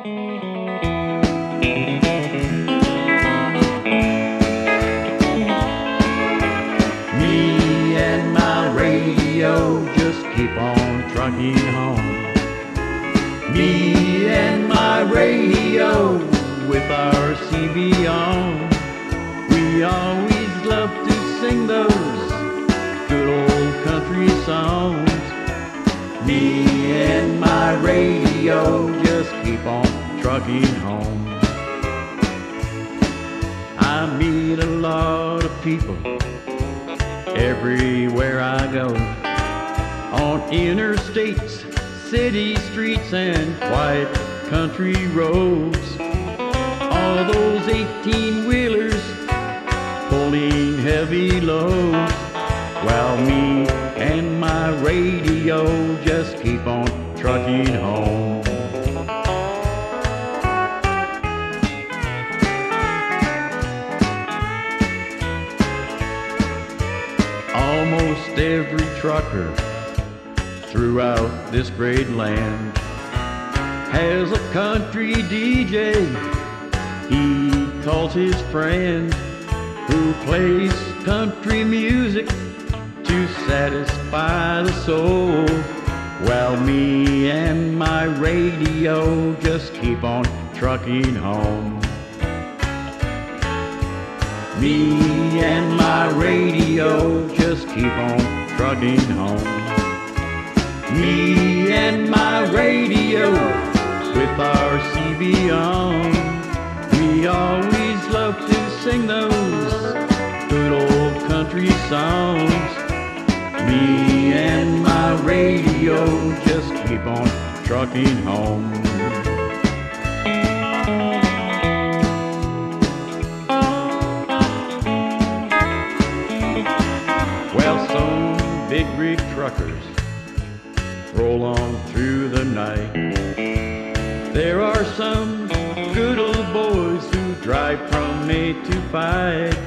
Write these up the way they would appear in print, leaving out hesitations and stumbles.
Me and my radio just keep on trucking home. Me and my radio with our CB on. We always love to sing those good old country songs. Me and my radio just keep on trucking home. I meet a lot of people everywhere I go, on interstates, city streets, and quiet country roads. All those 18-wheelers pulling heavy loads, while me and my radio just keep on trucking home. Almost every trucker throughout this great land has a country DJ he calls his friend, who plays country music to satisfy the soul, while me and my radio just keep on trucking home. Me and my radio just keep on trucking home. Me and my radio with our CB on. We always love to sing those good old country songs. Me and my radio just keep on trucking home. Well, some big rig truckers roll on through the night. There are some good old boys who drive from 8 to 5.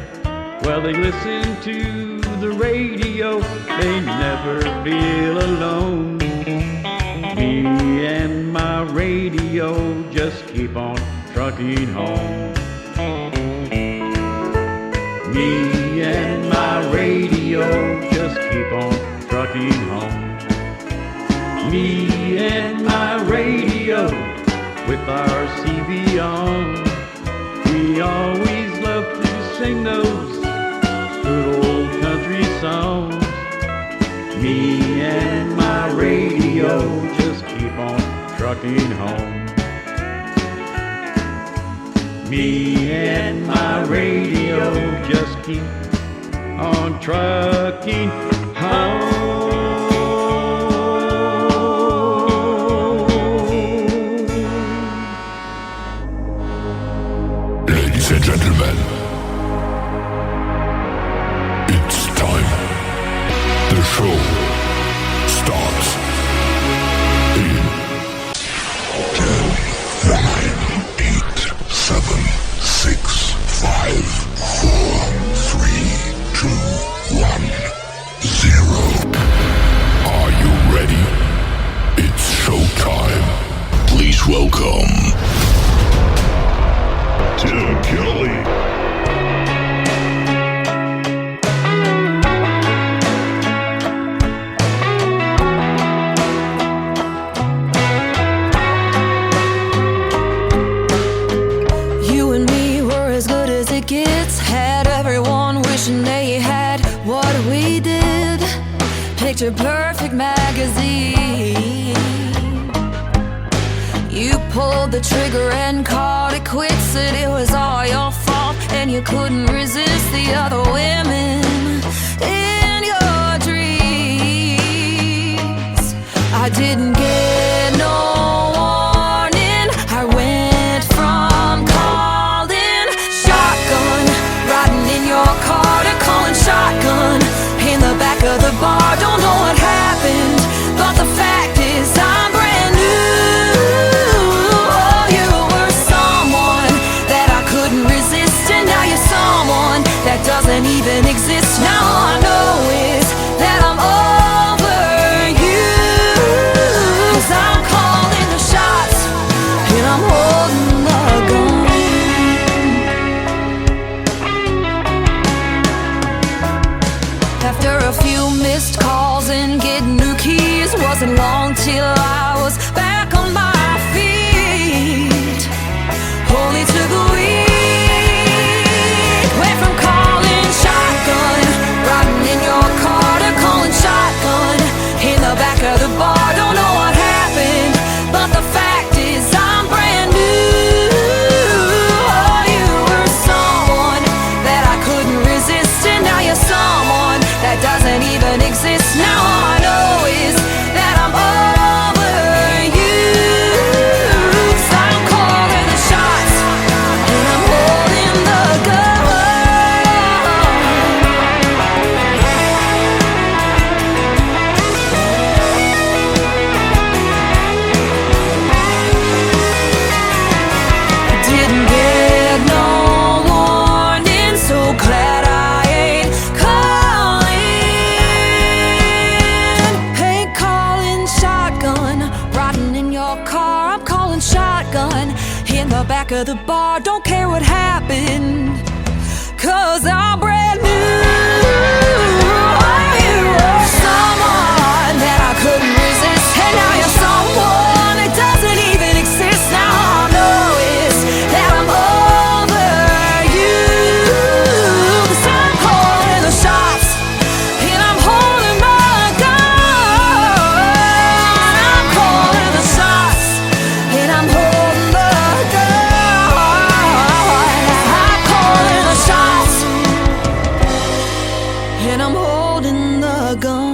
Well, they listen to the radio, they never feel alone. Me and my radio just keep on trucking home. Me and my radio just keep on trucking home. Me and my radio with our CB on. We always love to sing those good old country songs. Me and my radio just keep on trucking home. Me and my radio just keep on trucking home. Ladies and gentlemen, it's time. The show starts in 10, 9, 8, 7, 6, 5, 4, 3, 2, 1, 0. Are you ready? It's showtime. Please welcome Tim Kelly. Picture Perfect magazine. You pulled the trigger and called it quits. Said it was all your fault and you couldn't resist the other women in your dreams. I didn't get no warning. I went from calling shotgun, riding in your car, to calling shotgun in the back of the bar. Don't know what happened, but the fact is I'm brand new. Oh, you were someone that I couldn't resist, and now you're someone that doesn't even exist. Now all I know is that I'm over you, 'cause I'm calling the till I was back on my feet. Only took a week. Went from calling shotgun, riding in your car, to calling shotgun in the back of the bar. Don't know what happened, but the fact is I'm brand new. Oh, you were someone that I couldn't resist, and now you're someone that doesn't even exist. Now all I know is that I'm over you. 'Cause I'm calling the shots, and I'm holding the gun. Didn't get no warning, so glad I ain't calling. Ain't calling shotgun, riding in your car. I'm calling shotgun in the back of the bar. Don't care what happened, 'cause I'm brand new. You were someone that I couldn't resist, and now you're someone that doesn't even exist. Now all I know is that I'm over you. 'Cause I'm calling the shots, and I'm holding my gun. I'm calling the shots, and I'm holding the gun. I'm calling the shots, and I'm holding the gun.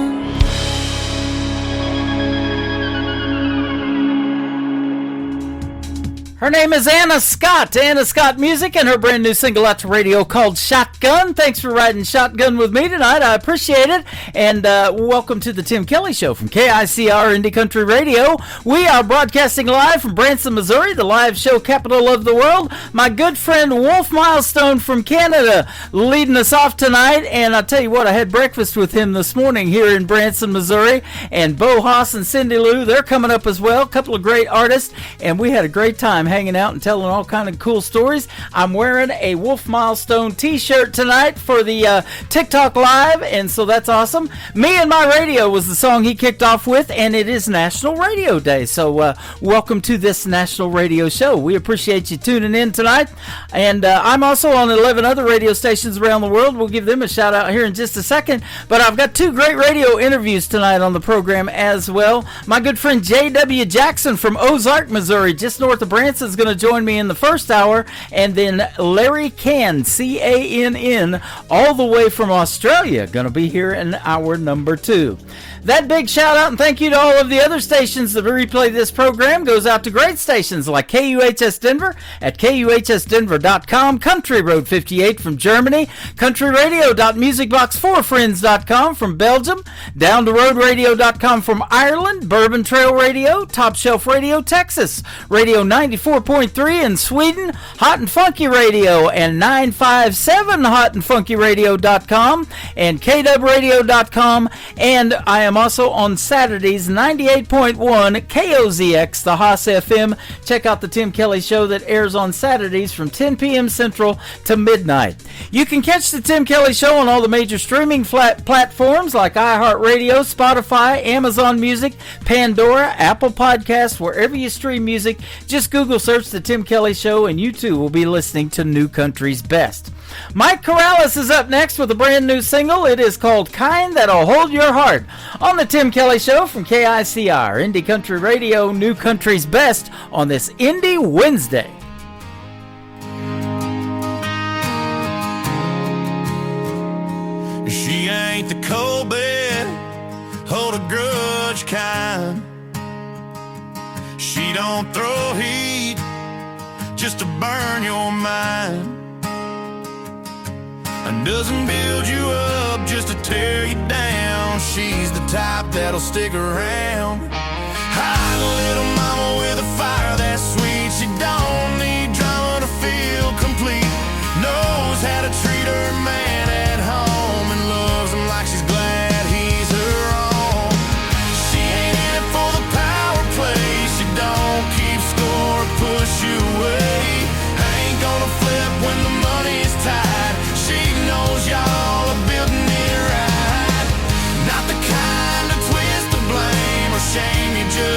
Her name is Anna Scott. Anna Scott Music, and her brand new single out to radio called Shotgun. Thanks for riding shotgun with me tonight. I appreciate it. And welcome to the Tim Kelly Show from KICR Indie Country Radio. We are broadcasting live from Branson, Missouri, the live show capital of the world. My good friend Wolf Milestone from Canada leading us off tonight. And I'll tell you what, I had breakfast with him this morning here in Branson, Missouri. And Bo Haas and Cindy Lou, they're coming up as well. A couple of great artists. And we had a great time hanging out and telling all kind of cool stories. I'm wearing a Wolf Milestone t-shirt tonight for the TikTok Live, and so that's awesome. Me and My Radio was the song he kicked off with, and it is National Radio Day, so welcome to this National Radio Show. We appreciate you tuning in tonight, and I'm also on 11 other radio stations around the world. We'll give them a shout out here in just a second, but I've got two great radio interviews tonight on the program as well. My good friend J.W. Jackson from Ozark, Missouri, just north of Branson, is going to join me in the first hour, and then Larry Cann, C-A-N-N, all the way from Australia, going to be here in hour number 2. That big shout out and thank you to all of the other stations that replay this program goes out to great stations like KUHS Denver at KUHSdenver.com, Country Road 58 from Germany, countryradio.musicbox4friends.com from Belgium, Down the Road Radio.com from Ireland, Bourbon Trail Radio, Top Shelf Radio Texas, Radio 94.3 in Sweden, Hot and Funky Radio, and 957hotandfunkyradio.com and KWradio.com, and I am also on Saturdays, 98.1 KOZX, the Haas FM. Check out the Tim Kelly Show that airs on Saturdays from 10 p.m. Central to midnight. You can catch the Tim Kelly Show on all the major streaming platforms like iHeartRadio, Spotify, Amazon Music, Pandora, Apple Podcasts, wherever you stream music. Just Google search the Tim Kelly Show, and you too will be listening to New Country's Best. Mike Corrales is up next with a brand new single. It is called Kind That'll Hold Your Heart on the Tim Kelly Show from KICR, Indie Country Radio, New Country's Best on this Indie Wednesday. She ain't the cold bed, hold a grudge kind. She don't throw heat just to burn your mind, and doesn't build you up just to tear you down. She's the type that'll stick around. Hide a little mama with a fire that's sweet. She don't need drama to feel complete. Knows how to treat her man at home and loves him like she's glad he's her own. She ain't in it for the power play. She don't keep score or push you away. Ain't gonna flip when the money's tight. She knows y'all are building it right. Not the kind to twist the blame or shame you, just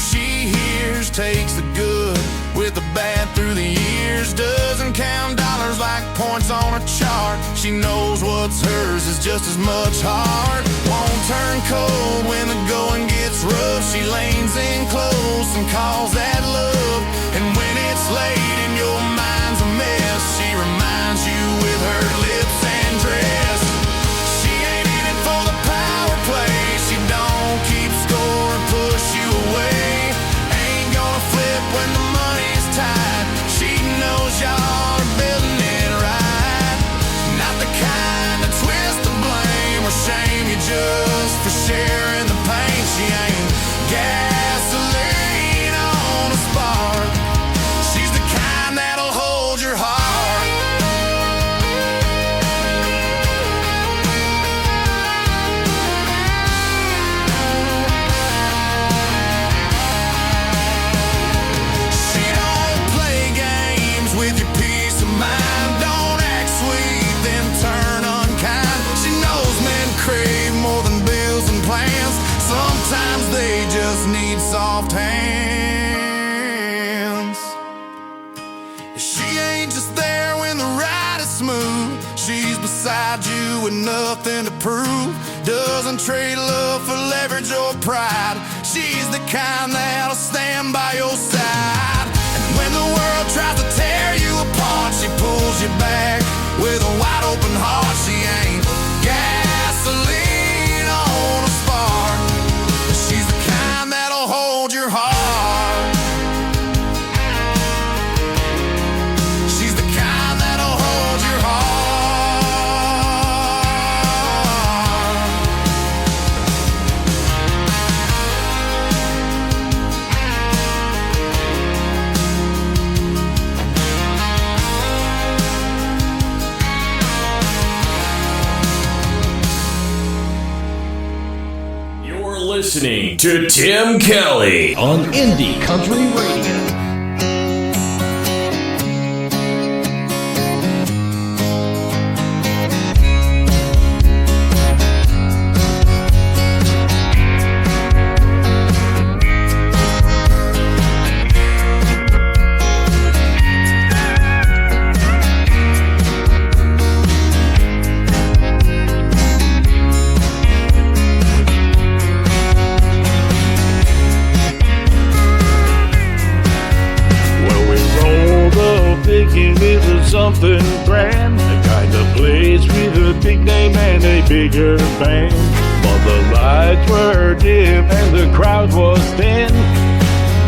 she hears takes the good with the bad through the years. Doesn't count dollars like points on a chart. She knows what's hers is just as much heart. Won't turn cold when the going gets rough. She leans in close and calls that love. And when it's late and your mind's a mess, she reminds you with her lips and dress. She ain't in it for the power play. She don't keep score and push you away. Ain't gonna flip when the money's tight. She knows y'all are building it right. Not the kind to twist the blame or shame you just for sharing the pain. She ain't gasoline on a spark. She's the kind that'll hold your heart. She don't play games with your peace of mind. Don't act sweet, then turn unkind. She knows men crave more than bills and plans. Sometimes they just need soft hands. She ain't just there when the ride is smooth. She's beside you with nothing to prove. Doesn't trade love for leverage or pride. She's the kind that'll stand by your side. And when the world tries to tear you apart, she pulls you back with a wide open heart. She ain't gasoline on a spark. She's the kind that'll hold your heart. She's the kind that'll hold your heart. You're listening to Tim Kelly on Indie Country Radio. Well, we rolled up thinking it was something grand, the kind of place with a big name and a bigger band. But the lights were dim and the crowd was thin.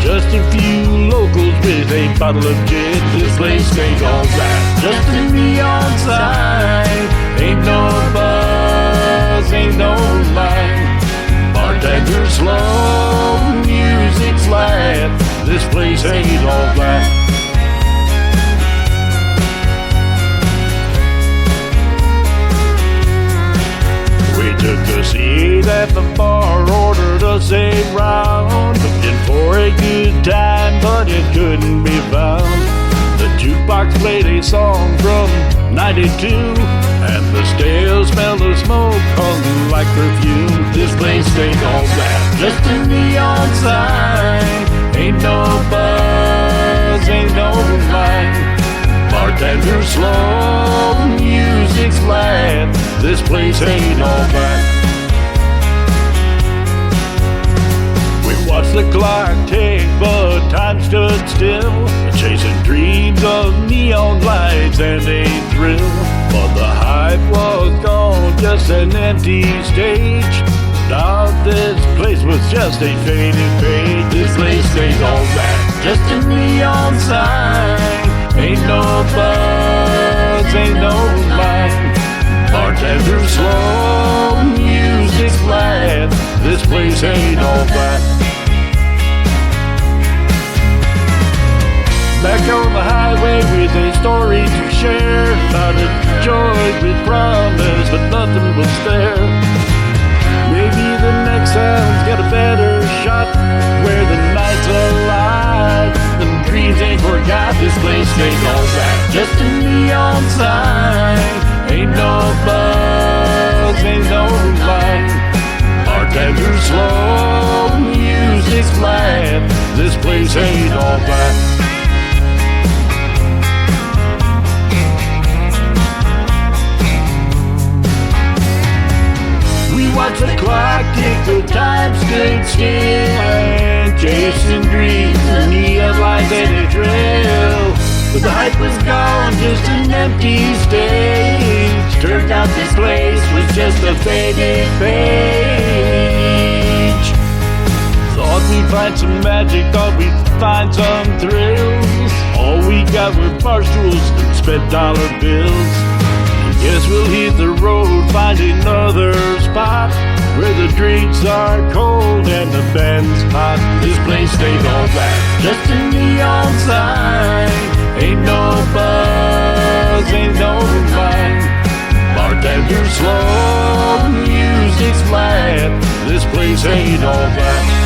Just a few locals with a bottle of gin. This place ain't all that, just a neon sign. Ain't no buzz, ain't no line. Bartender slow, music flat. This place ain't all that. We took a seat at the bar, ordered us a round. Looking for a good time, but it couldn't be found. The jukebox played a song from '92, and the stale smell of smoke hung like perfume. This place ain't all that, just a neon sign. Ain't no buzz, ain't no line. Bartender slow, music's flat. This place ain't all that. We watched the clock tick, but time stood still, chasing dreams of neon lights and a thrill. But the hype was gone, just an empty stage. Now this place was just a faded page. This place ain't all that, just a neon sign. Ain't no buzz, ain't no line. Bartender slow, music's flat. This place ain't all that. Back on the highway with a story to share. About a joy we promised, but nothing was there. Maybe the next time's got a better shot, where the night's alive and dreams ain't forgot. This place ain't all that, just a neon sign. Ain't no buzz, ain't no line. Bartender slow, music's flat. place ain't all that. We watch the clock tick, the time stood still, and chasing dreams and neon lights and a trail. But the hype was gone, just an empty stage. Turned out this place was just a faded page. Thought we'd find some magic, thought we'd find some thrills. All we got were bar stools and spent dollar bills. Guess we'll hit the road, find another spot where the drinks are cold and the band's hot. This place ain't all that, just a neon sign. Ain't no buzz, ain't no line. Bartender slow, music's flat. This place ain't all that.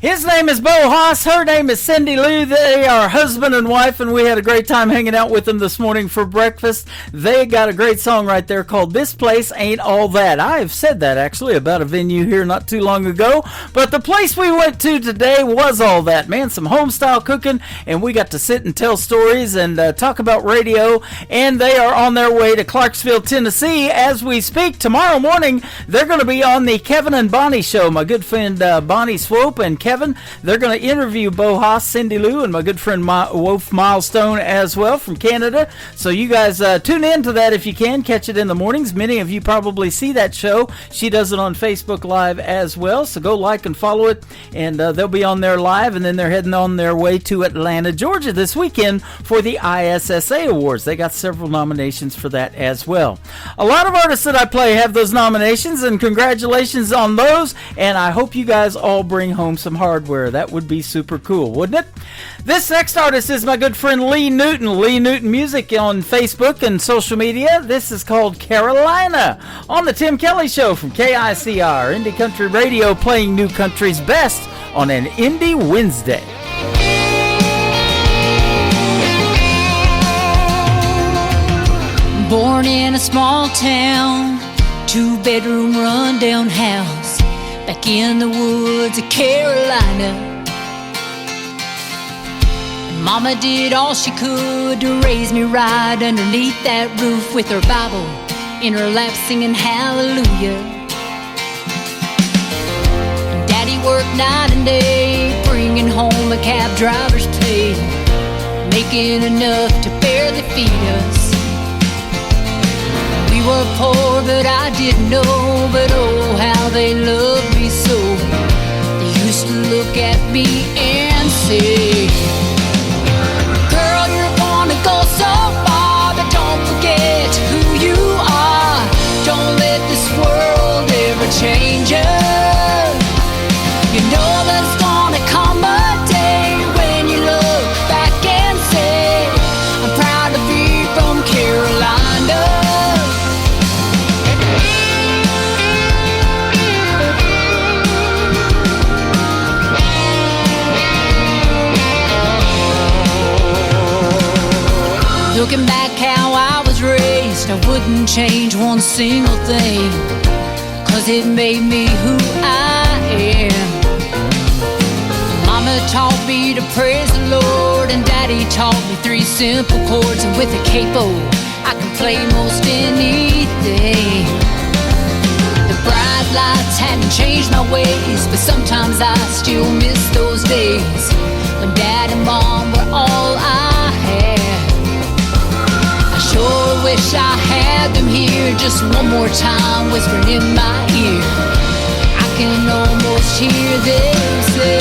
His name is Bo Haas. Her name is Cindy Lou. They are husband and wife, and we had a great time hanging out with them this morning for breakfast. They got a great song right there called This Place Ain't All That. I have said that, actually, about a venue here not too long ago. But the place we went to today was all that, man. Some home-style cooking, and we got to sit and tell stories and talk about radio. And they are on their way to Clarksville, Tennessee as we speak. Tomorrow morning, they're going to be on the Kevin and Bonnie Show. My good friend Bonnie Swope and Kevin, they're going to interview Bo Haas, Cindy Lou, and my good friend Wolf Milestone as well from Canada. So you guys tune in to that if you can. Catch it in the mornings. Many of you probably see that show. She does it on Facebook Live as well. So go like and follow it. And they'll be on there live. And then they're heading on their way to Atlanta, Georgia this weekend for the ISSA Awards. They got several nominations for that as well. A lot of artists that I play have those nominations, and congratulations on those. And I hope you guys all bring home some hardware. That would be super cool, wouldn't it? This next artist is my good friend Lee Newton. Lee Newton Music on Facebook and social media. This is called Carolina on the Tim Kelly Show from KICR, Indie Country Radio, playing new country's best on an Indie Wednesday. Born in a small town, 2-bedroom rundown house, back in the woods of Carolina. And Mama did all she could to raise me right underneath that roof with her Bible in her lap singing hallelujah. And Daddy worked night and day, bringing home a cab driver's pay, making enough to barely feed us. We were poor, but I didn't know, but oh, how they loved me so. They used to look at me and say, girl, you're gonna go so far, but don't forget who you are. Don't let this world ever change you. You know there's gonna come a day when you look back and say, I'm proud to be from Carolina. Looking back how I was raised, I wouldn't change one single thing, 'cause it made me who I am. Mama taught me to praise the Lord, and Daddy taught me 3 simple chords, and with a capo I can play most anything. The bright lights hadn't changed my ways, but sometimes I still miss those days when Dad and Mom were all I had. Sure wish I had them here just one more time, whispering in my ear. I can almost hear them say,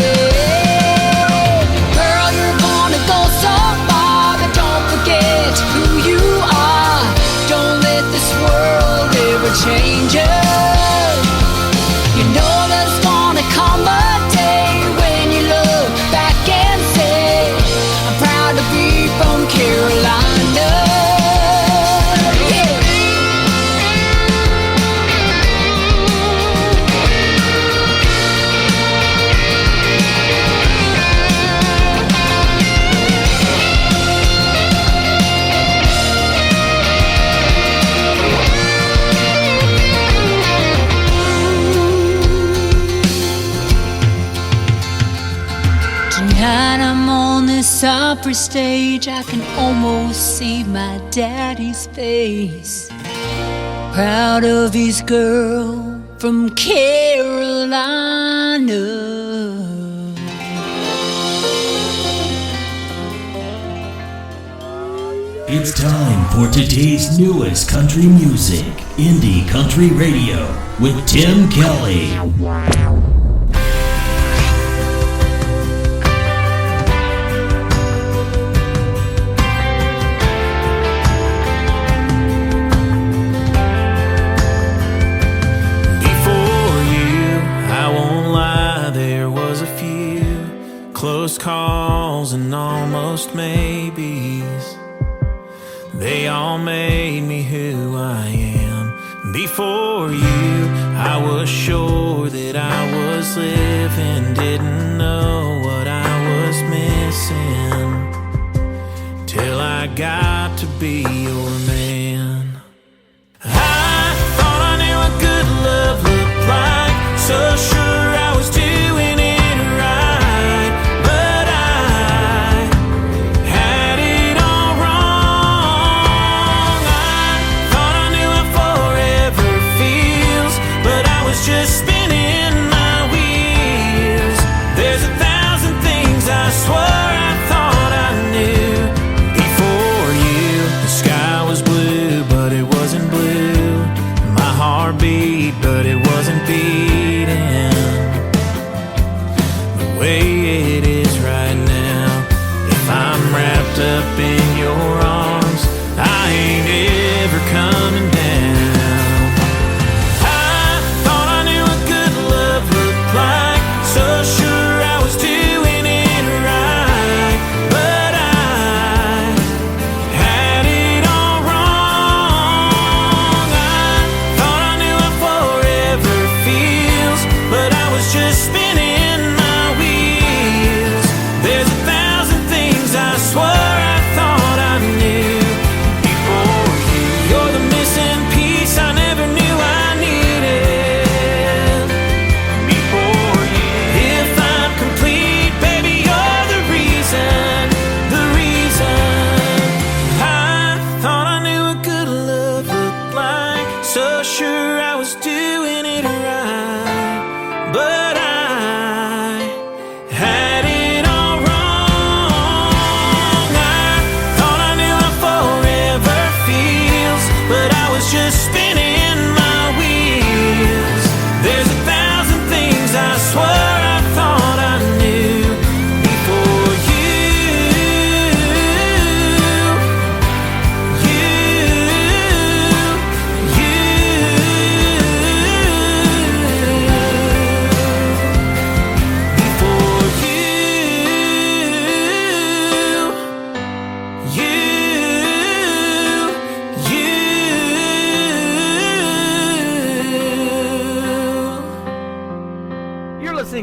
girl, you're gonna go so far, but don't forget who you are. Don't let this world ever change you. You know there's gonna come a day when you look back and say, I'm proud to be from Carolina. Opry stage, I can almost see my daddy's face. Proud of his girl from Carolina. It's time for today's newest country music, Indie Country Radio, with Tim Kelly. Close calls and almost maybes. They all made me who I am. Before you, I was sure that I was living. Didn't know what I was missing till I got to be your man. I thought I knew what good love looked like. So sure I was doing it. Just spinning my wheels. There's 1,000 things I swore I thought I knew. Before you, the sky was blue, but it wasn't blue. My heart beat, but it wasn't beating the way it is right now. If I'm wrapped up in your arms, I ain't ever coming down. So sure I was doing it right, but I had it all wrong. I thought I knew how forever feels, but I was just spinning my wheels. There's 1,000 things I swore I thought I knew before you. You're the missing piece I never knew I needed. Sure I was doing it right, but I had it all wrong. I thought I knew how forever feels, but I was just spinning my wheels. There's 1,000 things I swore I thought I knew before you.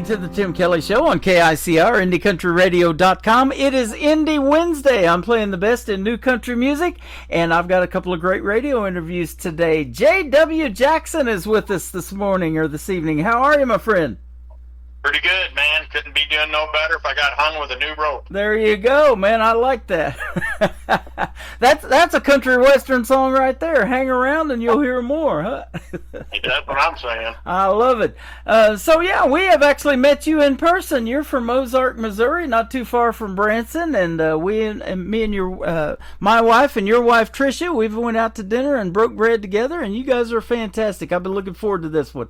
To the Tim Kelly Show on KICR, IndieCountryRadio.com. It is Indie Wednesday. I'm playing the best in new country music, and I've got a couple of great radio interviews today. J.W. Jackson is with us this morning or this evening. How are you, my friend? Pretty good, man. Couldn't be doing no better if I got hung with a new rope. There you go, man. I like that. That's a country western song right there. Hang around and you'll hear more, huh? That's what I'm saying. I love it. So, yeah, we have actually met you in person. You're from Ozark, Missouri, not too far from Branson. And me and your my wife and your wife, Tricia, we've went out to dinner and broke bread together. And you guys are fantastic. I've been looking forward to this one.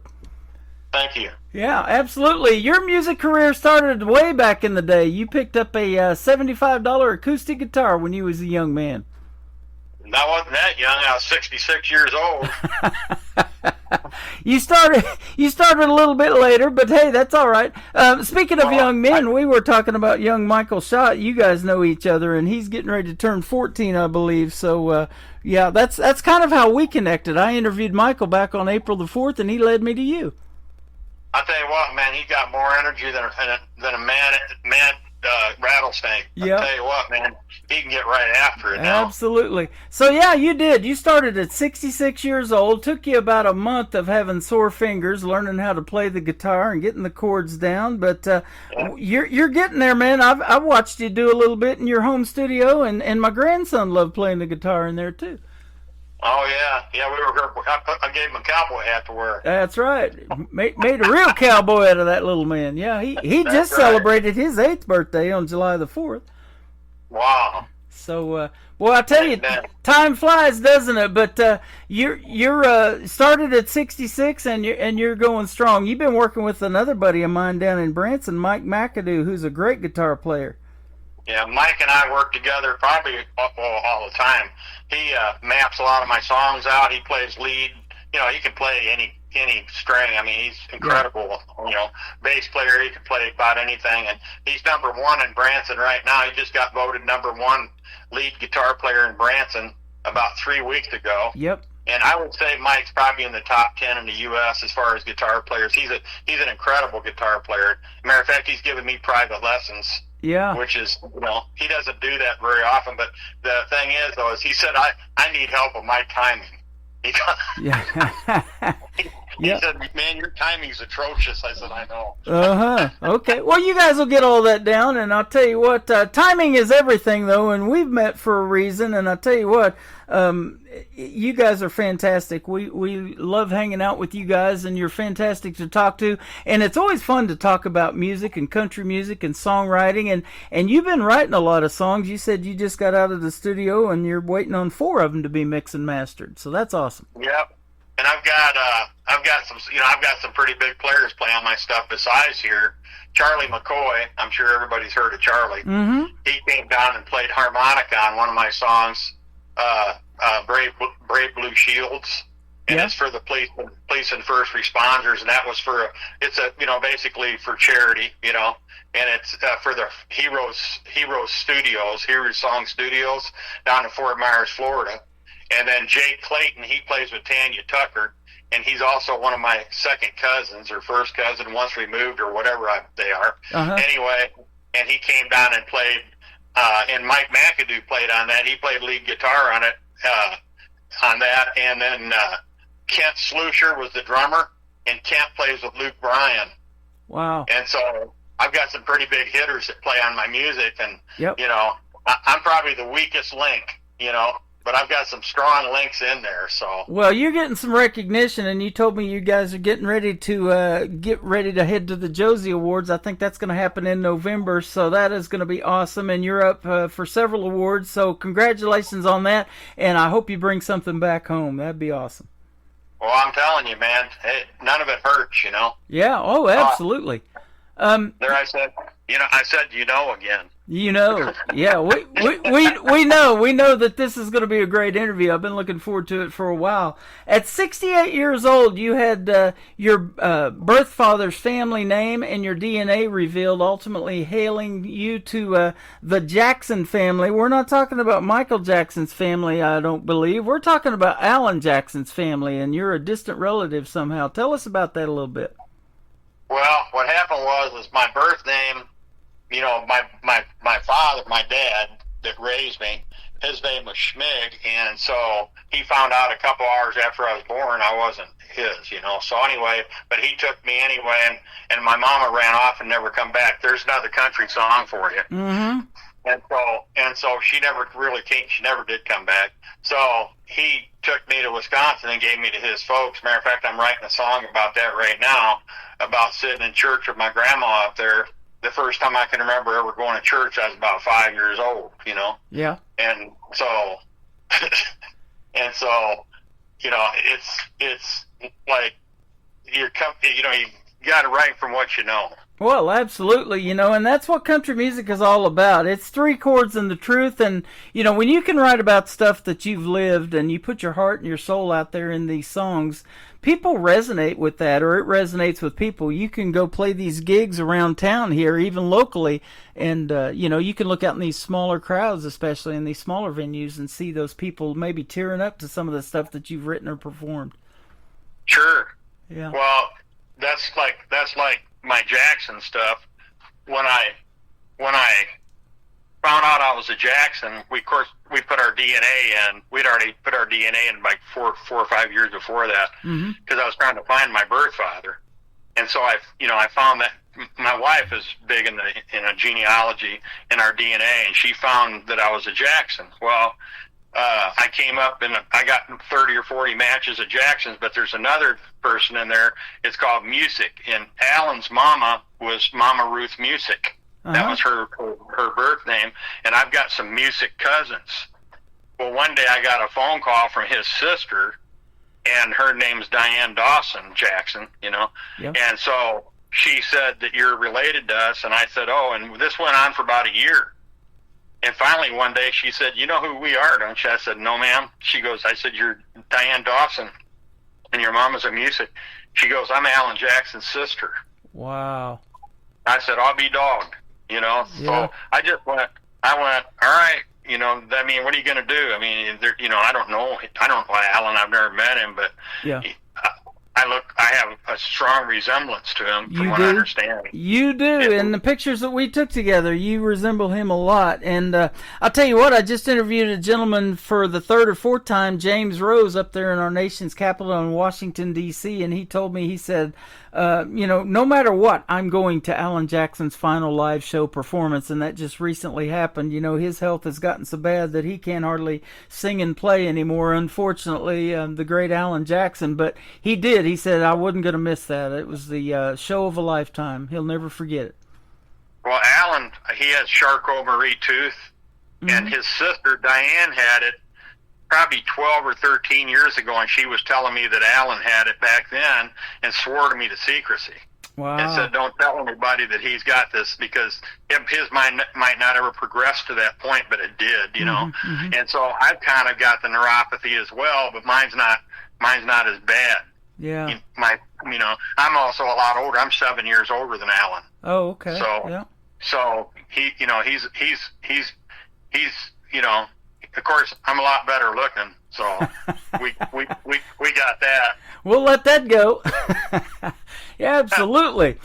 Thank you. Yeah, absolutely. Your music career started way back in the day. You picked up a $75 acoustic guitar when you was a young man. I wasn't that young. I was 66 years old. You started a little bit later, but hey, that's all right. Speaking of young men, we were talking about young Michael Schott. You guys know each other, and he's getting ready to turn 14, I believe. So, yeah, that's kind of how we connected. I interviewed Michael back on April the 4th, and he led me to you. I tell you what, man, he got more energy than a man Rattlesnake. Yep. I tell you what, man, he can get right after it now. Absolutely. So yeah, you did. You started at 66 years old. Took you about a month of having sore fingers, learning how to play the guitar and getting the chords down. But you're getting there, man. I've watched you do a little bit in your home studio, and my grandson loved playing the guitar in there too. Oh yeah. We were. I gave him a cowboy hat to wear. That's right. Made a real cowboy out of that little man. Yeah, he just celebrated his 8th birthday on July the 4th. Wow. So, well, I tell you, time flies, doesn't it? But you're started at 66, and you're going strong. You've been working with another buddy of mine down in Branson, Mike McAdoo, who's a great guitar player. Yeah, Mike and I work together probably all the time. He maps a lot of my songs out. He plays lead. You know, he can play any string. I mean, he's incredible. You know, bass player. He can play about anything. And he's number 1 in Branson right now. He just got voted number 1 lead guitar player in Branson about 3 weeks ago. Yep. And I would say Mike's probably in the top 10 in the U.S. as far as guitar players. He's an incredible guitar player. Matter of fact, he's given me private lessons. Yeah. Which is, you know, he doesn't do that very often. But the thing is, though, is he said, I need help with my timing. He said, man, your timing's atrocious. I said, I know. Okay. Well, you guys will get all that down, and I'll tell you what, timing is everything, though, and we've met for a reason, and I'll tell you what, you guys are fantastic. We love hanging out with you guys, and you're fantastic to talk to, and it's always fun to talk about music and country music and songwriting, and you've been writing a lot of songs. You said you just got out of the studio, and you're waiting on 4 of them to be mixed and mastered, so that's awesome. Yep. And I've got some pretty big players playing on my stuff besides here. Charlie McCoy, I'm sure everybody's heard of Charlie. Mm-hmm. He came down and played harmonica on one of my songs, Brave Blue Shields, and it's for the police and first responders, and that was basically for charity, you know, and it's for the Heroes Studios, Heroes Song Studios down in Fort Myers, Florida. And then Jake Clayton, he plays with Tanya Tucker, and he's also one of my second cousins or first cousin once removed or whatever they are. Anyway, and he came down and played, and Mike McAdoo played on that. He played lead guitar on it, on that, and then Kent Slusher was the drummer, and Kent plays with Luke Bryan. Wow. And so I've got some pretty big hitters that play on my music, and, yep. You know, I'm probably the weakest link, you know. But I've got some strong links in there, so. Well, you're getting some recognition, and you told me you guys are getting ready to head to the Josie Awards. I think that's going to happen in November, so that is going to be awesome. And you're up for several awards, so congratulations on that. And I hope you bring something back home. That'd be awesome. Well, I'm telling you, man, none of it hurts, you know. Yeah. Oh, absolutely. There, I said again. You know, yeah, we know that this is going to be a great interview. I've been looking forward to it for a while. At 68 years old, you had your birth father's family name and your DNA revealed, ultimately hailing you to the Jackson family. We're not talking about Michael Jackson's family, I don't believe. We're talking about Alan Jackson's family, and you're a distant relative somehow. Tell us about that a little bit. Well, what happened was my birth name. You know, my father, my dad that raised me, his name was Schmig, and so he found out a couple hours after I was born I wasn't his, you know. So anyway, but he took me anyway, and my mama ran off and never come back. There's another country song for you. Mm-hmm. And so she never really came. She never did come back. So he took me to Wisconsin and gave me to his folks. Matter of fact, I'm writing a song about that right now, about sitting in church with my grandma up there. The first time I can remember ever going to church, I was about 5 years old, you know? Yeah. And so, you know, it's like, you got to write from what you know. Well, absolutely, you know, and that's what country music is all about. It's 3 chords and the truth, and, you know, when you can write about stuff that you've lived and you put your heart and your soul out there in these songs, people resonate with that, or it resonates with people. You can go play these gigs around town here, even locally, and, you know, you can look out in these smaller crowds, especially in these smaller venues, and see those people maybe tearing up to some of the stuff that you've written or performed. Sure. Yeah. Well, that's like my Jackson stuff. When I when I found out I was a Jackson, we put our DNA in. We'd already put our DNA in like 4 or 5 years before that, because I was trying to find my birth father. And so I found that my wife is big in a genealogy in our DNA, and she found that I was a Jackson. Well, I came up and I got 30 or 40 matches of Jacksons, but there's another person in there. It's called Music, and Alan's mama was Mama Ruth Music. That was her birth name, and I've got some Music cousins. Well, one day I got a phone call from his sister, and her name's Diane Dawson Jackson, Yep. And so she said that you're related to us, and I said, oh, and this went on for about a year. And finally one day she said, you know who we are, don't you? I said, no, ma'am. She goes, I said, you're Diane Dawson, and your mama's a Music. She goes, I'm Alan Jackson's sister. Wow. I said, I'll be dogged, Yeah. So I went, all right, I mean, what are you going to do? I mean, I don't know Alan. I've never met him, but yeah. I have a strong resemblance to him from what I understand. You do. In the pictures that we took together, you resemble him a lot. And I'll tell you what, I just interviewed a gentleman for the 3rd or 4th time, James Rose, up there in our nation's capital in Washington, D.C., and he told me, he said, no matter what, I'm going to Alan Jackson's final live show performance, and that just recently happened. His health has gotten so bad that he can't hardly sing and play anymore, unfortunately, the great Alan Jackson, but he did. He said, I wasn't going to miss that. It was the show of a lifetime. He'll never forget it. Well, Alan, he has Charcot-Marie tooth, and his sister Diane had it probably 12 or 13 years ago, and she was telling me that Alan had it back then and swore to me to secrecy. Wow. And said, don't tell anybody that he's got this, because his mind might not ever progress to that point, but it did, And so I've kind of got the neuropathy as well, but mine's not as bad. Yeah. I'm also a lot older. I'm 7 years older than Alan. Oh, okay. So he, he's of course, I'm a lot better looking, so we got that. We'll let that go. Yeah, absolutely.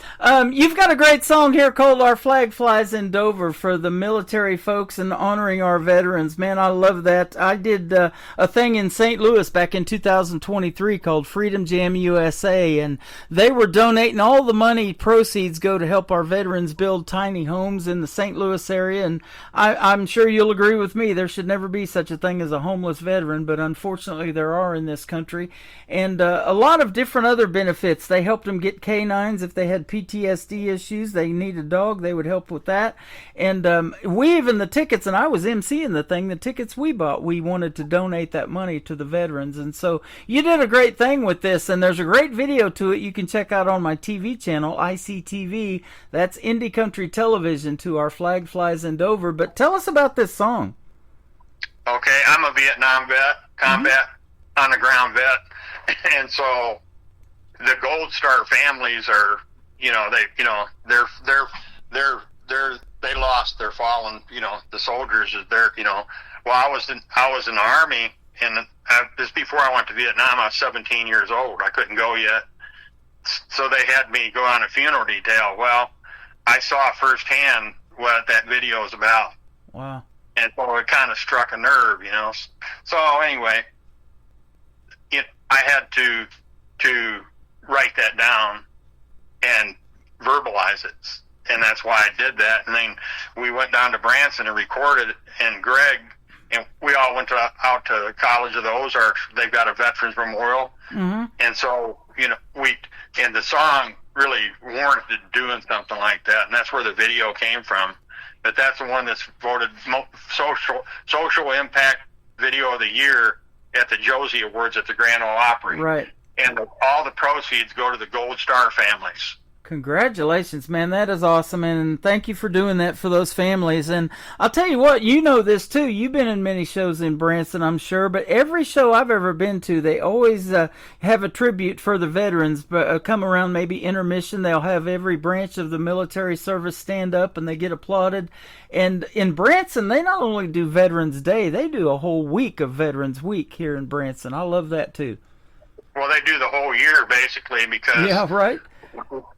You've got a great song here called Our Flag Flies in Dover for the military folks and honoring our veterans. Man, I love that. I did a thing in St. Louis back in 2023 called Freedom Jam USA, and they were donating all the money. Proceeds go to help our veterans build tiny homes in the St. Louis area, and I'm sure you'll agree with me. There should never be such a thing as a homeless veteran, but unfortunately there are in this country. And a lot of different other benefits. They helped them get canines if they had PTSD issues. They need a dog, they would help with that. And we even, the tickets, and I was emceeing the thing, the tickets we bought, we wanted to donate that money to the veterans. And so you did a great thing with this, and there's a great video to it you can check out on my TV channel, ICTV. That's Indie Country Television, to Our Flag Flies in Dover. But tell us about this song. Okay, I'm a Vietnam vet, combat on the ground vet, and so the Gold Star families are, they lost their fallen, the soldiers is there, well, I was in the Army, and this before I went to Vietnam. I was 17 years old. I couldn't go yet, so they had me go on a funeral detail. Well, I saw firsthand what that video is about. Wow. And so it kind of struck a nerve, So anyway, I had to write that down and verbalize it, and that's why I did that. And then we went down to Branson and recorded it, and Greg, and we all went out to the College of the Ozarks. They've got a Veterans Memorial, and so and the song really warranted doing something like that, and that's where the video came from. But that's the one that's voted social impact video of the year at the Josie Awards at the Grand Ole Opry. Right. And all the proceeds go to the Gold Star families. Congratulations, man. That is awesome, and thank you for doing that for those families. And I'll tell you what, you know this too. You've been in many shows in Branson, I'm sure, but every show I've ever been to, they always have a tribute for the veterans. Come around maybe intermission, they'll have every branch of the military service stand up, and they get applauded. And in Branson, they not only do Veterans Day, they do a whole week of Veterans Week here in Branson. I love that too. Well, they do the whole year, basically, because... Yeah, right.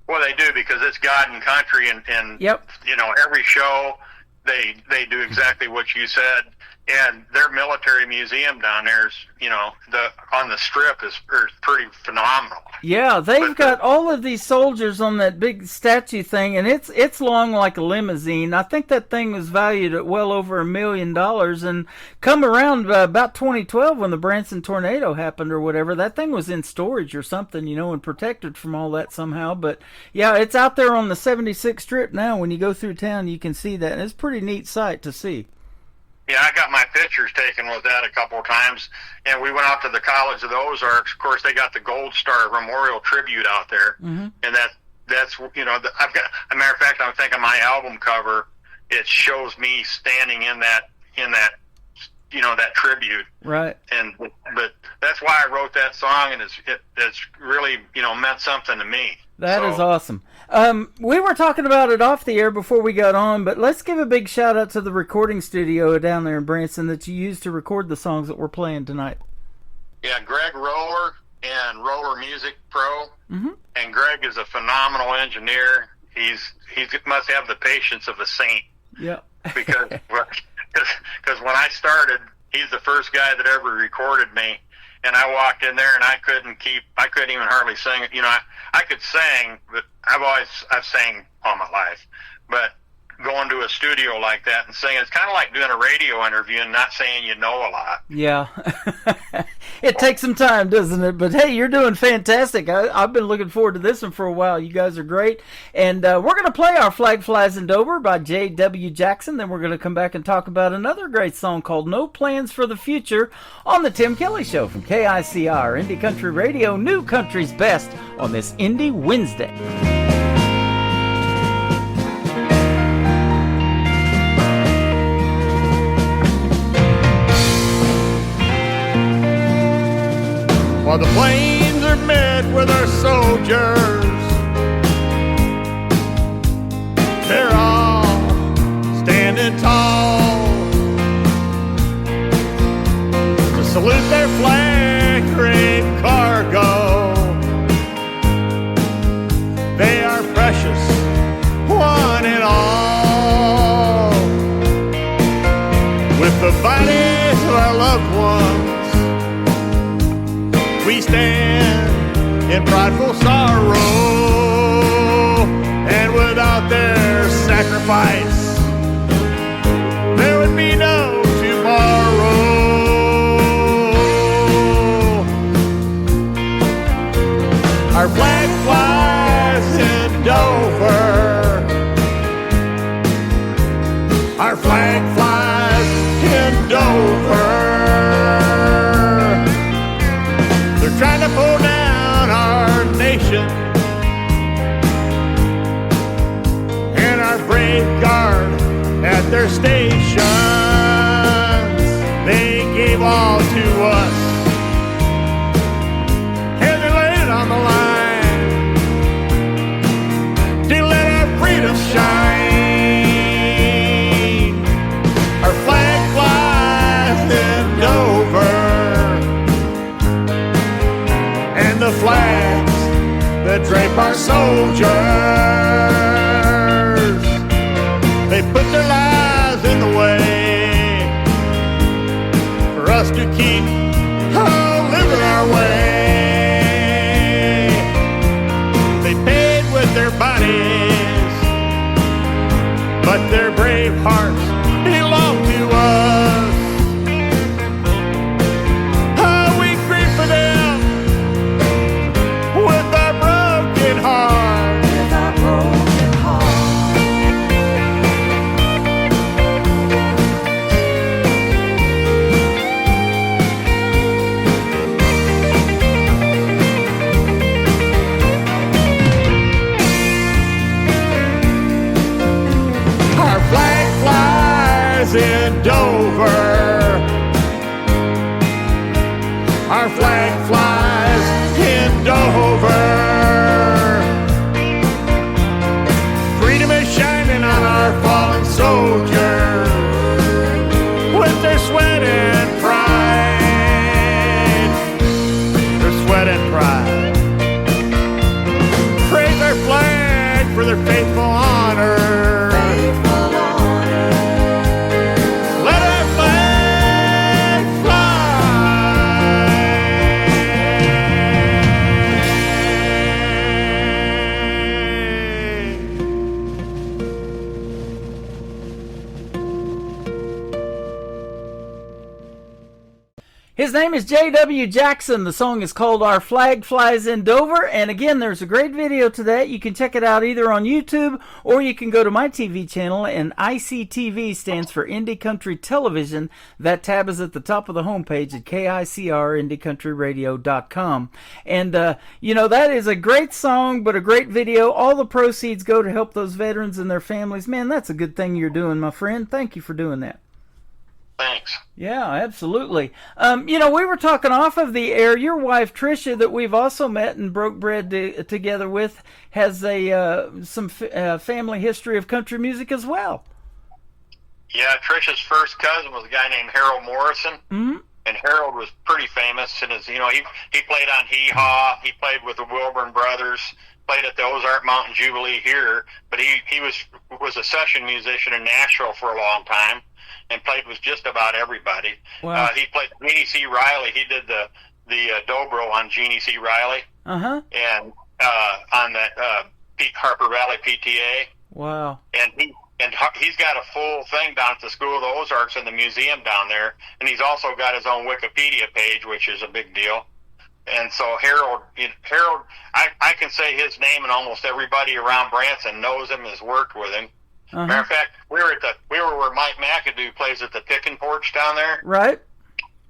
Well, they do, because it's God and country, and Yep. you know, every show they do exactly what you said. And their military museum down there is, you know, on the strip is pretty phenomenal. Yeah, they've got all of these soldiers on that big statue thing, and it's long like a limousine. I think that thing was valued at well over $1 million, and come around about 2012 when the Branson tornado happened or whatever, that thing was in storage or something, you know, and protected from all that somehow. But yeah, it's out there on the 76 strip now. When you go through town, you can see that, and it's a pretty neat sight to see. Yeah, I got my pictures taken with that a couple of times, and we went out to the College of the Ozarks. Of course, they got the Gold Star Memorial Tribute out there, and that's you know, I've got. As a matter of fact, I'm thinking my album cover, it shows me standing in that you know, that tribute. Right. But that's why I wrote that song, and it's really, you know, meant something to me. That is awesome. We were talking about it off the air before we got on, but let's give a big shout out to the recording studio down there in Branson that you used to record the songs that we're playing tonight. Yeah, Greg Roller and Roller Music Pro, and Greg is a phenomenal engineer. He must have the patience of a saint. Yeah. because when I started, he's the first guy that ever recorded me. And I walked in there, and I couldn't even hardly sing. You know, I could sing, but I've sang all my life. But going to a studio like that and singing, it's kind of like doing a radio interview and not saying you know a lot. Yeah. It takes some time, doesn't it? But hey, you're doing fantastic. I've been looking forward to this one for a while. You guys are great. And we're going to play Our Flag Flies in Dover by J.W. Jackson. Then we're going to come back and talk about another great song called No Plans for the Future on The Tim Kelly Show from KICR, Indie Country Radio, New Country's Best on this Indie Wednesday. While the planes are met with our soldiers, they're all standing tall to salute their flag-draped cargo. They are precious, one and all. With the bodies of our loved ones, we stand in prideful sorrow, and without their sacrifice, there would be no tomorrow. Our flag flies in Dover. Our flag flies in Dover. Trying to pull down our nation, and our brave guard at their stations, they gave all to us, and they laid it on the line to let our freedom shine. Our flag flies in Dover, the flags that drape our soldiers, they put their lives in the way for us to keep living our way. They paid with their bodies, but their brave hearts belong to us. We grieve for them with our broken heart. With our broken heart. His name is J.W. Jackson. The song is called Our Flag Flies in Dover. And again, there's a great video to that. You can check it out either on YouTube or you can go to my TV channel. And ICTV stands for Indie Country Television. That tab is at the top of the homepage at KICRIndieCountryRadio.com. And, that is a great song, but a great video. All the proceeds go to help those veterans and their families. Man, that's a good thing you're doing, my friend. Thank you for doing that. Thanks. Yeah, absolutely. We were talking off of the air. Your wife, Tricia, that we've also met and broke bread together with, has some family history of country music as well. Yeah, Tricia's first cousin was a guy named Harold Morrison. Mm-hmm. And Harold was pretty famous. And he played on Hee Haw. He played with the Wilburn Brothers. Played at the Ozark Mountain Jubilee here. But he was a session musician in Nashville for a long time. And played with just about everybody. Wow. He played Jeannie C. Riley. He did the dobro on Jeannie C. Riley. Uh-huh. And on that Harper Valley PTA. Wow. And he's got a full thing down at the School of the Ozarks in the museum down there. And he's also got his own Wikipedia page, which is a big deal. And so Harold, I can say his name, and almost everybody around Branson knows him, has worked with him. Uh-huh. Matter of fact, we were where Mike McAdoo plays at the Pickin' Porch down there. Right.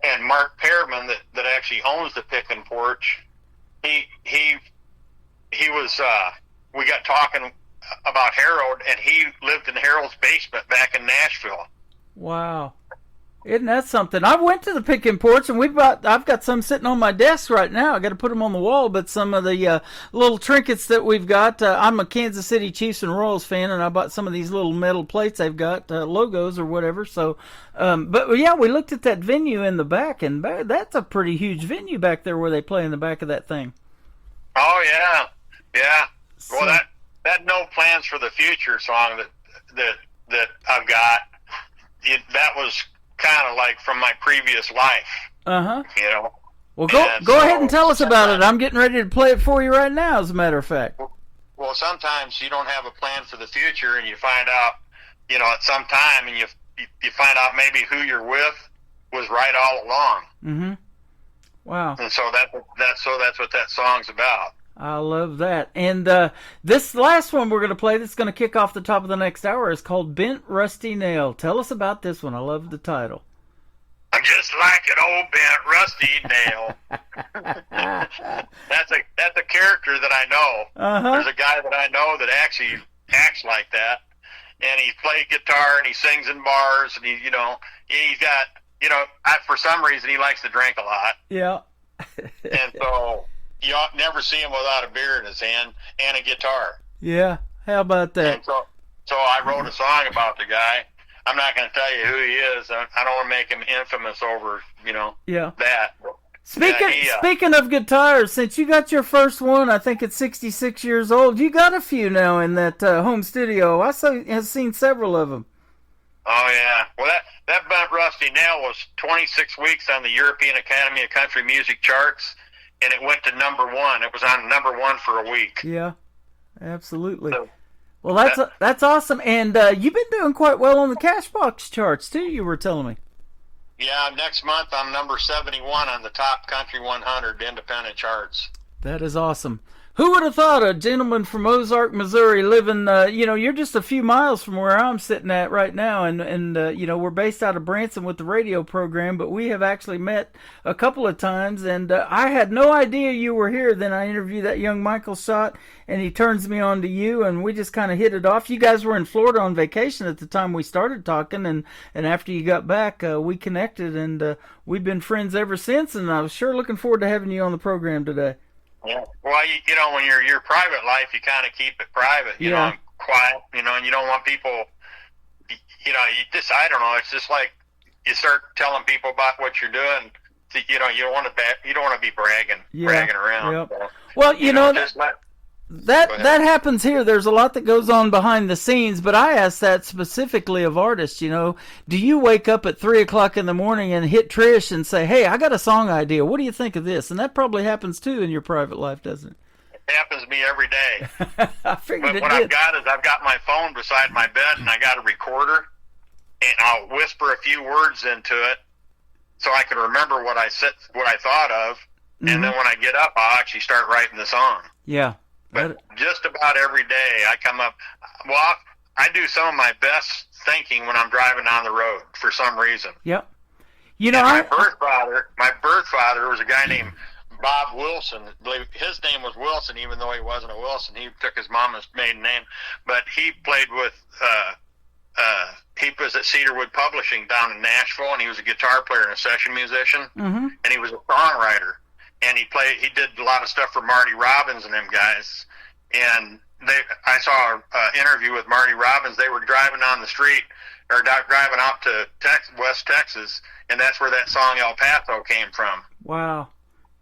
And Mark Pearman, that actually owns the Pickin' Porch, he was. We got talking about Harold, and he lived in Harold's basement back in Nashville. Wow. Isn't that something? I went to the Pickin' Porch, and I've got some sitting on my desk right now. I got to put them on the wall, but some of the little trinkets that we've got. I'm a Kansas City Chiefs and Royals fan, and I bought some of these little metal plates they've got, logos or whatever. So, but yeah, we looked at that venue in the back, and that's a pretty huge venue back there where they play in the back of that thing. Oh yeah, yeah. So, well, that "No Plans for the Future" song that I've got, that was kind of like from my previous life. Uh-huh. Well, go ahead and tell us about it. I'm getting ready to play it for you right now, as a matter of fact. Well, sometimes you don't have a plan for the future, and you find out, at some time, and you find out maybe who you're with was right all along. Mm-hmm. Wow. And so that's what that song's about. I love that. And this last one we're going to play that's going to kick off the top of the next hour is called Bent Rusty Nail. Tell us about this one. I love the title. I'm just like an old bent rusty nail. That's a character that I know. Uh-huh. There's a guy that I know that actually acts like that. And he plays guitar and he sings in bars, and he's got, for some reason he likes to drink a lot. Yeah. And so you never see him without a beer in his hand and a guitar. Yeah, how about that? And so I wrote a song about the guy. I'm not going to tell you who he is. I don't want to make him infamous over, that. Speaking of guitars, since you got your first one, I think it's 66 years old, you got a few now in that home studio. I've seen several of them. Oh, yeah. Well, that Bent Rusty Nail was 26 weeks on the European Academy of Country Music charts. And it went to number one. It was on number one for a week. Yeah, absolutely. So, well, that's awesome. And you've been doing quite well on the Cashbox charts, too, you were telling me. Yeah, next month I'm number 71 on the top Country 100 independent charts. That is awesome. Who would have thought a gentleman from Ozark, Missouri, living, you're just a few miles from where I'm sitting at right now, and we're based out of Branson with the radio program, but we have actually met a couple of times, and I had no idea you were here. Then I interviewed that young Michael Schott, and he turns me on to you, and we just kind of hit it off. You guys were in Florida on vacation at the time we started talking, and after you got back, we connected, and we've been friends ever since, and I was sure looking forward to having you on the program today. Yeah. Well, when you're your private life, you kind of keep it private, you know, and quiet, and you don't want people, I don't know. It's just like you start telling people about what you're doing. You don't want to be bragging around. Yep. So, well, that happens here. There's a lot that goes on behind the scenes, but I ask that specifically of artists. Do you wake up at 3:00 in the morning and hit Trish and say, "Hey, I got a song idea. What do you think of this?" And that probably happens too in your private life, doesn't it? It happens to me every day. I figured but what I've got my phone beside my bed, and I got a recorder, and I'll whisper a few words into it, so I can remember what I thought of, and then when I get up, I'll actually start writing the song. Yeah. But just about every day I come up. Well, I do some of my best thinking when I'm driving down the road for some reason. Yep. You know, my birth father was a guy named Bob Wilson. His name was Wilson, even though he wasn't a Wilson. He took his mama's maiden name, but he played with. He was at Cedarwood Publishing down in Nashville, and he was a guitar player and a session musician, and he was a songwriter. And he did a lot of stuff for Marty Robbins and them guys. And I saw an interview with Marty Robbins. They were driving down the street, or driving out to West Texas, and that's where that song El Paso came from. Wow.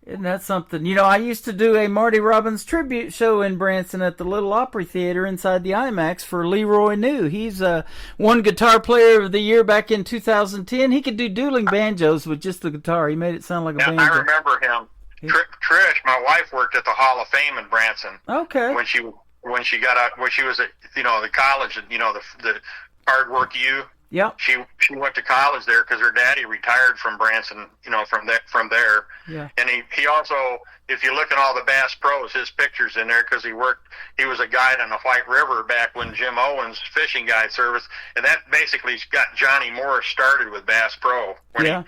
Isn't that something? You know, I used to do a Marty Robbins tribute show in Branson at the Little Opry Theater inside the IMAX for Leroy New. He's won Guitar Player of the Year back in 2010. He could do dueling banjos with just the guitar. He made it sound like a banjo. I remember him. Trish, my wife, worked at the Hall of Fame in Branson. Okay. When she got out, when she was at the college, the Hard Work U. Yeah. She went to college there because her daddy retired from Branson, from there. Yeah. And he also, if you look at all the Bass Pros, his picture's in there because he was a guide on the White River back when Jim Owens fishing guide service, and that basically got Johnny Morris started with Bass Pro. And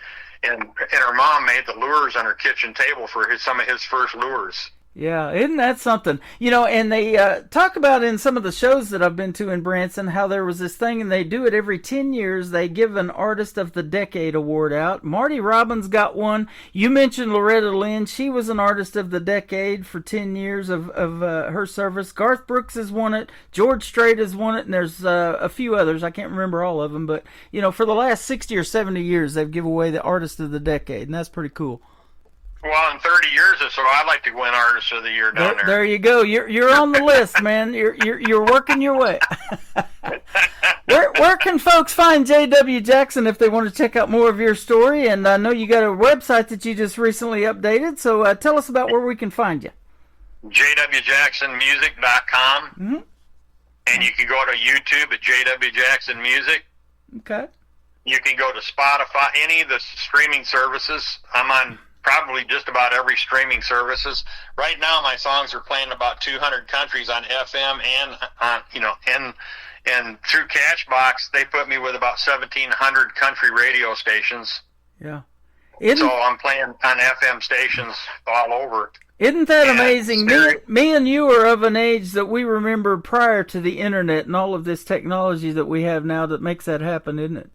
her mom made the lures on her kitchen table for some of his first lures. Yeah, isn't that something? You know, and they talk about in some of the shows that I've been to in Branson how there was this thing, and they do it every 10 years. They give an Artist of the Decade award out. Marty Robbins got one. You mentioned Loretta Lynn. She was an Artist of the Decade for 10 years of her service. Garth Brooks has won it. George Strait has won it, and there's a few others. I can't remember all of them, but, you know, for the last 60 or 70 years, they've given away the Artist of the Decade, and that's pretty cool. Well, in 30 years or so, I'd like to win Artist of the Year down there. There you go. You're on the list, man. You're working your way. Where can folks find J.W. Jackson if they want to check out more of your story? And I know you got a website that you just recently updated, so tell us about where we can find you. jwjacksonmusic.com. Mm-hmm. And you can go to YouTube at J.W. Jackson Music. Okay. You can go to Spotify, any of the streaming services. I'm on probably just about every streaming services. Right now, my songs are playing about 200 countries on FM and on, and through Catchbox, they put me with about 1,700 country radio stations. Yeah. So I'm playing on FM stations all over. Isn't that amazing? Me and you are of an age that we remember prior to the internet and all of this technology that we have now that makes that happen, isn't it?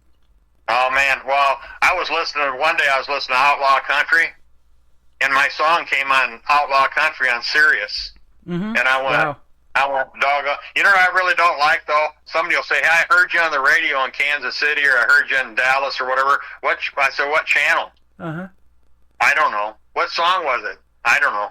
Oh, man. Well, one day I was listening to Outlaw Country, and my song came on Outlaw Country on Sirius. Mm-hmm. And I went, wow. Doggone. You know what I really don't like, though? Somebody will say, hey, I heard you on the radio in Kansas City, or I heard you in Dallas, or whatever. I said, what channel? Uh-huh. I don't know. What song was it? I don't know.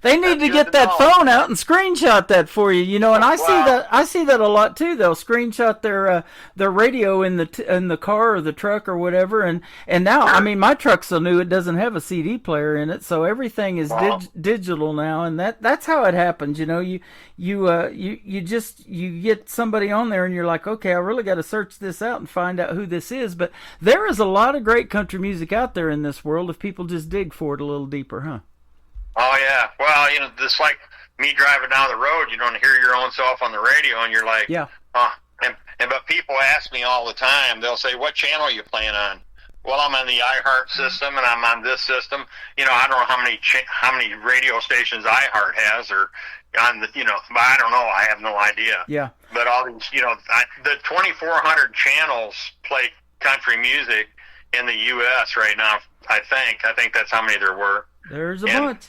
They need to get that phone out and screenshot that for you, you know. And I see that a lot too. They'll screenshot their radio in the car or the truck or whatever. And now, I mean, my truck's so new it doesn't have a CD player in it, so everything is digital now. And that's how it happens, you know. You get somebody on there and you're like, okay, I really got to search this out and find out who this is. But there is a lot of great country music out there in this world if people just dig for it a little deeper, huh? Oh, yeah. Well, you know, just like me driving down the road, you don't hear your own self on the radio, and you're like, yeah. But people ask me all the time, they'll say, what channel are you playing on? Well, I'm on the iHeart system, and I'm on this system. You know, I don't know how many radio stations iHeart has, or on the, but I don't know. I have no idea. Yeah. But all these, the 2,400 channels play country music in the U.S. right now. I think that's how many there were. There's a bunch.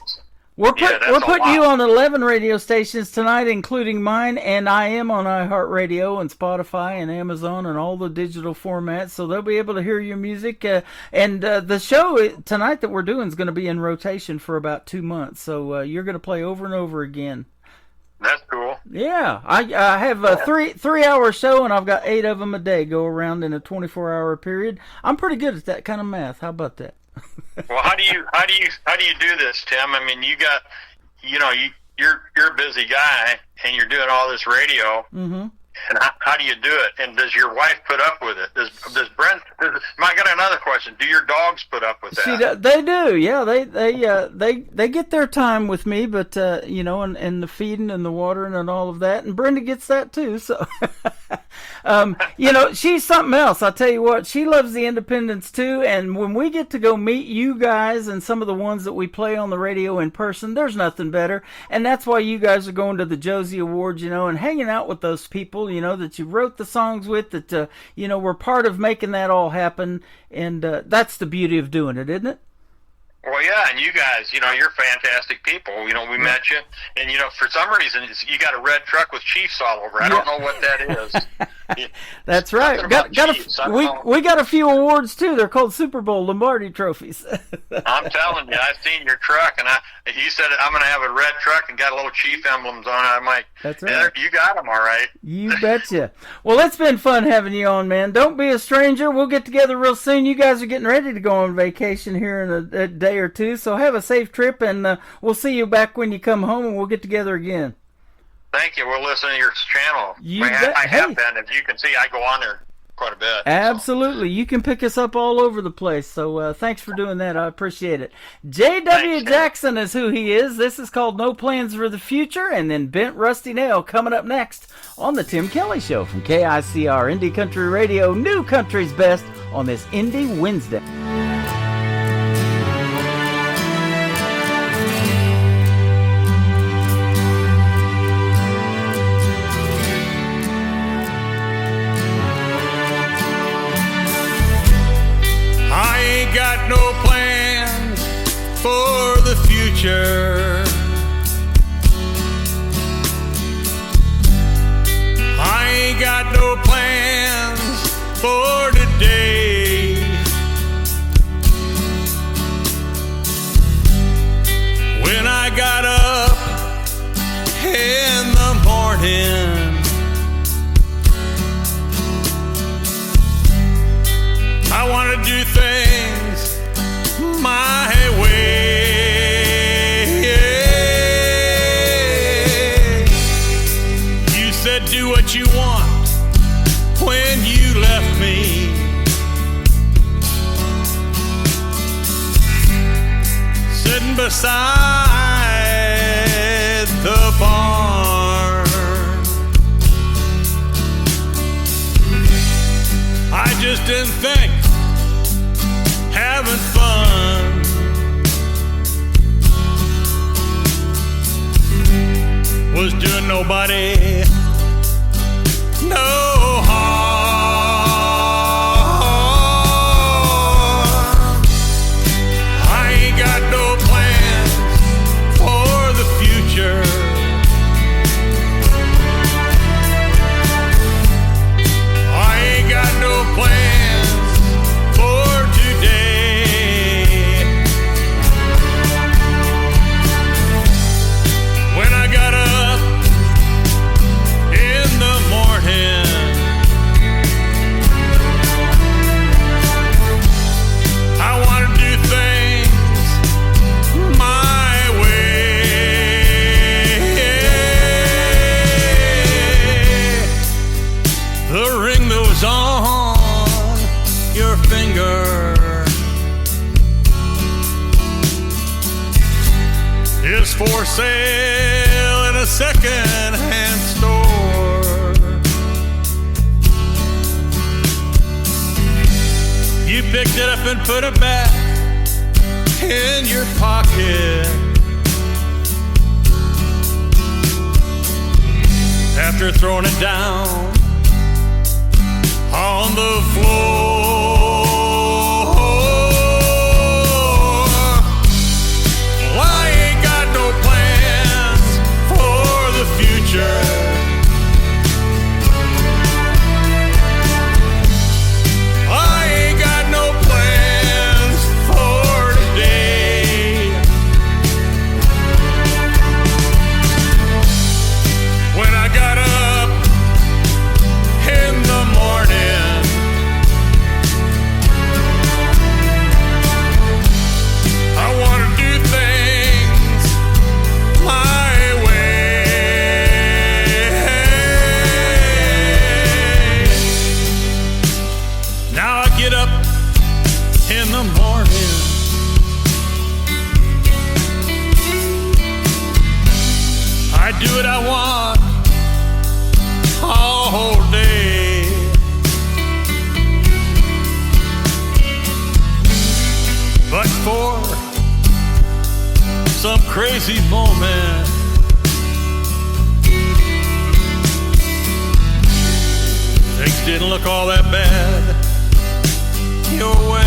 We're putting you on 11 radio stations tonight, including mine, and I am on iHeartRadio and Spotify and Amazon and all the digital formats, so they'll be able to hear your music. And the show tonight that we're doing is going to be in rotation for about 2 months, so you're going to play over and over again. That's cool. Yeah, I have a 3-hour show, and I've got 8 of them a day go around in a 24-hour period. I'm pretty good at that kind of math. How about that? Well, how do you do this, Tim? I mean, you're a busy guy, and you're doing all this radio, mm-hmm. And how do you do it? And does your wife put up with it? Does Brent? I got another question. Do your dogs put up with that? They do. Yeah, they get their time with me, but and the feeding and the watering and all of that. And Brenda gets that too. So, she's something else. I'll tell you what. She loves the independents too. And when we get to go meet you guys and some of the ones that we play on the radio in person, there's nothing better. And that's why you guys are going to the Josie Awards, and hanging out with those people, that you wrote the songs with, that, we're part of making that all happen. And that's the beauty of doing it, isn't it? Well, yeah, and you guys, you're fantastic people. We met you, and, for some reason, you got a red truck with Chiefs all over. I don't know what that is. That's right. We got a few awards, too. They're called Super Bowl Lombardi trophies. I'm telling you, I've seen your truck, and you said I'm going to have a red truck and got a little Chief emblems on it. I'm like, that's right. You got them all right. You betcha. Well, it's been fun having you on, man. Don't be a stranger. We'll get together real soon. You guys are getting ready to go on vacation here in a day or two, so have a safe trip, and we'll see you back when you come home, and we'll get together again. Thank you. We'll listen to your channel. I have been. As you can see, I go on there quite a bit. Absolutely. So. You can pick us up all over the place, so thanks for doing that. I appreciate it. J.W. Jackson is who he is. This is called No Plans for the Future, and then Bent Rusty Nail coming up next on The Tim Kelly Show from KICR Indie Country Radio, New Country's Best, on this Indie Wednesday. Got no plans for the future. I ain't got no plans for today. When I got up in the morning, I want to do things my way. You said do what you want when you left me. Sitting beside the barn, I just didn't think having fun was doing nobody no harm. I ain't got no plans for the future. I ain't got no plans for today. When I got up in the morning, I want to do things my way. The ring that was on your finger is for sale in a second-hand store. You picked it up and put it back in your pocket. After throwing it down on the floor. Well, I ain't got no plans for the future. I ain't got no plans for today. When I got up in the morning, up in the morning. I do what I want all day. But for some crazy moment, things didn't look all that bad your way.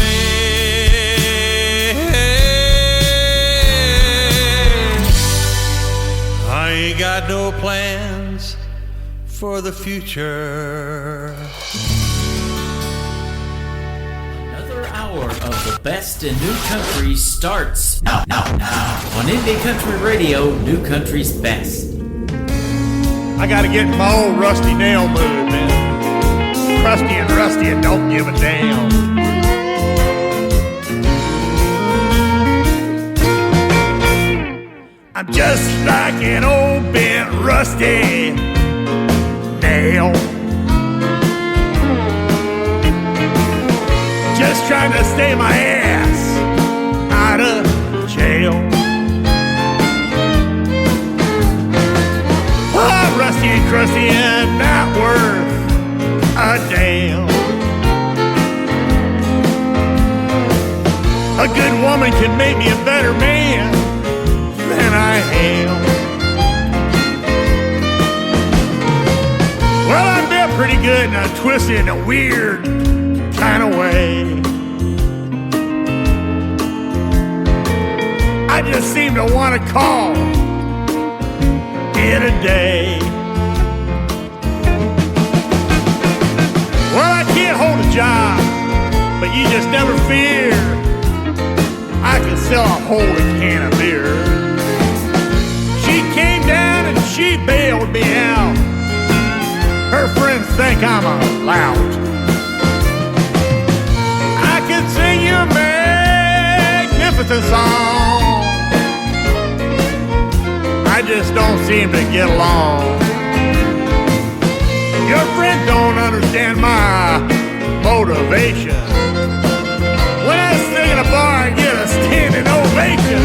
I ain't got no plans for the future. Another hour of the best in new country starts now on Indie Country Radio, New Country's Best. I gotta get in my old rusty nail mood, man. Crusty and rusty and don't give a damn. I'm just like an old bent rusty nail, just trying to stay my ass out of jail. Oh, rusty and crusty and not worth a damn. A good woman can make me a better man than I am. Well, I'm built pretty good and I'm twisted in a weird kind of way. I just seem to want to call it a day. Well, I can't hold a job, but you just never fear. I can sell a whole can of beer. She came down and she bailed me out. Her friends think I'm a lout. I can sing you a magnificent song. I just don't seem to get along. Your friends don't understand my motivation. When I sing in a bar and get a standing ovation,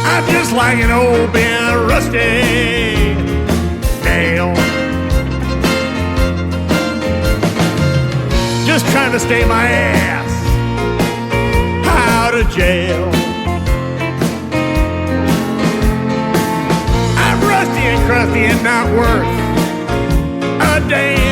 I'm just like an old bent rusty nail, just trying to stay my ass out of jail. I'm rusty and crusty and not worth a damn.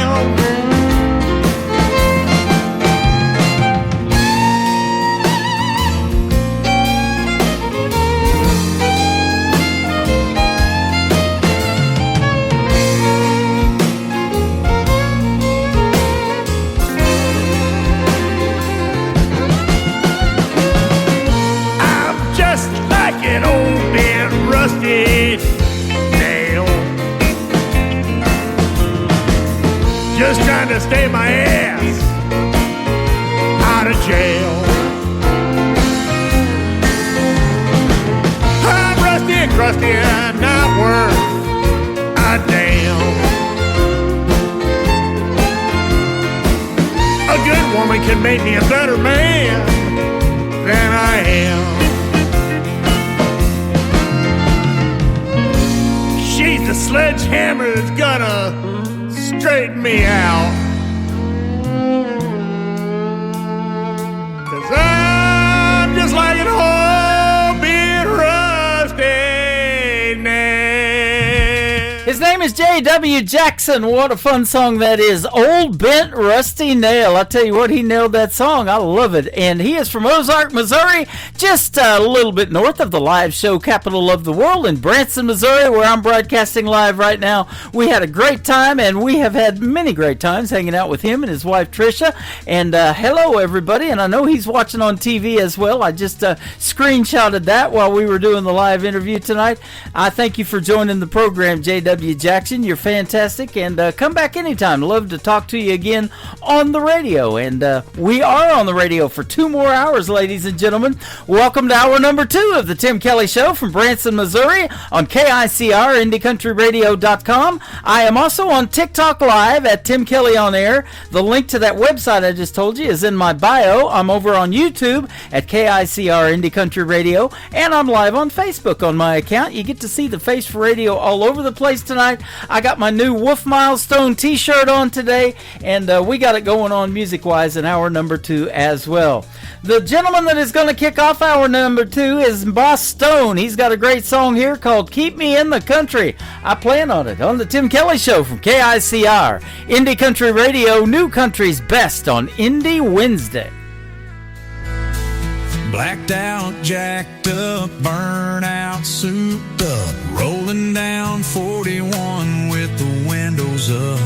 An old bent rusty nail, just trying to stay my ass out of jail. I'm rusty and crusty and not worth a damn. A good woman can make me a better man than I am. She's the sledgehammer that's gonna straighten me out. 'Cause I'm just like an old bent rusty nail. His name is J.W. Jackson. What a fun song that is. Old Bent Rusty Nail. I tell you what, he nailed that song. I love it. And he is from Ozark, Missouri, just a little bit north of the live show capital of the world in Branson, Missouri, where I'm broadcasting live right now. We had a great time, and we have had many great times hanging out with him and his wife, Tricia. And hello, everybody. And I know he's watching on TV as well. I just screenshotted that while we were doing the live interview tonight. I thank you for joining the program, J.W. you, Jackson. You're fantastic. And come back anytime. Love to talk to you again on the radio. And we are on the radio for 2 more hours, ladies and gentlemen. Welcome to hour number 2 of the Tim Kelly Show from Branson, Missouri on KICR, IndieCountryRadio.com. I am also on TikTok Live at Tim Kelly On Air. The link to that website I just told you is in my bio. I'm over on YouTube at KICR Indie Country Radio, and I'm live on Facebook on my account. You get to see the face for radio all over the place tonight. I got my new Wolf Milestone t-shirt on today, and we got it going on music-wise in hour number 2 as well. The gentleman that is going to kick off hour number 2 is Boss Stone. He's got a great song here called Keep Me in the Country. I plan on it on the Tim Kelly Show from KICR, Indie Country Radio, New Country's Best on Indie Wednesday. Blacked out, jacked up, burnt out, souped up, rolling down 41 with the windows up.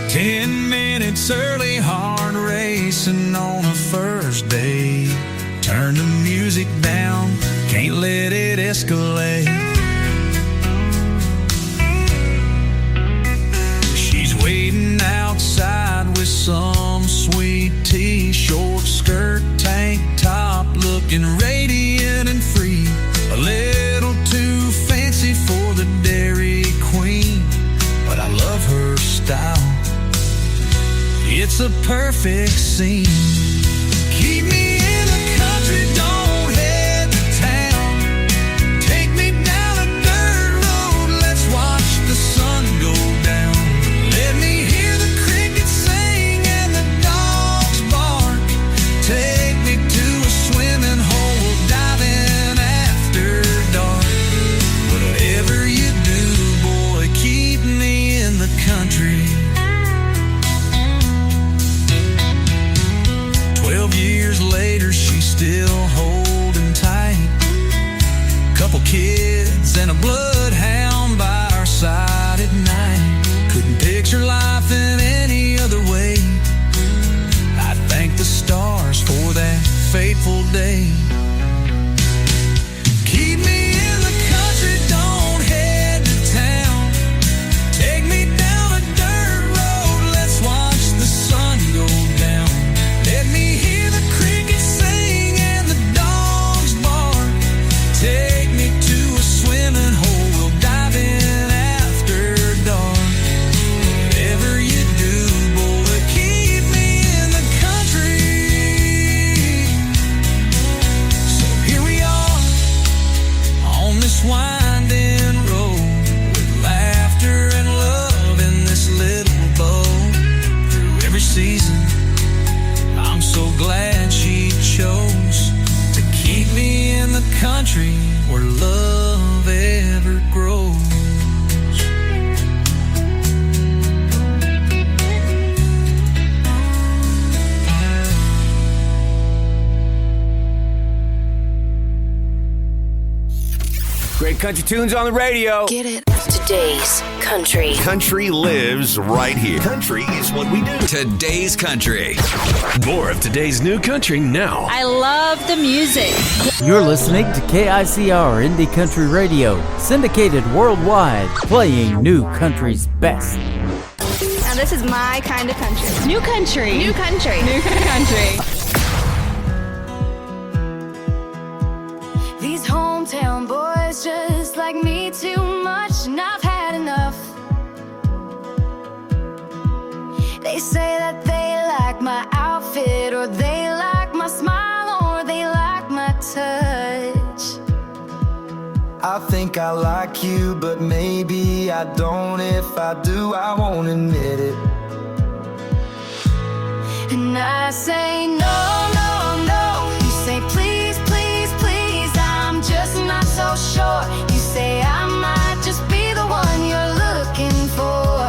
10 minutes early, hard racing on a first day. Turn the music down, can't let it escalate. She's waiting outside with some sweet tea, short skirt, tank top, looking radiant and free. A little too fancy for the Dairy Queen, but I love her style. It's a perfect scene. Keep me in the country, don't head to town. Take me down a dirt road, let's watch the sun go down. Let me hear the crickets sing and the dogs bark. Take me to a swimming hole, we'll dive in after dark. Whatever you do, boy, keep me in the country. 12 years later, she's still holding tight. Couple kids and a bloodhound by our side at night. Couldn't picture life in any other way. I thank the stars for that fateful day. Keep me in the country, don't head to town. Take me down a dirt road, let's watch the sun go down. Let me hear the crickets sing and the dogs bark. Take me to a swimming hole, we'll dive in after dark. Whatever you do, boy, keep me in the country. So here we are on this winding road, with laughter and love in this little boat. Through every season, I'm so glad she chose to keep me in the country where love ever grows. Great country tunes on the radio. Get it? Today's country. Country lives right here. Country is what we do. Today's country. More of today's new country now. I love the music. You're listening to KICR Indie Country Radio, syndicated worldwide, playing New Country's best. Now this is my kind of country. New country. New country. New country. These hometown boys just like me too much, and I've had enough. They say that they like my outfit, or they like my smile, or they like my touch. I think I like you, but maybe I don't. If I do, I won't admit it. And I say no, no, no. You say please, please, please. I'm just not so sure. You say I might just be the one you're looking for.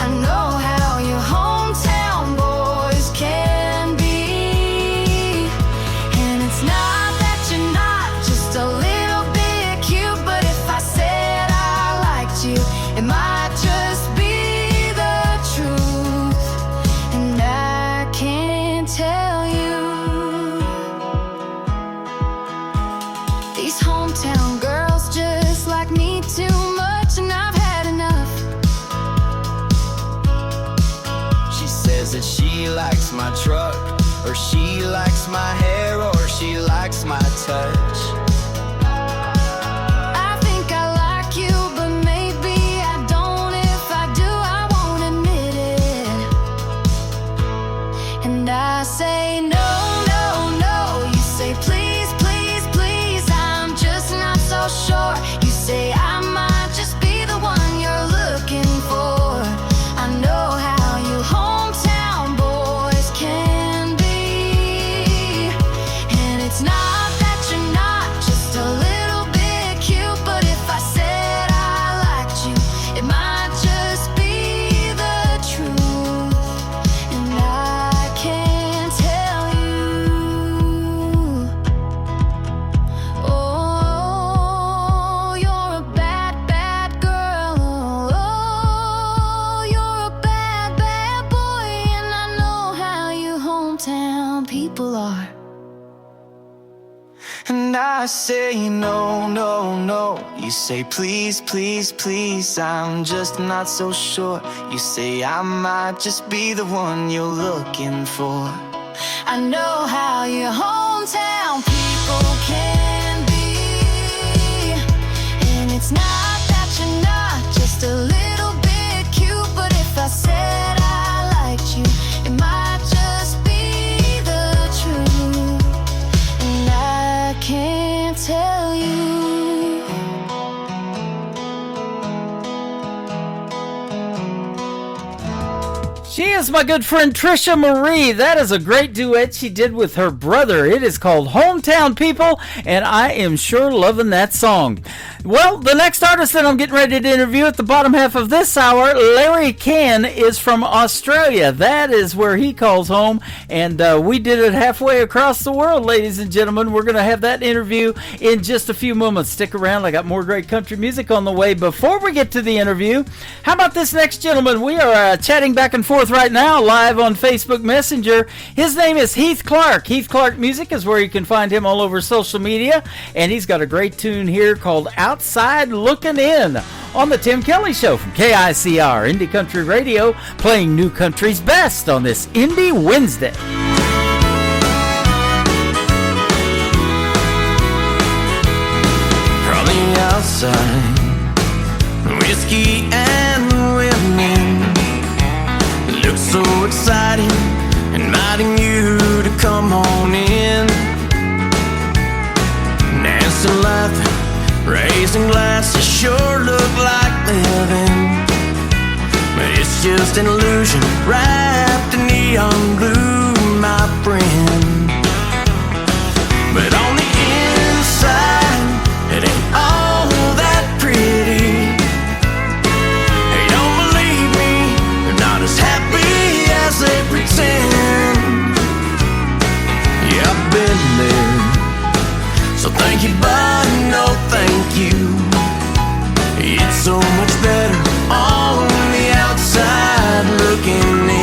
I know how your hometown boys can be. And it's not that you're not just a little bit cute, but if I said I liked you, it might just be the truth. And I can't tell you. These hometown girls just like me too much, and I've had enough. she likes my truck, or she likes my hair, or she likes my touch. I think I like you, but maybe I don't. If I do, I won't admit it. And I say no, no, no. You say please, please, please. I'm just not so sure. You say I might just be the one you're looking for. I know how you hometown boys can be. And it's not that you're not just a little bit cute, but if I said I liked you, it might just be the truth. And I can't tell you. Oh, you're a bad, bad girl. Oh, you're a bad, bad boy. And I know how you hometown people are. And I say no, no, no. You say please, please, please. I'm just not so sure. You say I might just be the one you're looking for. I know how your hometown people can be. And it's not that you're not just a little bit cute, but if I said I liked you, it might just be the truth. And I can't tell you. She is my good friend Trisha Marie. That is a great duet she did with her brother. It is called Hometown People, and I am sure loving that song. Well, the next artist that I'm getting ready to interview at the bottom half of this hour, Larry Cann, is from Australia. That is where he calls home, and we did it halfway across the world, ladies and gentlemen. We're going to have that interview in just a few moments. Stick around. I got more great country music on the way. Before we get to the interview, how about this next gentleman? We are chatting back and forth right now live on Facebook Messenger. His name is Heath Clark. Heath Clark Music is where you can find him all over social media, and he's got a great tune here called Outside Looking In on the Tim Kelly Show from KICR Indie Country Radio, playing new country's best on this Indie Wednesday. From the outside, whiskey and women looks so exciting, inviting you to come on in. Dancing, laughing, raising glasses sure look like living, but it's just an illusion wrapped in neon blue, my friend. But on the inside, it ain't all that pretty. Hey, don't believe me, they're not as happy as they pretend. Yeah, I've been there, so thank you, but no thank you. It's so much better on the outside looking in.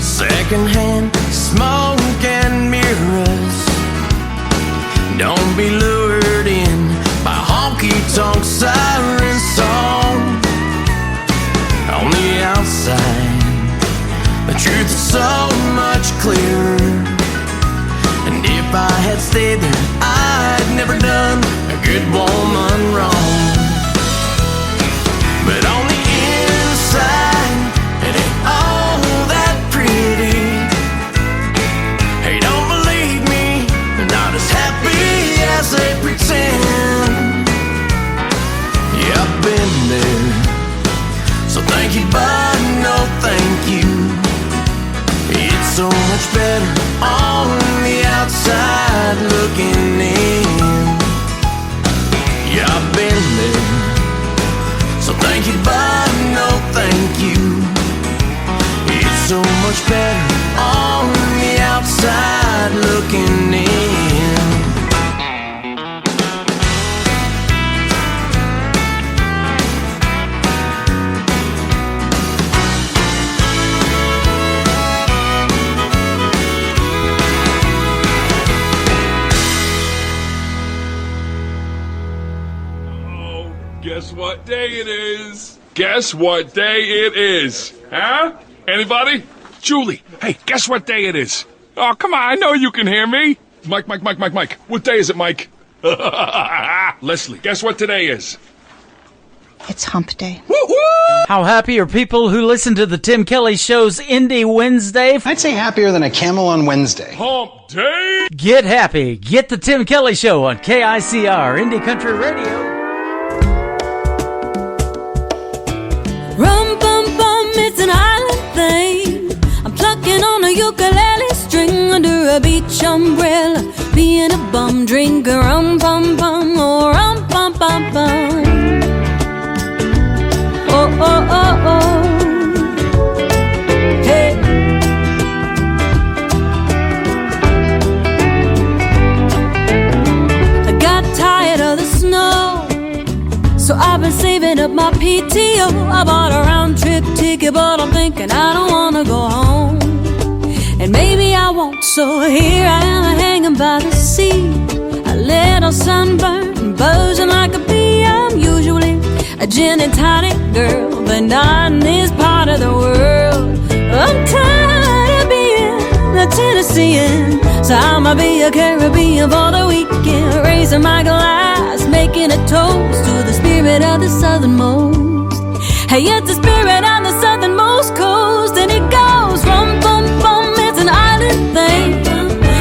Secondhand smoke and mirrors. Don't be lured in by honky-tonk siren song. On the outside, the truth is so much clearer. And if I had stayed there, I'd never done a good woman wrong. But on the inside, it ain't all that pretty. Hey, don't believe me, they're not as happy as they pretend. Yeah, I've been there, so thank you, but no thank you. It's so much better on the outside looking in. Yeah, I've been there, so thank you, but no thank you. It's so much much better on the outside looking in. Guess what day it is? Guess what day it is? Huh? Anybody? Julie, hey, guess what day it is? Oh, come on, I know you can hear me. Mike. What day is it, Mike? Leslie, guess what today is? It's hump day. Woo-hoo! How happy are people who listen to the Tim Kelly Show's Indie Wednesday? I'd say happier than a camel on Wednesday. Hump day! Get happy. Get the Tim Kelly Show on KICR, Indie Country Radio. Rum bum bum, it's an island thing. I'm plucking on a ukulele string under a beach umbrella, being a bum drinker. Rum bum bum, oh rum bum bum bum. Oh oh oh oh. Hey. I got tired of the snow, so I've been saving up my PTO. I bought a round-trip ticket, but I'm thinking I don't wanna go home. And maybe I won't, so here I am hanging by the sea, a little sunburned, buzzing like a bee. I'm usually a gin and tonic girl, but not in this part of the world. I'm tired of being a Tennessean, so I'ma be a Caribbean for the weekend, raising my glass, making a toast to the spirit of the southernmost. Hey, it's the spirit of the southernmost coast, and it goes rum bum bum, it's an island thing.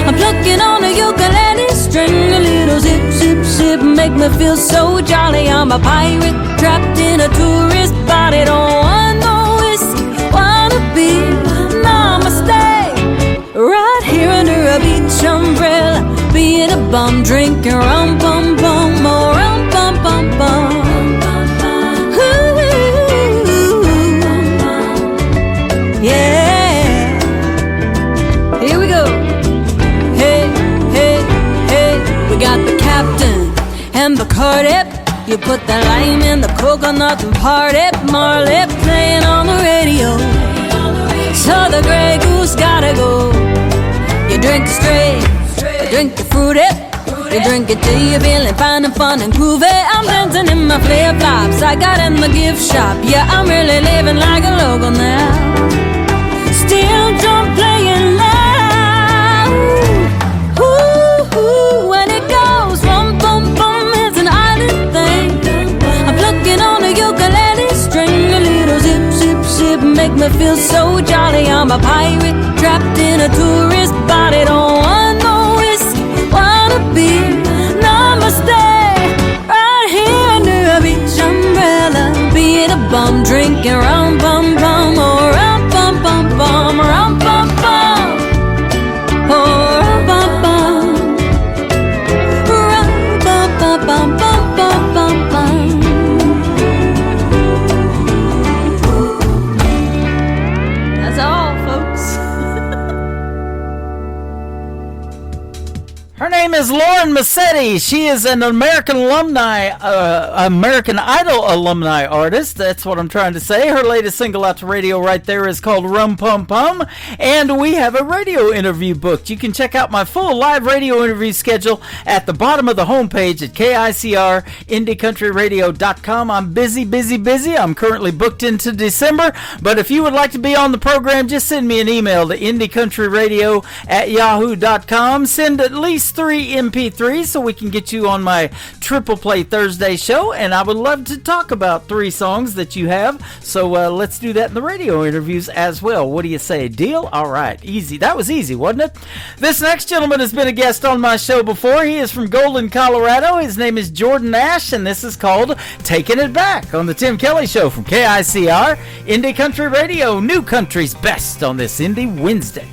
I'm plucking on a ukulele string, a little zip zip zip, make me feel so jolly. I'm a pirate trapped in a tourist body, don't want no whiskey, wanna be namaste, right here under a beach umbrella, being a bum drinking rum bum bum, oh rum bum bum bum. Yeah, here we go. Hey, hey, hey, we got the captain and Bacardi. You put the lime in the coconut and party. Marley playing on the radio, so the Grey Goose gotta go. You drink it straight, you drink it fruity, you drink it till you're feeling fine and fun and groovy. I'm dancing in my flip-flops I got in the gift shop. Yeah, I'm really living like a local now. Still don't playing loud. Ooh, ooh, when it goes rum bum bum, it's an island thing. I'm plucking on a ukulele string, a little zip zip zip, make me feel so jolly. I'm a pirate trapped in a tourist body, don't want no whiskey, wanna be namaste, right here under a beach umbrella, be it a bum drinking rum bum bum, or rum bum bum bum, rum bum bum, oh rum bum bum, rum bum bum bum bum bum bum bum. That's all, folks. Her name is Lauren Massetti. She is an American Idol alumni artist. That's what I'm trying to say. Her latest single out to radio right there is called Rum Pum Pum. And we have a radio interview booked. You can check out my full live radio interview schedule at the bottom of the homepage at KICR-IndieCountryRadio.com. I'm busy. I'm currently booked into December. But if you would like to be on the program, just send me an email to IndieCountryRadio@yahoo.com. Send at least 3 MP3s so we can get you on my Triple Play Thursday show, and I would love to talk about 3 songs that you have, so let's do that in the radio interviews as well. What do you say? Deal? All right, easy. That was easy, wasn't it? This next gentleman has been a guest on my show before. He is from Golden, Colorado. His name is Jordan Ash, and this is called Taking It Back on the Tim Kelly Show from KICR, Indie Country Radio, New Country's Best on this Indie Wednesday.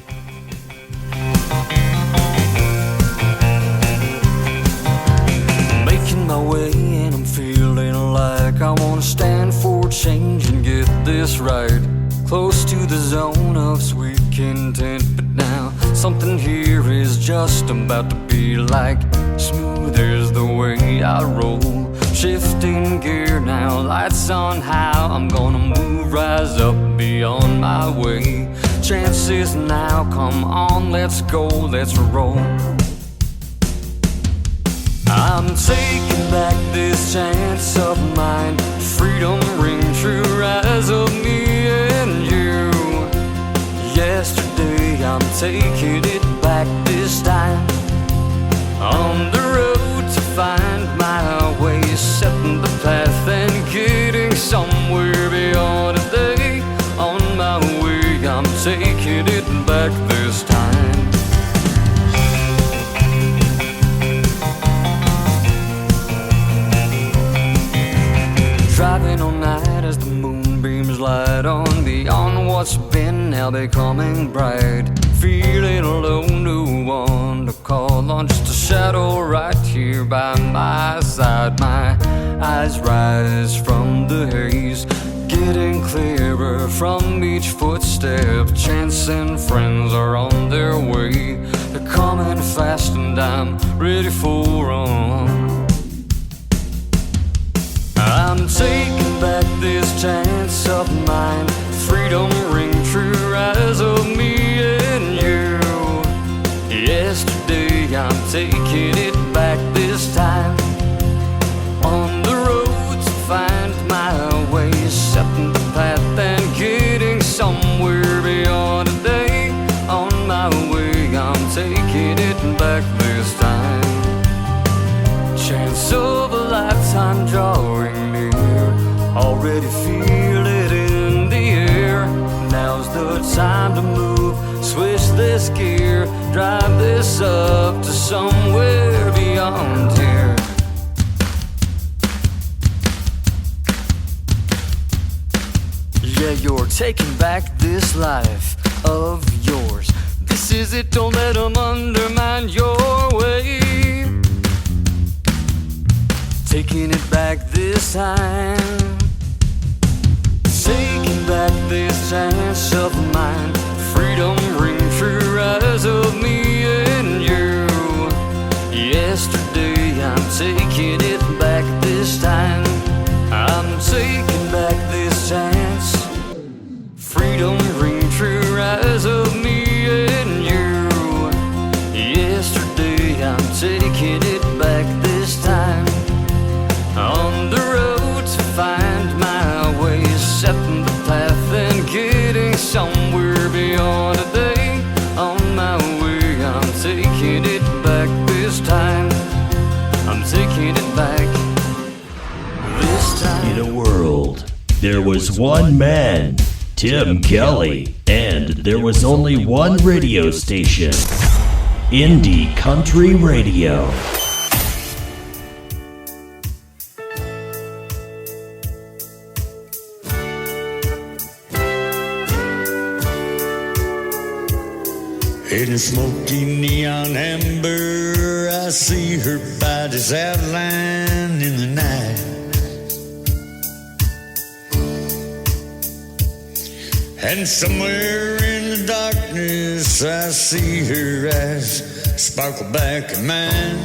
My way and I'm feeling like I want to stand for change and get this right. close to the zone of sweet content. But now something here is just about to be like smooth as the way I roll. Shifting gear now, lights on, how I'm gonna move, rise up beyond my way. Chances now, come on, let's go, let's roll. I'm taking back this chance of mine. Freedom ring true, rise of me and you. Yesterday I'm taking it back this time. On the road to find my way, setting the path and getting somewhere beyond today. On my way, I'm taking it back this time. Driving all night as the moonbeams light on beyond what's been now becoming bright. Feeling alone, no one to call on, just a shadow right here by my side. My eyes rise from the haze, getting clearer from each footstep. Chance and friends are on their way, they're coming fast and I'm ready for 'em. I'm taking back this chance of mine. Freedom ring true, rise of me and you. Yesterday I'm taking it back this time. On the road to find my way, setting the path and getting somewhere beyond today. On my way, I'm taking it back this time. Chance of a lifetime drawing near, already feel it in the air. Now's the time to move, switch this gear, drive this up to somewhere beyond here. Yeah, you're taking back this life of yours. This is it, don't let them undermine your way. Taking it back this time. Taking back this chance of mine. Freedom ring true, rise of me and you. Yesterday I'm taking it back this time. I'm taking back this chance. Freedom ring true, rise of me and you. Yesterday I'm taking it back this time. On the road to find my way, setting the path and getting somewhere beyond today. On my way, I'm taking it back this time. I'm taking it back this time. In a world, there was one man, Tim Kelly, and there was only one radio station, Indie Country Radio. In smoky neon amber, I see her body's outline in the night. And somewhere in the darkness, I see her eyes sparkle back at mine.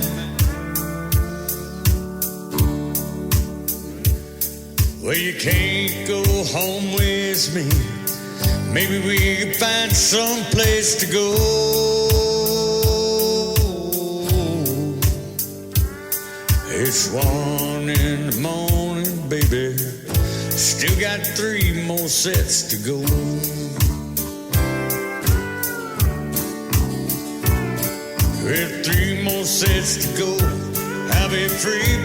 Well, you can't go home with me. Maybe we can find some place to go. It's 1 in the morning, baby. Still got 3 more sets to go. With 3 more sets to go, I'll be free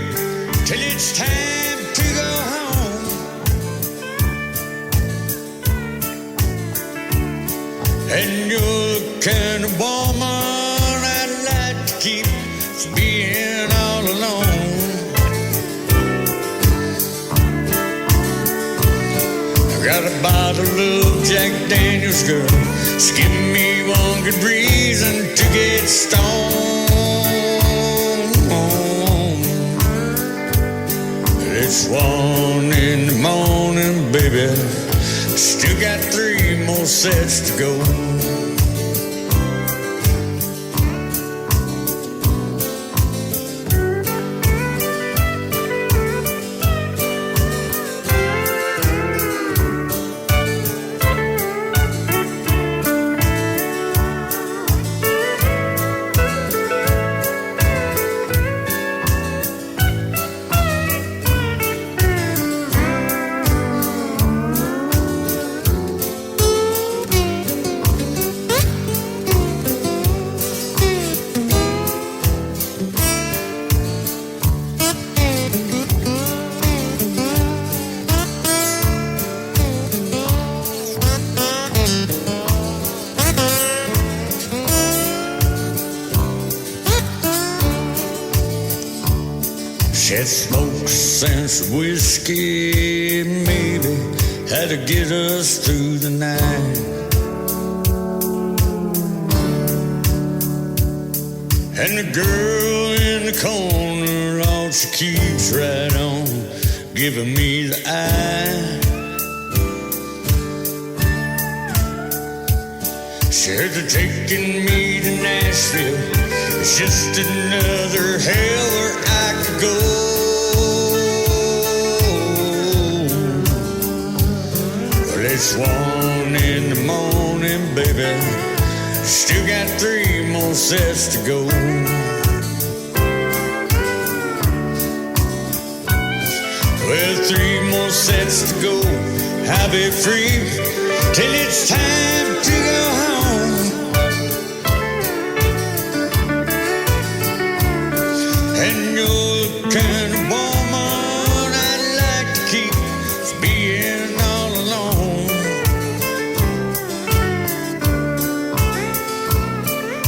till it's time to go home. And you're the kind of woman I'd like to keep from being all alone. I got a bottle of Jack Daniels, girl. Just give me one good reason to get stoned. It's 1 in the morning, baby. Still got 3 more sets to go. Shed smoke, sense whiskey, maybe had to get us through the night. And the girl in the corner, all she keeps right on giving me the eye. She heard they're taking me to Nashville. It's just another hell where I could go. Well, it's 1 in the morning, baby. Still got 3 more sets to go. Well, 3 more sets to go. I'll be free till it's time to go home. And you're the kind of woman I'd like to keep from being all alone.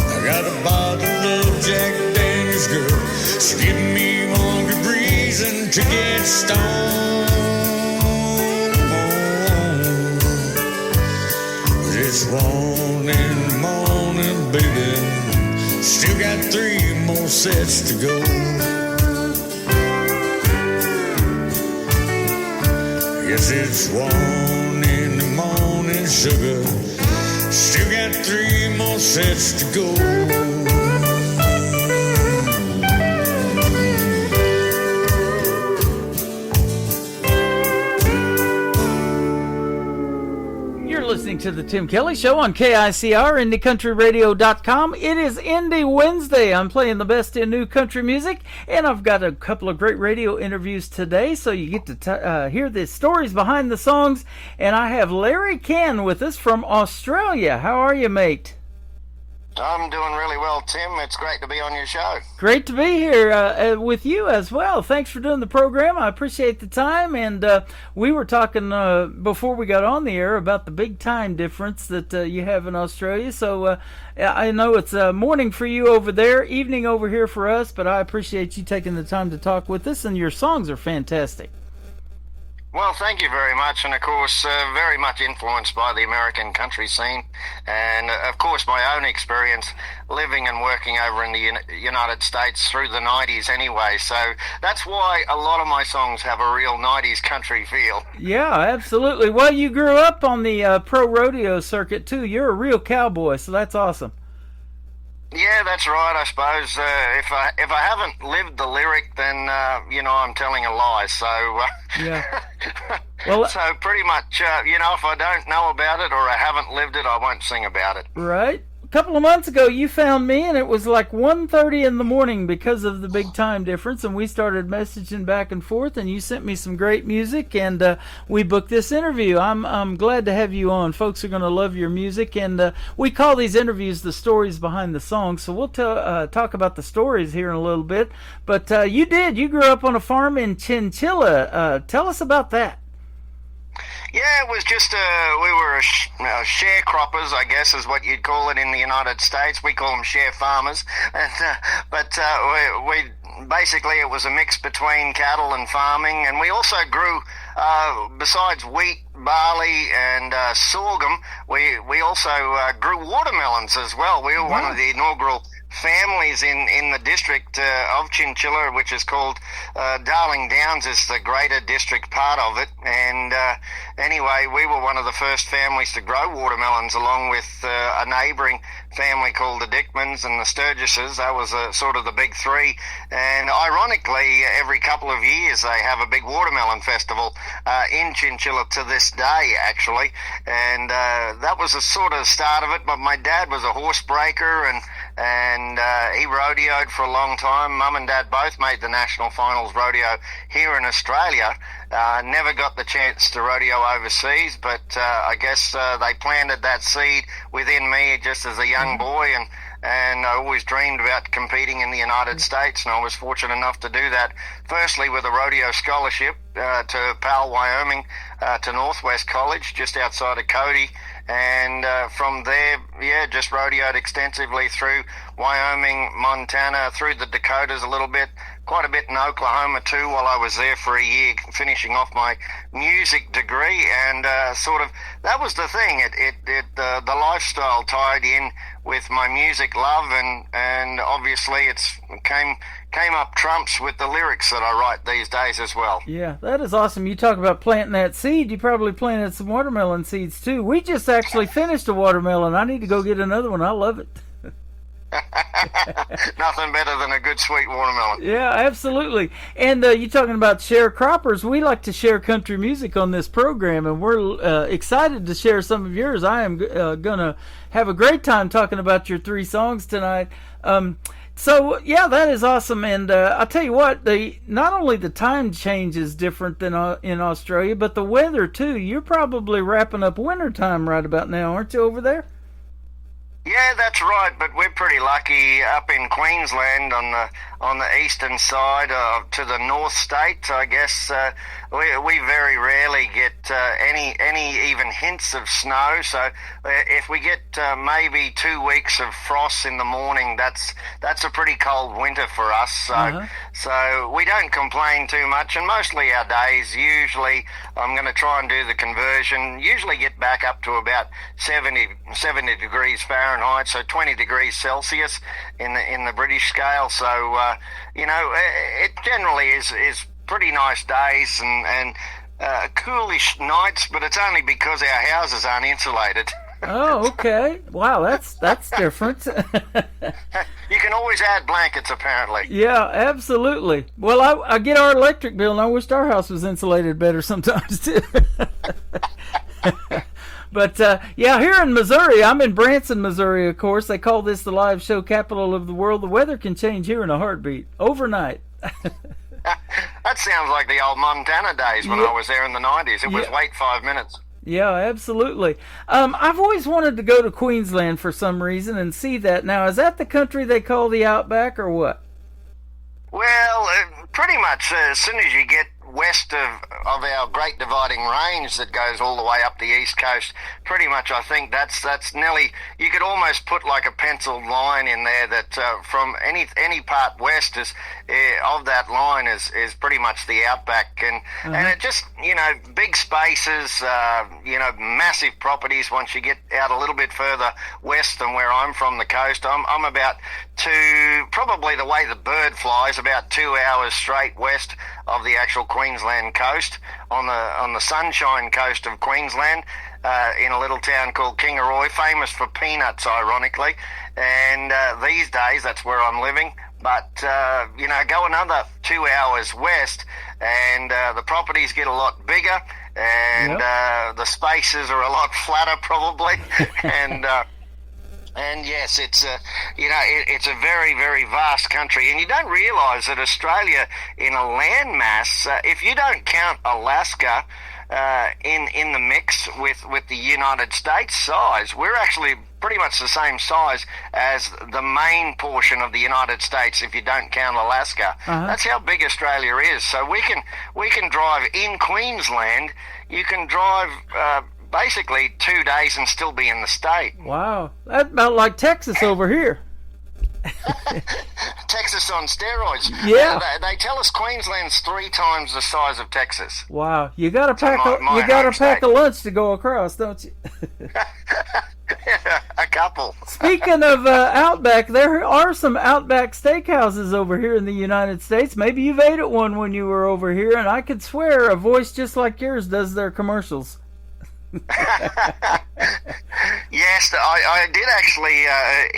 I got a bottle of Jack Daniels, girl, so give me 1 good reason to get stoned. It's 1 in the morning, baby. Still got 3 more sets to go. Yes, it's 1 in the morning, sugar. Still got 3 more sets to go. Listening to the Tim Kelly Show on KICR, IndieCountryRadio.com. It is Indie Wednesday. I'm playing the best in new country music, and I've got a couple of great radio interviews today, so you get to hear the stories behind the songs. And I have Larry Cann with us from Australia. How are you, mate? I'm doing really well, Tim. It's great to be on your show. Great to be here with you as well. Thanks for doing the program. I appreciate the time. And we were talking before we got on the air about the big time difference that you have in Australia. So I know it's morning for you over there, evening over here for us, but I appreciate you taking the time to talk with us, and your songs are fantastic. Well, thank you very much, and of course, very much influenced by the American country scene, and of course, my own experience living and working over in the United States through the 90s anyway, so that's why a lot of my songs have a real 90s country feel. Yeah, absolutely. Well, you grew up on the pro rodeo circuit, too. You're a real cowboy, so that's awesome. Yeah, that's right. I suppose if I haven't lived the lyric, then I'm telling a lie. So yeah. Well, so pretty much, if I don't know about it or I haven't lived it, I won't sing about it. Right. A couple of months ago, you found me, and it was like 1:30 in the morning because of the big time difference, and we started messaging back and forth, and you sent me some great music, and we booked this interview. I'm glad to have you on. Folks are going to love your music, and we call these interviews the stories behind the songs, so we'll talk about the stories here in a little bit. But you grew up on a farm in Chinchilla. Tell us about that. Yeah, it was just we were sharecroppers, I guess is what you'd call it in the United States. We call them share farmers, and, but we basically it was a mix between cattle and farming, and we also grew besides wheat, barley, and sorghum. We also grew watermelons as well. We were one of the inaugural families in the district of Chinchilla, which is called Darling Downs, is the greater district part of it. And anyway, we were one of the first families to grow watermelons, along with a neighbouring family called the Dickmans and the Sturgises. That was sort of the big three. And ironically, every couple of years they have a big watermelon festival in Chinchilla to this day, actually. And that was the sort of start of it. But my dad was a horse breaker, and he rodeoed for a long time. Mum and Dad both made the national finals rodeo here in Australia. Never got the chance to rodeo overseas, but I guess they planted that seed within me just as a young boy, and I always dreamed about competing in the United States, and I was fortunate enough to do that, firstly with a rodeo scholarship to Powell, Wyoming, to Northwest College, just outside of Cody. And from there, just rodeoed extensively through Wyoming, Montana, through the Dakotas a little bit, quite a bit in Oklahoma too, while I was there for a year, finishing off my music degree. And sort of, that was the thing. The lifestyle tied in with my music love, and obviously it's came up trumps with the lyrics that I write these days as well. Yeah, that is awesome. You talk about planting that seed. You probably planted some watermelon seeds too. We just actually finished a watermelon. I need to go get another one. I love it. Nothing better than a good sweet watermelon. Yeah, absolutely. And you talking about sharecroppers. We like to share country music on this program, and we're excited to share some of yours. I am going to have a great time talking about your 3 songs tonight. So, yeah, that is awesome. And I'll tell you what, not only the time change is different than in Australia, but the weather, too. You're probably wrapping up winter time right about now, aren't you, over there? Yeah, that's right, but we're pretty lucky up in Queensland on the eastern side to the North State. I guess we very rarely get any even hints of snow. So if we get maybe 2 weeks of frost in the morning, that's a pretty cold winter for us. So so we don't complain too much, and mostly our days, usually I'm going to try and do the conversion, usually get back up to about 70 degrees Fahrenheit, so 20 degrees Celsius in the British scale. So it generally is pretty nice days and coolish nights, but it's only because our houses aren't insulated. Oh, okay. Wow, that's different. You can always add blankets, apparently. Yeah, absolutely. Well, I get our electric bill, and I wished our house was insulated better sometimes, too. But, yeah, here in Missouri, I'm in Branson, Missouri, of course. They call this the live show capital of the world. The weather can change here in a heartbeat, overnight. That sounds like the old Montana days when I was there in the 90s. It was wait 5 minutes. Yeah, absolutely. I've always wanted to go to Queensland for some reason and see that. Now, is that the country they call the Outback or what? Well, pretty much as soon as you get west of our Great Dividing Range that goes all the way up the east coast, pretty much I think that's nearly, you could almost put like a penciled line in there that from any part west is of that line is pretty much the Outback, and it just, big spaces, massive properties. Once you get out a little bit further west than where I'm from, the coast, I'm about probably the way the bird flies, about 2 hours straight west of the actual Queensland coast, on the Sunshine Coast of Queensland, in a little town called Kingaroy, famous for peanuts, ironically. And these days, that's where I'm living. But go another 2 hours west, and the properties get a lot bigger, and the spaces are a lot flatter, probably, And yes, it's a very, very vast country, and you don't realise that Australia, in a landmass, if you don't count Alaska in the mix with the United States size, we're actually pretty much the same size as the main portion of the United States if you don't count Alaska. That's how big Australia is. So we can drive in Queensland. You can drive basically 2 days and still be in the state. Wow, that's about like Texas over here. Texas on steroids. Yeah. They tell us Queensland's 3 times the size of Texas. Wow, you got to pack my you got to home pack state. a lunch to go across, don't you? A couple. Speaking of Outback, there are some Outback steakhouses over here in the United States. Maybe you've ate at one when you were over here, and I could swear a voice just like yours does their commercials. Yes, I did actually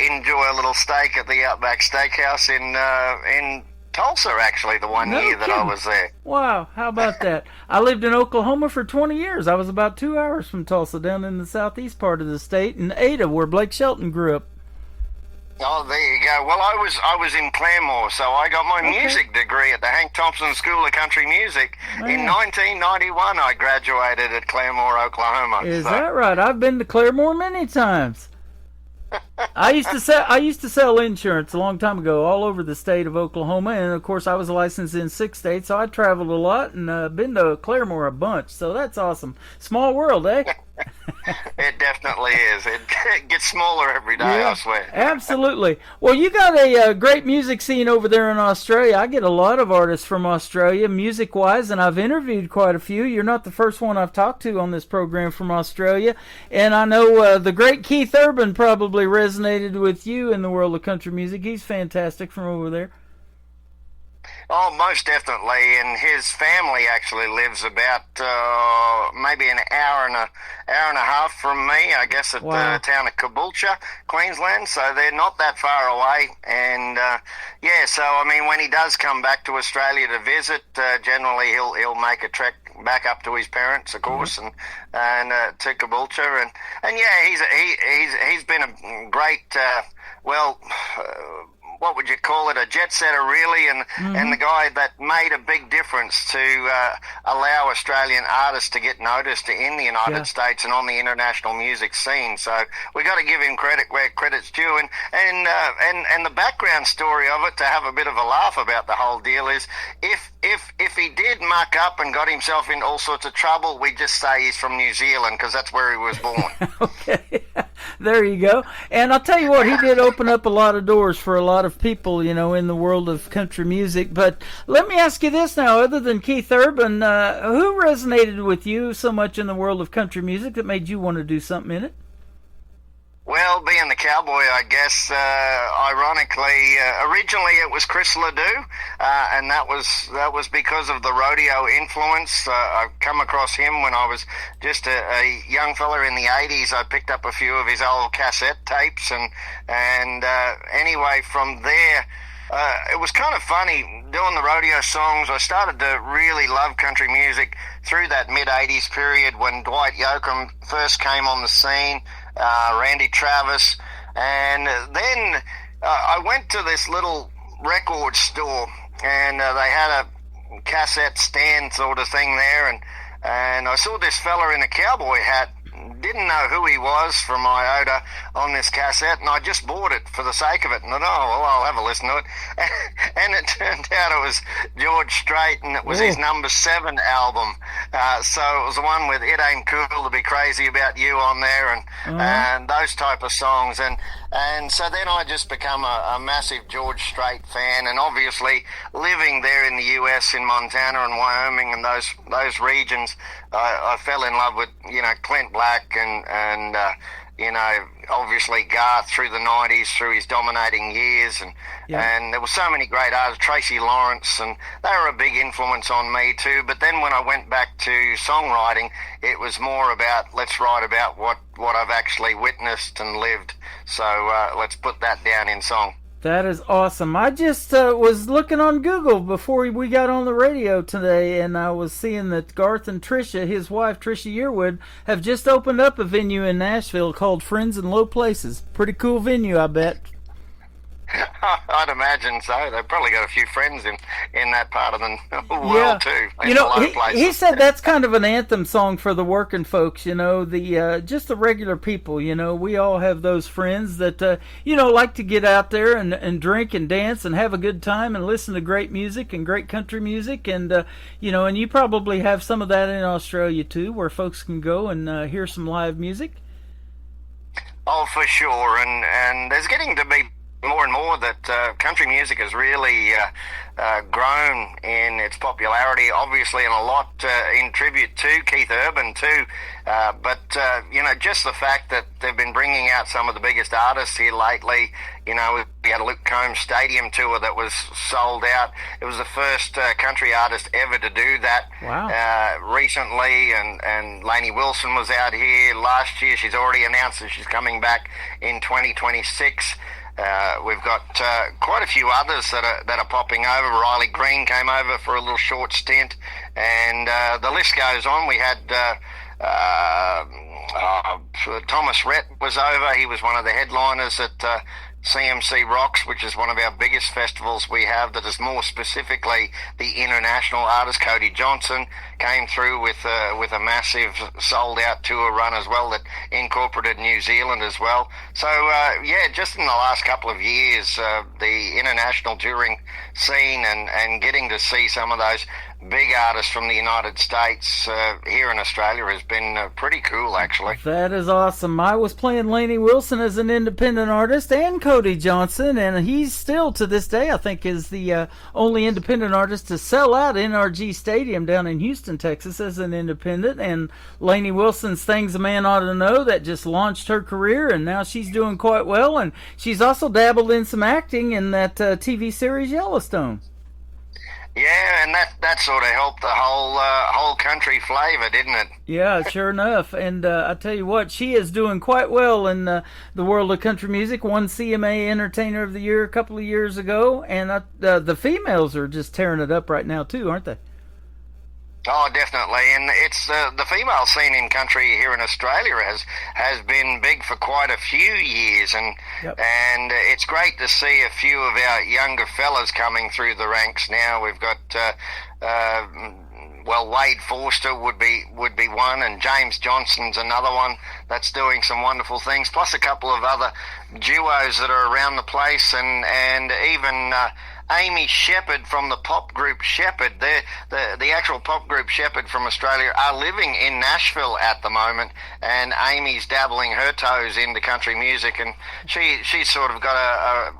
enjoy a little steak at the Outback Steakhouse in Tulsa, actually, the one No year that I kidding. was there. Wow, how about that? I lived in Oklahoma for 20 years. I was about 2 hours from Tulsa, down in the southeast part of the state, in Ada, where Blake Shelton grew up. Oh, there you go. Well, I was in Claremore, so I got my music degree at the Hank Thompson School of Country Music. In 1991, I graduated at Claremore, Oklahoma. Is So- that right? I've been to Claremore many times. I used to sell insurance a long time ago all over the state of Oklahoma, and of course I was licensed in 6 states, so I traveled a lot and been to Claremore a bunch. So that's awesome. Small world, eh? It definitely is. It gets smaller every day, I swear. Absolutely. Well, you got a great music scene over there in Australia. I get a lot of artists from Australia, music-wise, and I've interviewed quite a few. You're not the first one I've talked to on this program from Australia. And I know the great Keith Urban probably resonated with you in the world of country music. He's fantastic from over there. Oh, most definitely, and his family actually lives about maybe an hour and a half from me. I guess at the town of Caboolture, Queensland. So they're not that far away. And yeah, so I mean, when he does come back to Australia to visit, generally he'll make a trek back up to his parents, of course, and to Caboolture, and yeah, he's been a great what would you call it, a jet setter really, and the guy that made a big difference to allow Australian artists to get noticed in the United States and on the international music scene. So we got to give him credit where credit's due, and the background story of it, to have a bit of a laugh about the whole deal, is if he did muck up and got himself in all sorts of trouble, we just say he's from New Zealand, because that's where he was born. Okay, there you go. And I'll tell you what, he did open up a lot of doors for a lot of people, you know, in the world of country music. But let me ask you this now, other than Keith Urban, who resonated with you so much in the world of country music that made you want to do something in it? Well, being the cowboy, I guess, ironically, originally it was Chris Ledoux, and that was because of the rodeo influence. I've come across him when I was just a young fella in the 80s. I picked up a few of his old cassette tapes, and anyway, from there, it was kind of funny doing the rodeo songs. I started to really love country music through that mid-80s period when Dwight Yoakam first came on the scene, Randy Travis, and then I went to this little record store, and they had a cassette stand sort of thing there, and I saw this fella in a cowboy hat. Didn't know who he was from iota on this cassette, and I just bought it for the sake of it, and I thought, oh, well, I'll have a listen to it. And it turned out it was George Strait, and it was his number 7 album. So it was the one with It Ain't Cool to Be Crazy About You on there, and those type of songs. And so then I just become a massive George Strait fan, and obviously living there in the US, in Montana and Wyoming and those regions, I fell in love with, you know, Clint Black and you know, obviously Garth through the 90s, through his dominating years, and there were so many great artists, Tracy Lawrence, and they were a big influence on me too. But then when I went back to songwriting, it was more about, let's write about what I've actually witnessed and lived. So let's put that down in song. That is awesome. I just was looking on Google before we got on the radio today, and I was seeing that Garth and Trisha, his wife Trisha Yearwood, have just opened up a venue in Nashville called Friends in Low Places. Pretty cool venue, I bet. I'd imagine so. They've probably got a few friends in that part of the world too. You know, he said that's kind of an anthem song for the working folks. You know, the just the regular people. You know, we all have those friends that you know, like to get out there and drink and dance and have a good time and listen to great music and great country music, and you know, and you probably have some of that in Australia too, where folks can go and hear some live music. Oh, for sure, and there's getting to be more and more that country music has really grown in its popularity, obviously, and a lot in tribute to Keith Urban too. But just the fact that they've been bringing out some of the biggest artists here lately. We had a Luke Combs Stadium tour that was sold out. It was the first country artist ever to do that. Wow. Recently, and Lainey Wilson was out here last year. She's already announced that she's coming back in 2026. We've got quite a few others that are popping over. Riley Green came over for a little short stint, and the list goes on. We had Thomas Rhett was over. He was one of the headliners at CMC Rocks, which is one of our biggest festivals we have that is more specifically the international artist. Cody Johnson came through with a massive sold-out tour run as well that incorporated New Zealand as well. So, just in the last couple of years, the international touring scene and getting to see some of those big artists from the United States here in Australia has been pretty cool, actually. That is awesome. I was playing Lainey Wilson as an independent artist and Cody Johnson, and he's still, to this day, I think, is the only independent artist to sell out NRG Stadium down in Houston, Texas as an independent. And Lainey Wilson's Things a Man Ought to Know, that just launched her career, and now she's doing quite well. And she's also dabbled in some acting in that TV series Yellowstone. Yeah, and that sort of helped the whole country flavor, didn't it? Yeah, sure enough. And I tell you what, she is doing quite well in the world of country music. Won CMA Entertainer of the Year a couple of years ago, and the females are just tearing it up right now too, aren't they? Oh, definitely, and it's the female scene in country here in Australia has been big for quite a few years, and it's great to see a few of our younger fellas coming through the ranks now. We've got Wade Forster would be one, and James Johnson's another one that's doing some wonderful things, plus a couple of other duos that are around the place, and even Amy Shepherd from the pop group Shepherd. The actual pop group Shepherd from Australia are living in Nashville at the moment, and Amy's dabbling her toes into country music, and she's sort of got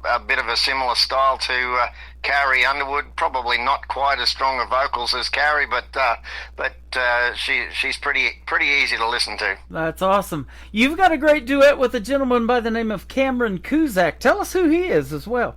a bit of a similar style to Carrie Underwood. Probably not quite as strong of vocals as Carrie, but she's pretty easy to listen to. That's awesome. You've got a great duet with a gentleman by the name of Cameron Cusack. Tell us who he is as well.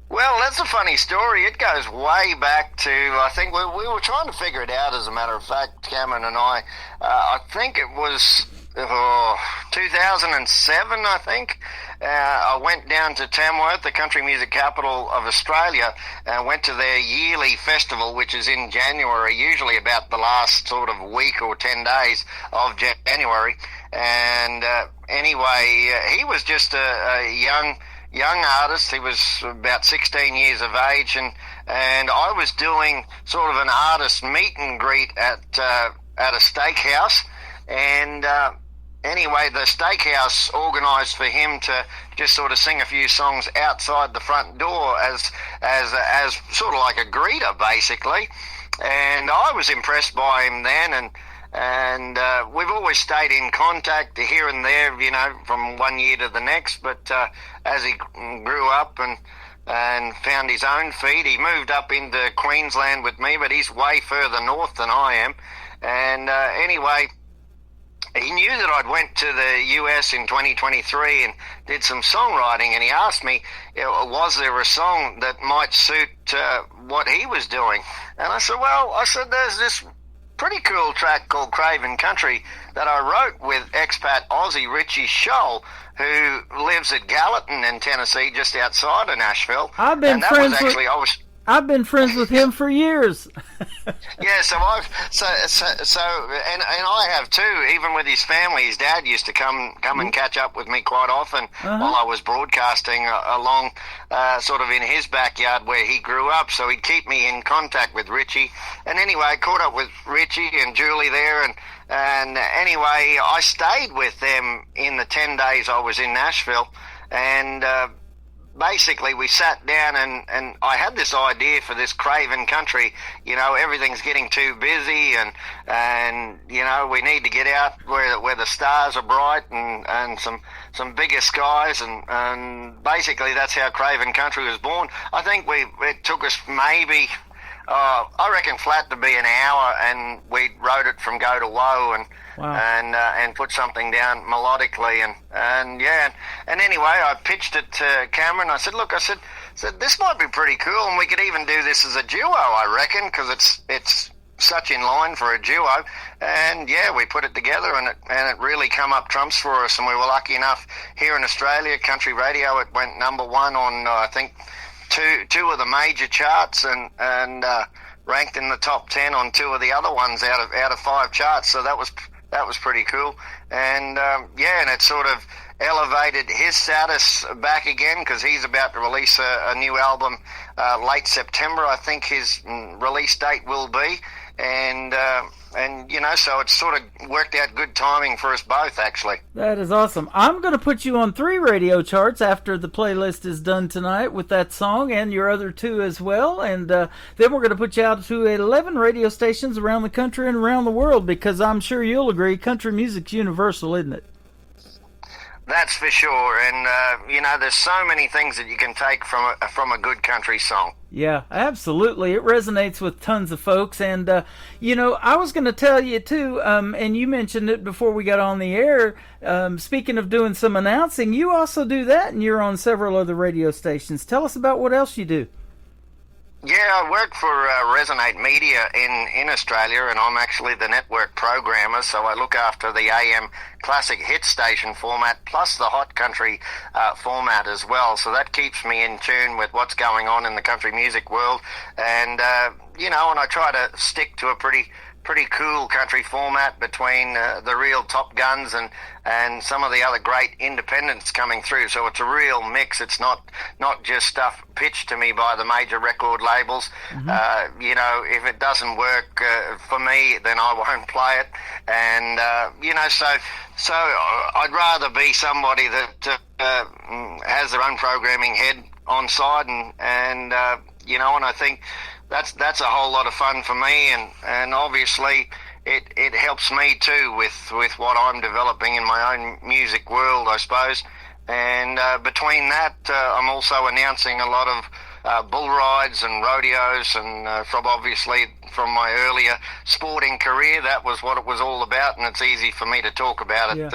Well, that's a funny story. It goes way back to, I think we were trying to figure it out, as a matter of fact, Cameron and I. I think it was 2007, I think. I went down to Tamworth, the country music capital of Australia, and went to their yearly festival, which is in January, usually about the last sort of week or 10 days of January. And anyway, he was just a young artist. He was about 16 years of age, and I was doing sort of an artist meet and greet at a steakhouse, and anyway, the steakhouse organised for him to just sort of sing a few songs outside the front door as sort of like a greeter, basically. And I was impressed by him then, and we've always stayed in contact here and there, from one year to the next. But as he grew up and found his own feet, he moved up into Queensland with me, but he's way further north than I am. And anyway, he knew that I'd went to the US in 2023 and did some songwriting, and he asked me, was there a song that might suit what he was doing? And I said, there's this pretty cool track called Craven Country that I wrote with expat Aussie Richie Scholl, who lives at Gallatin in Tennessee, just outside of Nashville. I've been friends with him for years. Yeah, so I have too. Even with his family, his dad used to come and catch up with me quite often while I was broadcasting along, sort of in his backyard where he grew up. So he'd keep me in contact with Richie. And anyway, I caught up with Richie and Julie there, and anyway, I stayed with them in the 10 days I was in Nashville, and basically we sat down and I had this idea for this Craven Country. You know, everything's getting too busy, and you know, we need to get out where the stars are bright and some bigger skies, and basically that's how Craven Country was born. I think it took us maybe, I reckon, flat to be an hour, and we wrote it from go to woe, and put something down melodically, and anyway, I pitched it to Cameron. I said, look, I said this might be pretty cool, and we could even do this as a duo, I reckon, because it's such in line for a duo. And yeah, we put it together, and it really come up trumps for us, and we were lucky enough here in Australia, country radio, it went number one on I think two of the major charts, and ranked in the top 10 on 2 of the other ones out of 5 charts. So that was pretty cool. And and it sort of elevated his status back again, because he's about to release a new album late September, I think his release date will be. And you know, so it's sort of worked out good timing for us both, actually. That is awesome. I'm going to put you on 3 radio charts after the playlist is done tonight with that song and your other 2 as well. And then we're going to put you out to 11 radio stations around the country and around the world, because I'm sure you'll agree, country music's universal, isn't it? That's for sure. And, you know, there's so many things that you can take from a good country song. Yeah, absolutely. It resonates with tons of folks. And, you know, I was going to tell you, too, and you mentioned it before we got on the air, speaking of doing some announcing, you also do that, and you're on several other radio stations. Tell us about what else you do. Yeah, I work for Resonate Media in Australia, and I'm actually the network programmer, so I look after the AM classic hit station format plus the hot country format as well. So that keeps me in tune with what's going on in the country music world, and you know, and I try to stick to a pretty cool country format between the real top guns and some of the other great independents coming through. So it's a real mix. It's not just stuff pitched to me by the major record labels. Mm-hmm. You know, if it doesn't work for me, then I won't play it. And you know, so I'd rather be somebody that has their own programming head on side, and you know, and I think that's a whole lot of fun for me, and obviously it helps me too with what I'm developing in my own music world, I suppose. And between that, I'm also announcing a lot of bull rides and rodeos, and from my earlier sporting career, that was what it was all about, and it's easy for me to talk about it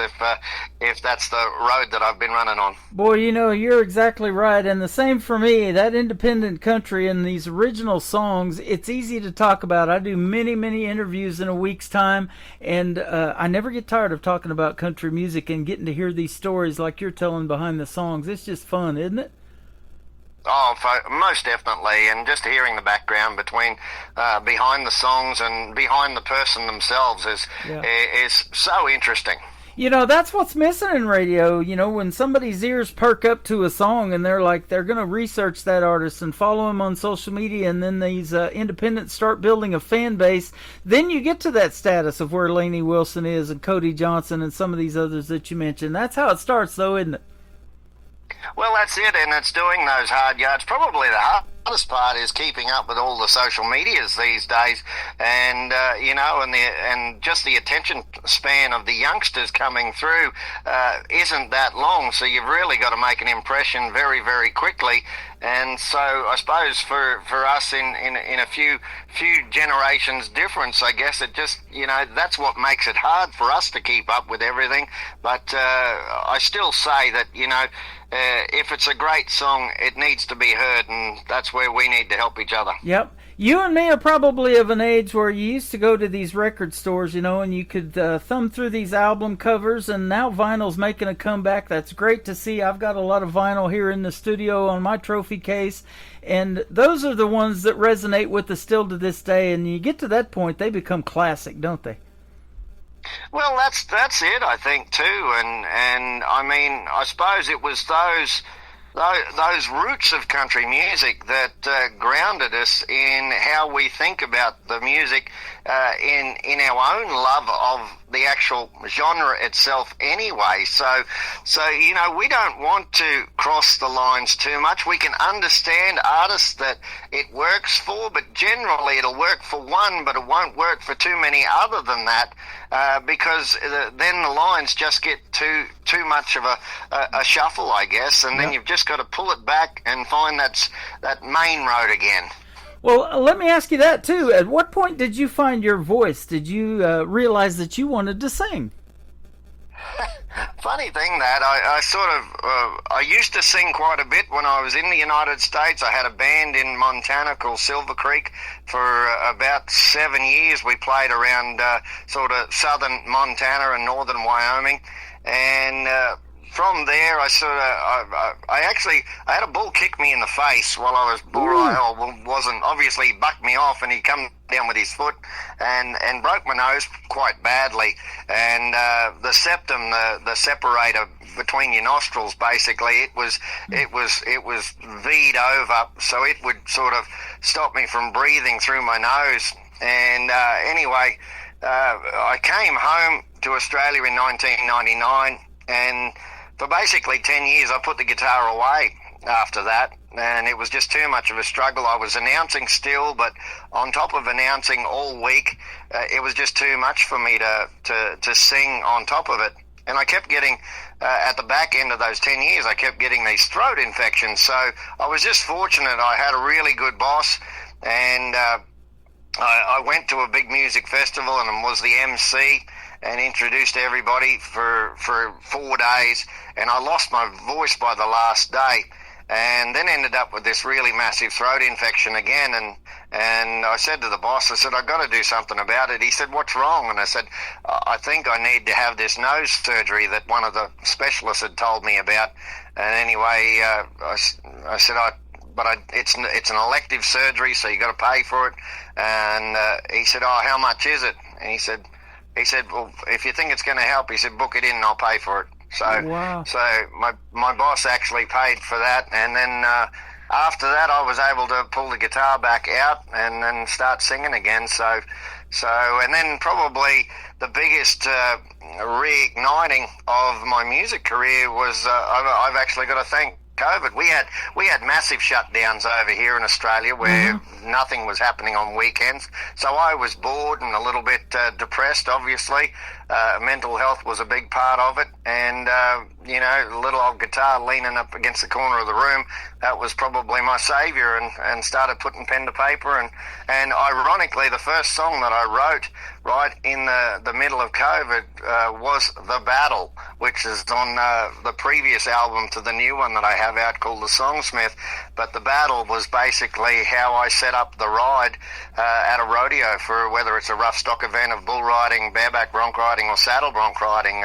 if that's the road that I've been running on. Boy, you know, you're exactly right, and the same for me. That independent country and these original songs, it's easy to talk about. I do many interviews in a week's time, and I never get tired of talking about country music and getting to hear these stories like you're telling behind the songs. It's just fun, isn't it? Oh, most definitely, and just hearing the background behind the songs and behind the person themselves is so interesting. You know, that's what's missing in radio. You know, when somebody's ears perk up to a song and they're going to research that artist and follow him on social media, and then these independents start building a fan base, then you get to that status of where Lainey Wilson is and Cody Johnson and some of these others that you mentioned. That's how it starts, though, isn't it? Well, that's it, and it's doing those hard yards. Probably the hardest part is keeping up with all the social medias these days, and you know, and just the attention span of the youngsters coming through isn't that long. So you've really got to make an impression very quickly. And so I suppose for us in a few generations difference, I guess it just, you know, that's what makes it hard for us to keep up with everything. But I still say that, you know, if it's a great song, it needs to be heard, and that's where we need to help each other. Yep. You and me are probably of an age where you used to go to these record stores, you know, and you could thumb through these album covers, and now vinyl's making a comeback. That's great to see. I've got a lot of vinyl here in the studio on my trophy case, and those are the ones that resonate with us still to this day, and you get to that point, they become classic, don't they? Well, that's it, I think, too, and I mean, I suppose it was those roots of country music that grounded us in how we think about the music in our own love of the actual genre itself anyway. So we don't want to cross the lines too much. We can understand artists that it works for, but generally it'll work for one, but it won't work for too many other than that, because then the lines just get too much of a shuffle, I guess, and then you've just got to pull it back and find that main road again. Well, let me ask you that too. At what point did you find your voice? Did you realize that you wanted to sing? Funny thing that I used to sing quite a bit when I was in the United States. I had a band in Montana called Silver Creek for about 7 years. We played around sort of southern Montana and northern Wyoming, and from there, I had a bull kick me in the face while I was bull riding. Obviously, he bucked me off, and he come down with his foot and broke my nose quite badly. And the septum, the separator between your nostrils, basically, it was V'd over, so it would sort of stop me from breathing through my nose. And anyway, I came home to Australia in 1999, and for basically 10 years, I put the guitar away after that, and it was just too much of a struggle. I was announcing still, but on top of announcing all week, it was just too much for me to sing on top of it. And I kept getting, at the back end of those 10 years, I kept getting these throat infections. So I was just fortunate. I had a really good boss, and I went to a big music festival and was the MC and introduced everybody for 4 days, and I lost my voice by the last day, and then ended up with this really massive throat infection again. And I said to the boss, I said, I've got to do something about it. He said, what's wrong? And I said, I think I need to have this nose surgery that one of the specialists had told me about. And anyway, I said, it's an elective surgery, so you got to pay for it. And he said, oh, how much is it? And he said, well, if you think it's going to help, he said, book it in and I'll pay for it. So, wow. So my boss actually paid for that, and then after that, I was able to pull the guitar back out and then start singing again. So, and then probably the biggest reigniting of my music career was I've actually got to thank COVID. We had massive shutdowns over here in Australia where nothing was happening on weekends. So I was bored and a little bit depressed, obviously. Mental health was a big part of it. And, a little old guitar leaning up against the corner of the room, that was probably my savior, and started putting pen to paper. And ironically, the first song that I wrote right in the middle of COVID was The Battle, which is on the previous album to the new one that I have out called The Songsmith. But The Battle was basically how I set up the ride at a rodeo, for whether it's a rough stock event of bull riding, bareback bronc riding, or saddle bronc riding.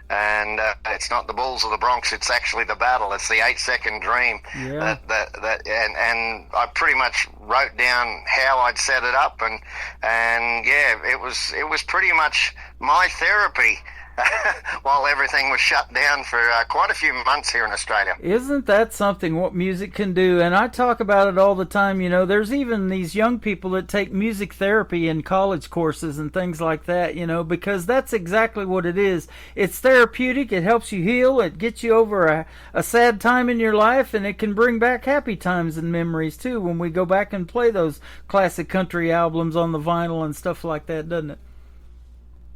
And it's not the bulls or the broncs, it's actually the battle. It's the 8-second dream. Yeah. And I pretty much wrote down how I'd set it up, and yeah, it was pretty much my therapy while everything was shut down for quite a few months here in Australia. Isn't that something, what music can do? And I talk about it all the time. There's even these young people that take music therapy in college courses and things like that, because that's exactly what it is. It's therapeutic. It helps you heal. It gets you over a sad time in your life, and it can bring back happy times and memories too when we go back and play those classic country albums on the vinyl and stuff like that, doesn't it?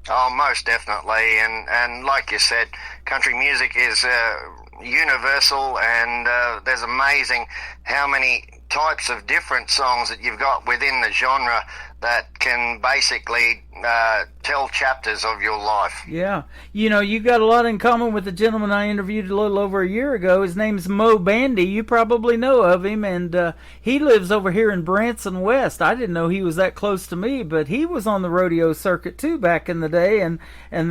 Oh, most definitely, and like you said, country music is universal, and there's amazing how many types of different songs that you've got within the genre that can basically tell chapters of your life. Yeah. You got a lot in common with the gentleman I interviewed a little over a year ago. His name's Moe Bandy. You probably know of him, and he lives over here in Branson West. I didn't know he was that close to me, but he was on the rodeo circuit too back in the day, and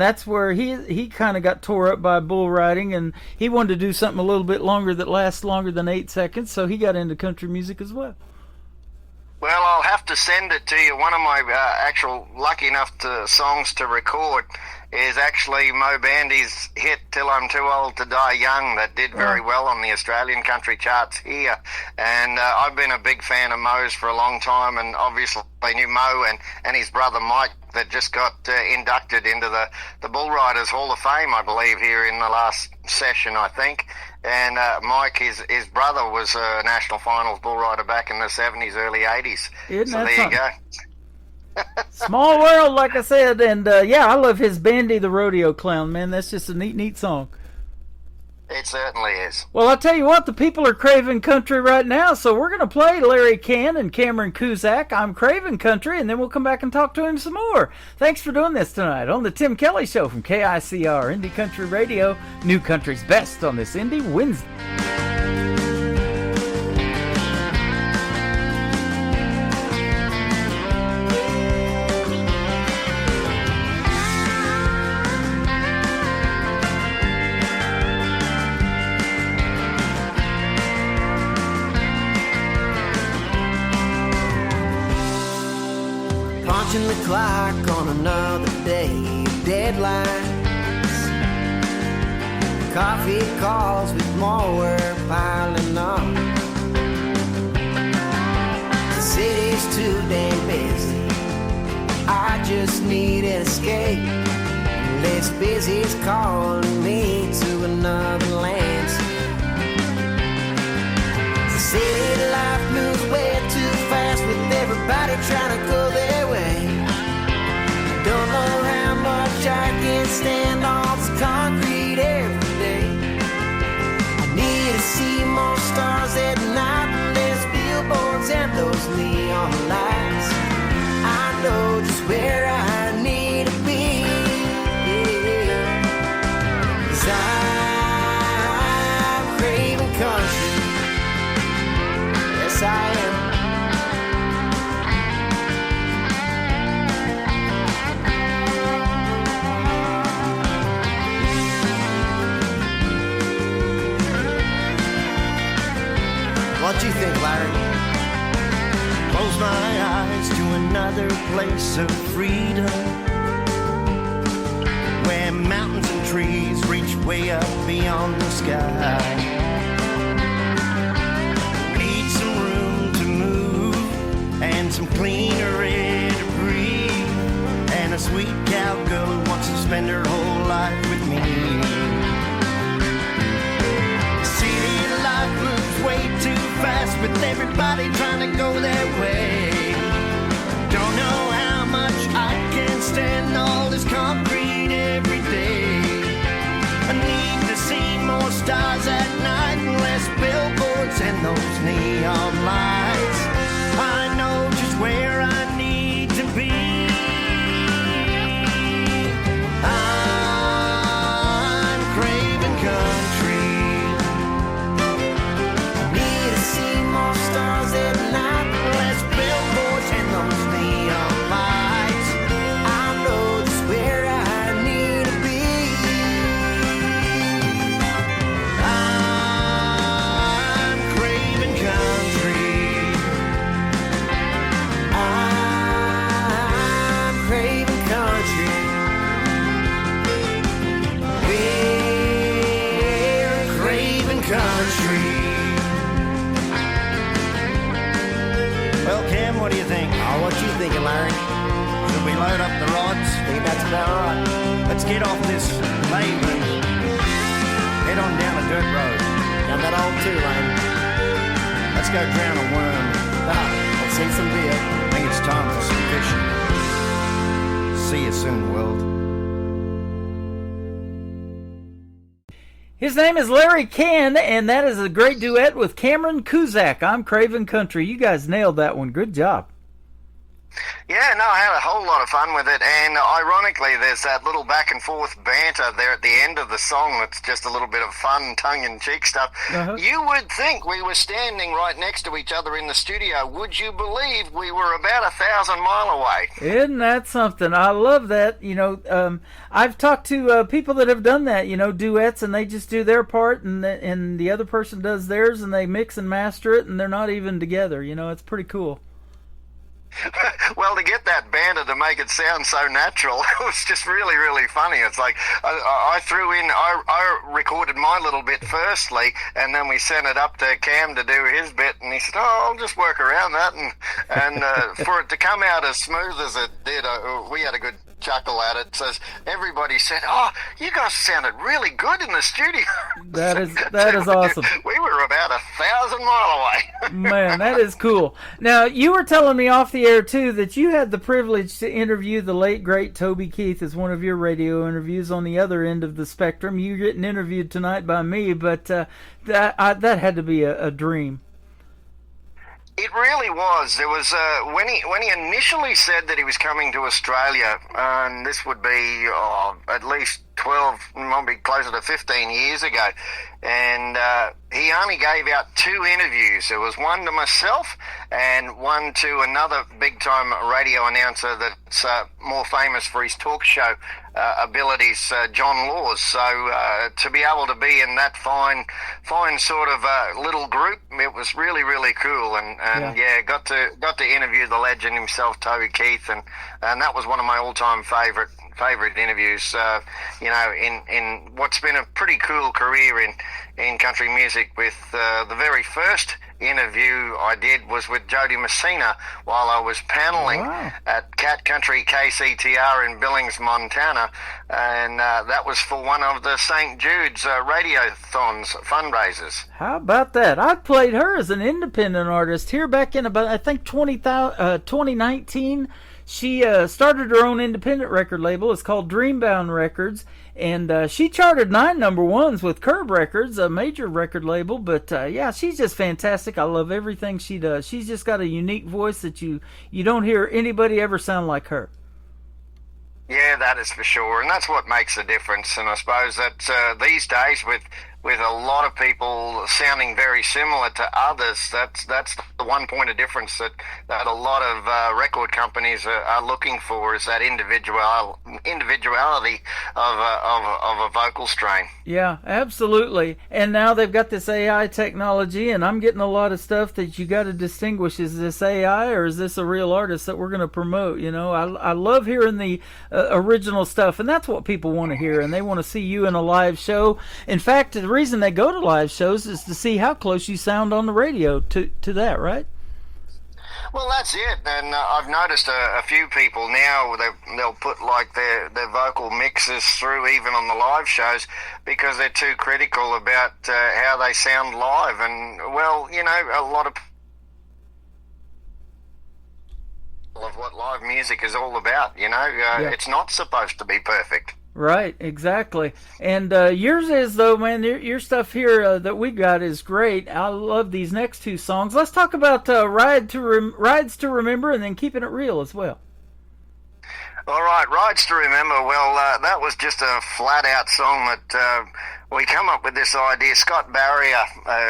that's where he kind of got tore up by bull riding, and he wanted to do something a little bit longer that lasts longer than 8 seconds, so he got into country music as well. Well, I'll have to send it to you. One of my actual lucky enough songs to record is actually Moe Bandy's hit "Till I'm Too Old to Die Young" that did very well on the Australian country charts here. And I've been a big fan of Moe's for a long time, and obviously I knew Moe and his brother Mike that just got inducted into the Bull Riders Hall of Fame, I believe, here in the last session, I think. And Mike, his brother, was a national finals bull rider back in the 70s, early 80s. Isn't so that there something? You go. Small world, like I said, and yeah, I love his Bandy the Rodeo Clown, man. That's just a neat song. It certainly is. Well, I'll tell you what, the people are craving country right now, so we're going to play Larry Cann and Cameron Kuzak. I'm craving country, and then we'll come back and talk to him some more. Thanks for doing this tonight on the Tim Kelly Show from KICR, Indie Country Radio, New Country's Best on this Indie Wednesday. Punching the clock on another day of deadlines. Coffee calls with more work piling on. The city's too damn busy. I just need an escape. Less busy's calling me to another landscape. The city life moves way too fast with everybody trying to go their way. Don't know how much I can stand on this concrete every day. I need to see more stars at night, less billboards and those neon lights. I know just where I need to be. Yeah. 'Cause I'm craving country. Yes, I am. What you think, Larry? Close my eyes to another place of freedom, where mountains and trees reach way up beyond the sky. Need some room to move and some cleaner air to breathe, and a sweet cowgirl who wants to spend her whole life with me. Life moves way too fast with everybody trying to go their way. Don't know how much I can stand all this concrete every day. I need to see more stars at night and less billboards and those neon lights. I know just where I need to be. I'm craving country. Stars at night, less billboards and those neon lights. I know just where I need to be. I'm craving country. I'm craving country. We're craving country. Well, Cam, what do you think? Oh, what you thinking, Larry? Should we load up the rods? I think that's about right. Let's get off this pavement. Head on down a dirt road. Down that old two-lane. Let's go drown a worm. Let's see some beer. I think it's time for some fishing. See you soon, world. His name is Larry Cann, and that is a great duet with Cameron Kuzak. I'm craving country. You guys nailed that one. Good job. Yeah, no, I had a whole lot of fun with it, and ironically, there's that little back and forth banter there at the end of the song that's just a little bit of fun, tongue-in-cheek stuff. Uh-huh. You would think we were standing right next to each other in the studio. Would you believe we were about 1,000 miles away? Isn't that something? I love that. You know, I've talked to people that have done that, you know, duets, and they just do their part, and the other person does theirs, and they mix and master it, and they're not even together. You know, it's pretty cool. Well, to get that banter to make it sound so natural, it was just really, really funny. It's like I threw in, I recorded my little bit firstly, and then we sent it up to Cam to do his bit, and he said, "Oh, I'll just work around that," and for it to come out as smooth as it did, we had a good chuckle at it. So everybody said, "Oh, you guys sounded really good in the studio." That is awesome. We were about 1,000 miles away. Man, that is cool. Now, you were telling me off the air too that you had the privilege to interview the late great Toby Keith as one of your radio interviews on the other end of the spectrum. You getting interviewed tonight by me, but that had to be a dream. It really was. There was when he initially said that he was coming to Australia, and this would be at least 12, maybe closer to 15 years ago, and he only gave out 2 interviews. There was one to myself and one to another big-time radio announcer that's more famous for his talk show abilities, John Laws. So to be able to be in that fine sort of little group, it was really, really cool. And yeah, got to interview the legend himself, Toby Keith, and that was one of my all-time favorite interviews. You know, in what's been a pretty cool career in country music. With the very first interview I did was with Jody Messina while I was paneling at Cat Country KCTR in Billings, Montana, and that was for one of the St. Jude's Radiothons fundraisers. How about that? I played her as an independent artist here back in about, I think, 2019. She started her own independent record label. It's called Dreambound Records, and she charted 9 number ones with Curb Records, a major record label. But yeah, she's just fantastic. I love everything she does. She's just got a unique voice that you don't hear anybody ever sound like her. Yeah, that is for sure, and that's what makes a difference. And I suppose that these days, with a lot of people sounding very similar to others, that's the one point of difference that a lot of record companies are looking for, is that individuality of a vocal strain. Yeah, absolutely. And now they've got this AI technology, and I'm getting a lot of stuff that you got to distinguish: is this AI or is this a real artist that we're going to promote? You know, I love hearing the original stuff, and that's what people want to hear, and they want to see you in a live show. In fact, the reason they go to live shows is to see how close you sound on the radio to that, right? Well, that's it, and I've noticed a few people now, they'll put like their vocal mixes through even on the live shows because they're too critical about how they sound live. And, well, you know, a lot of what live music is all about, you know. It's not supposed to be perfect. Right, exactly. And yours is, though, man, your stuff here that we got is great. I love these next 2 songs. Let's talk about Rides to Remember and then Keeping It Real as well. All right, Rides to Remember. Well, that was just a flat-out song that we come up with this idea. Scott Barrier,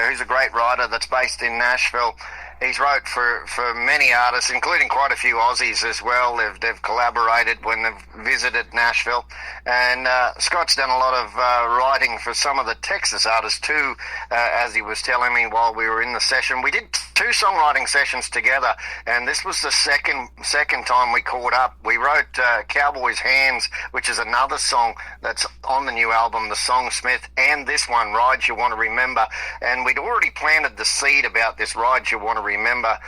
who's a great writer that's based in Nashville, he's wrote for many artists, including quite a few Aussies as well. They've collaborated when they've visited Nashville. And Scott's done a lot of writing for some of the Texas artists too, as he was telling me while we were in the session. We did 2 songwriting sessions together, and this was the second time we caught up. We wrote Cowboy's Hands, which is another song that's on the new album, The Songsmith, and this one, Rides You Want to Remember. And we'd already planted the seed about this Rides You Want to Remember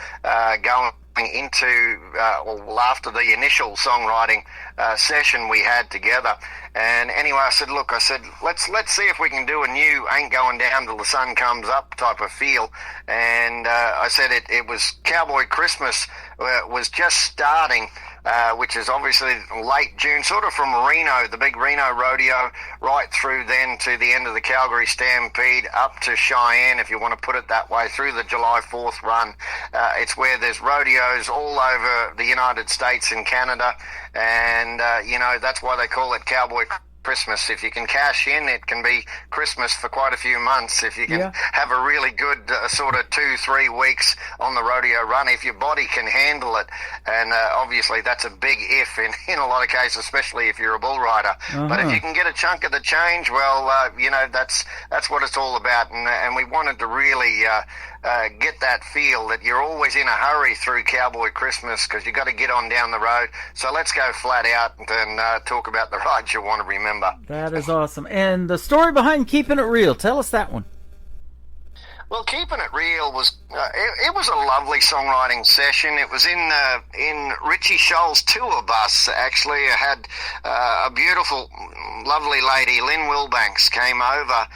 going into after the initial songwriting session we had together. And anyway, I said, let's see if we can do a new Ain't Going Down Till the Sun Comes Up type of feel. And I said it was Cowboy Christmas was just starting, which is obviously late June, sort of from Reno, the big Reno rodeo, right through then to the end of the Calgary Stampede, up to Cheyenne, if you want to put it that way, through the July 4th run. It's where there's rodeos all over the United States and Canada, and, you know, that's why they call it Cowboy Christmas. If you can cash in, it can be Christmas for quite a few months. If you can have a really good sort of 2-3 weeks on the rodeo run, if your body can handle it. And obviously that's a big if in a lot of cases, especially if you're a bull rider. But if you can get a chunk of the change, well, you know, that's what it's all about. And we wanted to really get that feel that you're always in a hurry through Cowboy Christmas because you got to get on down the road. So let's go flat out and talk about the rides you want to remember. That is awesome. And the story behind Keeping It Real, tell us that one. Well, Keeping It Real was it was a lovely songwriting session. It was in Richie Scholl's tour bus. Actually, I had a beautiful, lovely lady, Lynn Wilbanks, came over.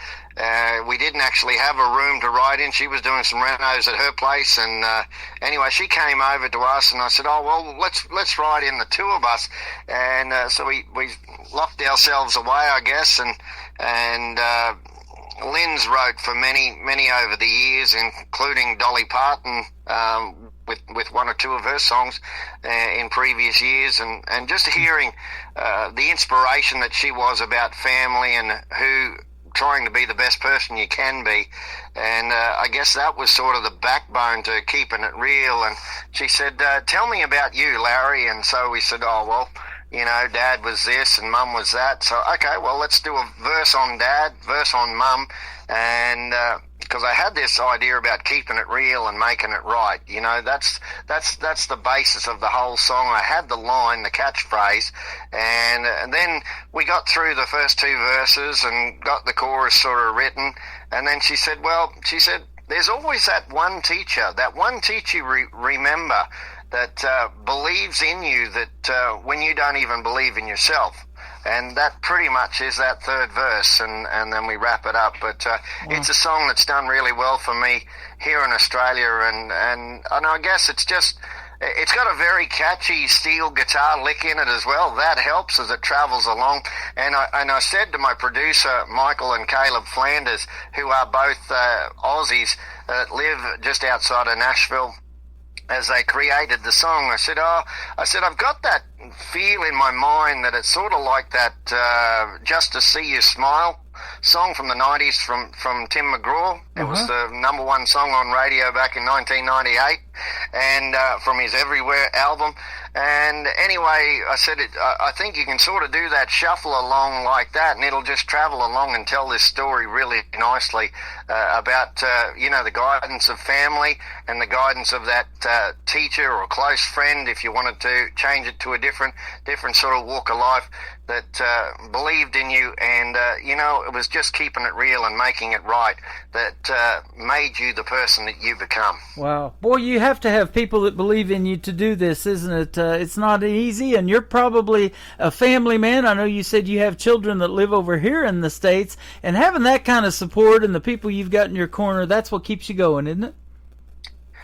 We didn't actually have a room to ride in. She was doing some renos at her place, and anyway, she came over to us, and I said, "Oh well, let's ride in the tour bus." And so we locked ourselves away, I guess, and Lynn's wrote for many over the years, including Dolly Parton, with one or two of her songs in previous years, and just hearing the inspiration that she was about family and trying to be the best person you can be. And I guess that was sort of the backbone to Keeping It Real. And she said, "Tell me about you, Larry." And so we said, "Oh, well, you know, Dad was this and Mum was that. So, okay, well, let's do a verse on Dad, verse on Mum." And because I had this idea about keeping it real and making it right. You know, that's the basis of the whole song. I had the line, the catchphrase, and then we got through the first two verses and got the chorus sort of written. And then she said, "There's always that one teacher you remember that believes in you that when you don't even believe in yourself." And that pretty much is that third verse, and then we wrap it up. But it's a song that's done really well for me here in Australia, and I guess it's got a very catchy steel guitar lick in it as well. That helps as it travels along. And I said to my producer, Michael and Caleb Flanders, who are both Aussies that live just outside of Nashville, as they created the song, I said, I've got that feel in my mind that it's sort of like that Just to See You Smile song from the 90s from Tim McGraw. It was the number one song on radio back in 1998, and from his Everywhere album. And anyway, I said, I think you can sort of do that shuffle along like that, and it'll just travel along and tell this story really nicely about, the guidance of family and the guidance of that teacher or close friend, if you wanted to change it to a different sort of walk of life, that believed in you, and it was just keeping it real and making it right that made you the person that you become. Wow. Boy, you have to have people that believe in you to do this, isn't it? It's not easy, and you're probably a family man. I know you said you have children that live over here in the States, and having that kind of support and the people you've got in your corner, that's what keeps you going, isn't it?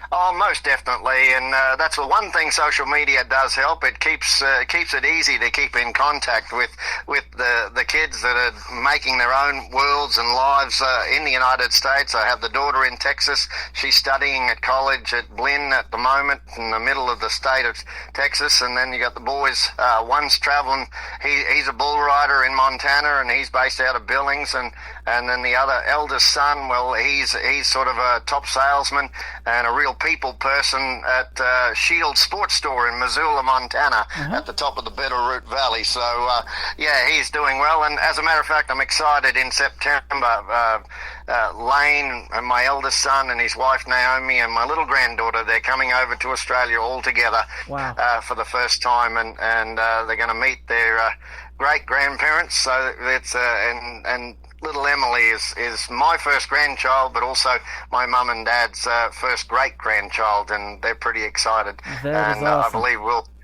Oh, most definitely, and that's the one thing social media does help. It keeps it easy to keep in contact with the kids that are making their own worlds and lives in the United States. I have the daughter in Texas. She's studying at college at Blinn at the moment in the middle of the state of Texas, and then you got the boys. One's traveling. He's a bull rider in Montana, and he's based out of Billings, and then the other eldest son, well, he's sort of a top salesman and a real people person at Shield Sports Store in Missoula, Montana, at the top of the Bitterroot Valley. So, he's doing well. And as a matter of fact, I'm excited in September. Lane and my eldest son and his wife Naomi and my little granddaughter, they're coming over to Australia all together for the first time, and they're going to meet their great-grandparents. So it's and little Emily is my first grandchild, but also my mum and dad's first great-grandchild, and they're pretty excited. That is awesome. I believe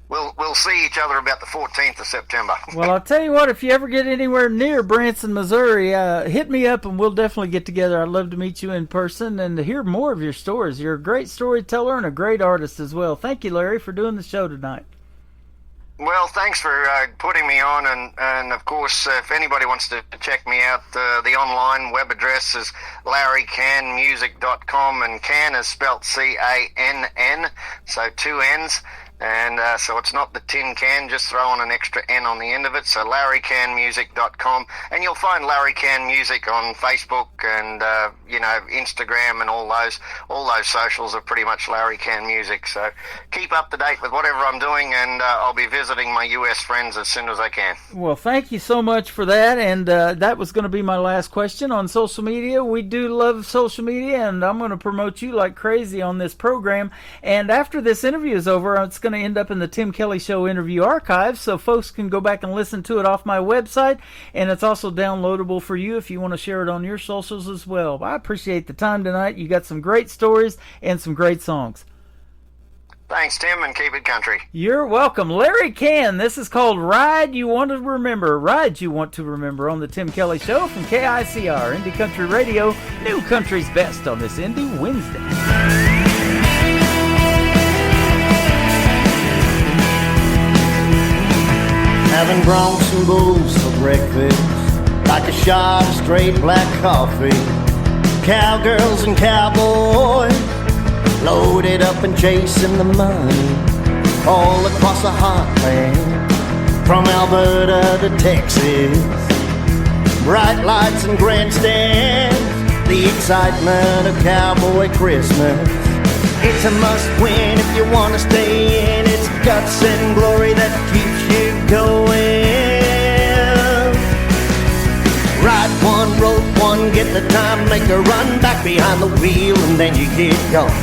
we'll see each other about the 14th of September. Well, I'll tell you what, if you ever get anywhere near Branson, Missouri, hit me up and we'll definitely get together. I'd love to meet you in person and to hear more of your stories. You're a great storyteller and a great artist as well. Thank you, Larry, for doing the show tonight. Well, thanks for putting me on, and of course, if anybody wants to check me out, the online web address is larrycanmusic.com, and Can is spelt C-A-N-N, so two N's, And so it's not the tin can, just throwing an extra N on the end of it. So LarryCanMusic.com, and you'll find Larry Can Music on Facebook and Instagram, and all those socials are pretty much Larry Can Music. So keep up to date with whatever I'm doing, and I'll be visiting my US friends as soon as I can. Well, thank you so much for that. And that was going to be my last question on social media. We do love social media, and I'm going to promote you like crazy on this program. And after this interview is over, it's going to end up in the Tim Kelly Show interview archive, so folks can go back and listen to it off my website, and it's also downloadable for you if you want to share it on your socials as well. I appreciate the time tonight. You got some great stories and some great songs. Thanks, Tim, and keep it country. You're welcome. Larry Can. This is called Ride You Want to Remember. Ride You Want to Remember on the Tim Kelly Show from KICR, Indie Country Radio, New Country's Best on this Indie Wednesday. Having Bronx and Bulls for breakfast, like a shot of straight black coffee. Cowgirls and cowboys, loaded up and chasing the money, all across the heartland, from Alberta to Texas. Bright lights and grandstands, the excitement of cowboy Christmas. It's a must-win if you want to stay in. It's guts and glory that keeps you going. Ride one, rope one, get the time, make a run back behind the wheel, and then you get going.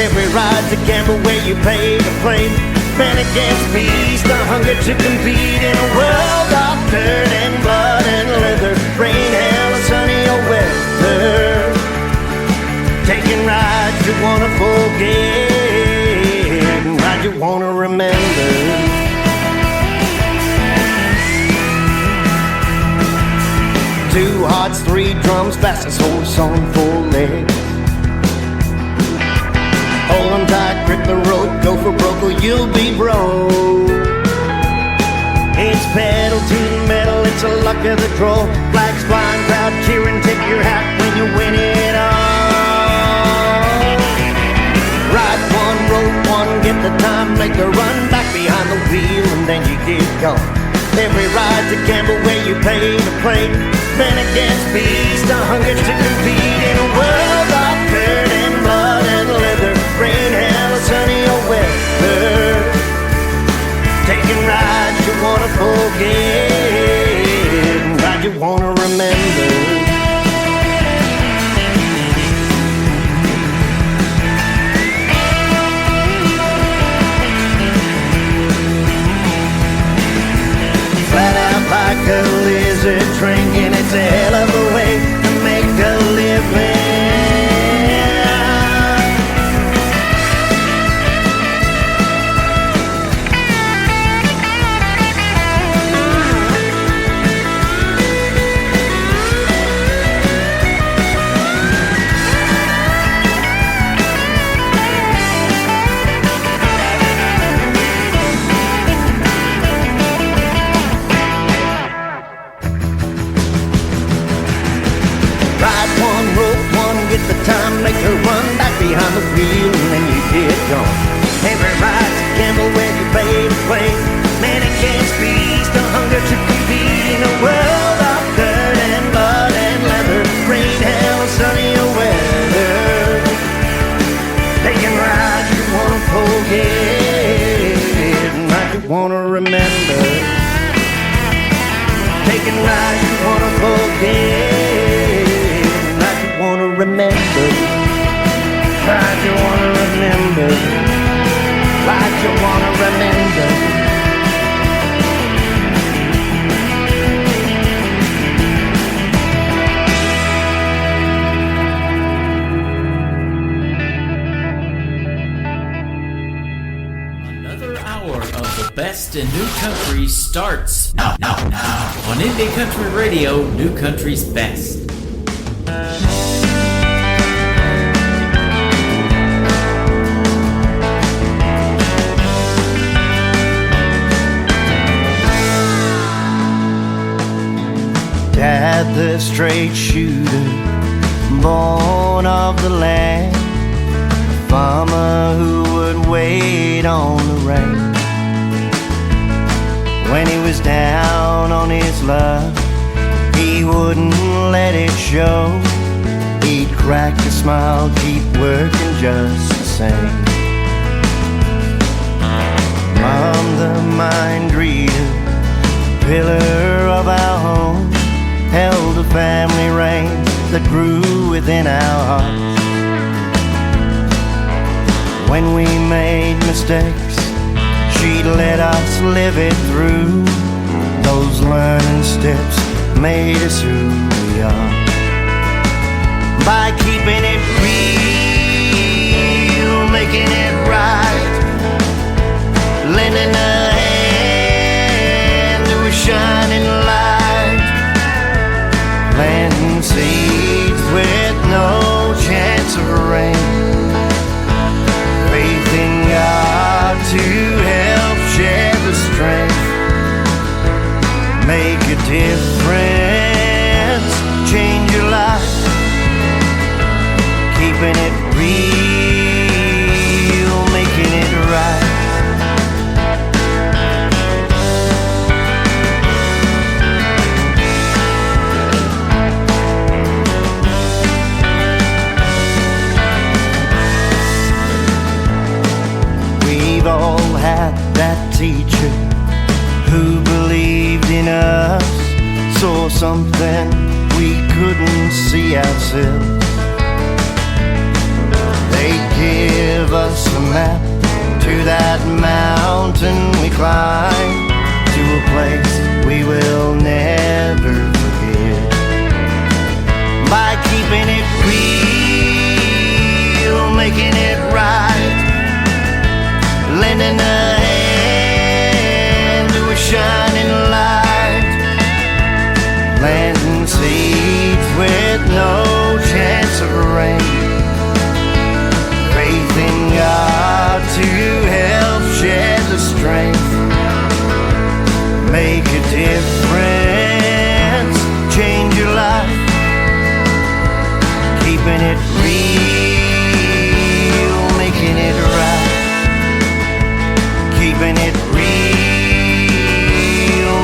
Every ride's a gamble where you pay to play. Man against beast, the hunger to compete in a world of dirt and blood and leather. Rain, hail, or sunny or weather. Taking rides you wanna forget, rides you wanna remember. Two hearts, three drums, fastest horse on four legs. Hold 'em tight, grip the rope, go for broke or you'll be broke. It's pedal to the metal, it's a luck of the draw. Flags flying, crowd cheering, tip your hat when you win it all. Ride one, rope one, get the time, make a run back behind the wheel, and then you get going. Every ride's a gamble where you pay to play. Man against beast, a hunger to compete in a world of dirt and blood and leather. Rain, hail, sunny or weather. Taking rides you wanna forget, rides you wanna remember. Like a lizard drinking, it's a hell of a way to make a living. Get the time, make her run back behind the wheel, and then you get gone. Every ride's a gamble where you pay to play. Man against beast, a hunger to compete in a world of dirt and blood and leather. Rain, hail, sunny or weather. Taking rides you wanna forget, rides you wanna remember. Taking rides you wanna forget, wanna remember, like you wanna remember, like you wanna remember. Another hour of the best in new country starts now on Indie Country Radio, New Country's Best. Dad, the straight shooter, born of the land, a farmer who would wait on the rain. When he was down on his luck, he wouldn't let it show. He'd crack a smile, keep working just the same. Mom, the mind reader, pillar of our home, held the family reins that grew within our hearts. When we made mistakes, she'd let us live it through. Those learning steps made us who we are. By keeping it real, making it right, lending a hand to a shining light, planting seeds with no chance of rain, faith in God to help share the strength, make a difference, change your life, keeping it real, making it right. We've all had that teacher who believed in us, saw something we couldn't see ourselves. They'd give us a map to that mountain we climb, to a place we will never forget. By keeping it real, making it right, lending a hand to a shining light, planting seeds with no chance of rain, faith in God to help shed the strength, make a difference, change your life, keeping it real, making it right, keeping it real,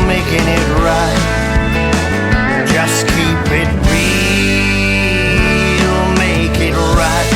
making it right, just keep it real, make it right.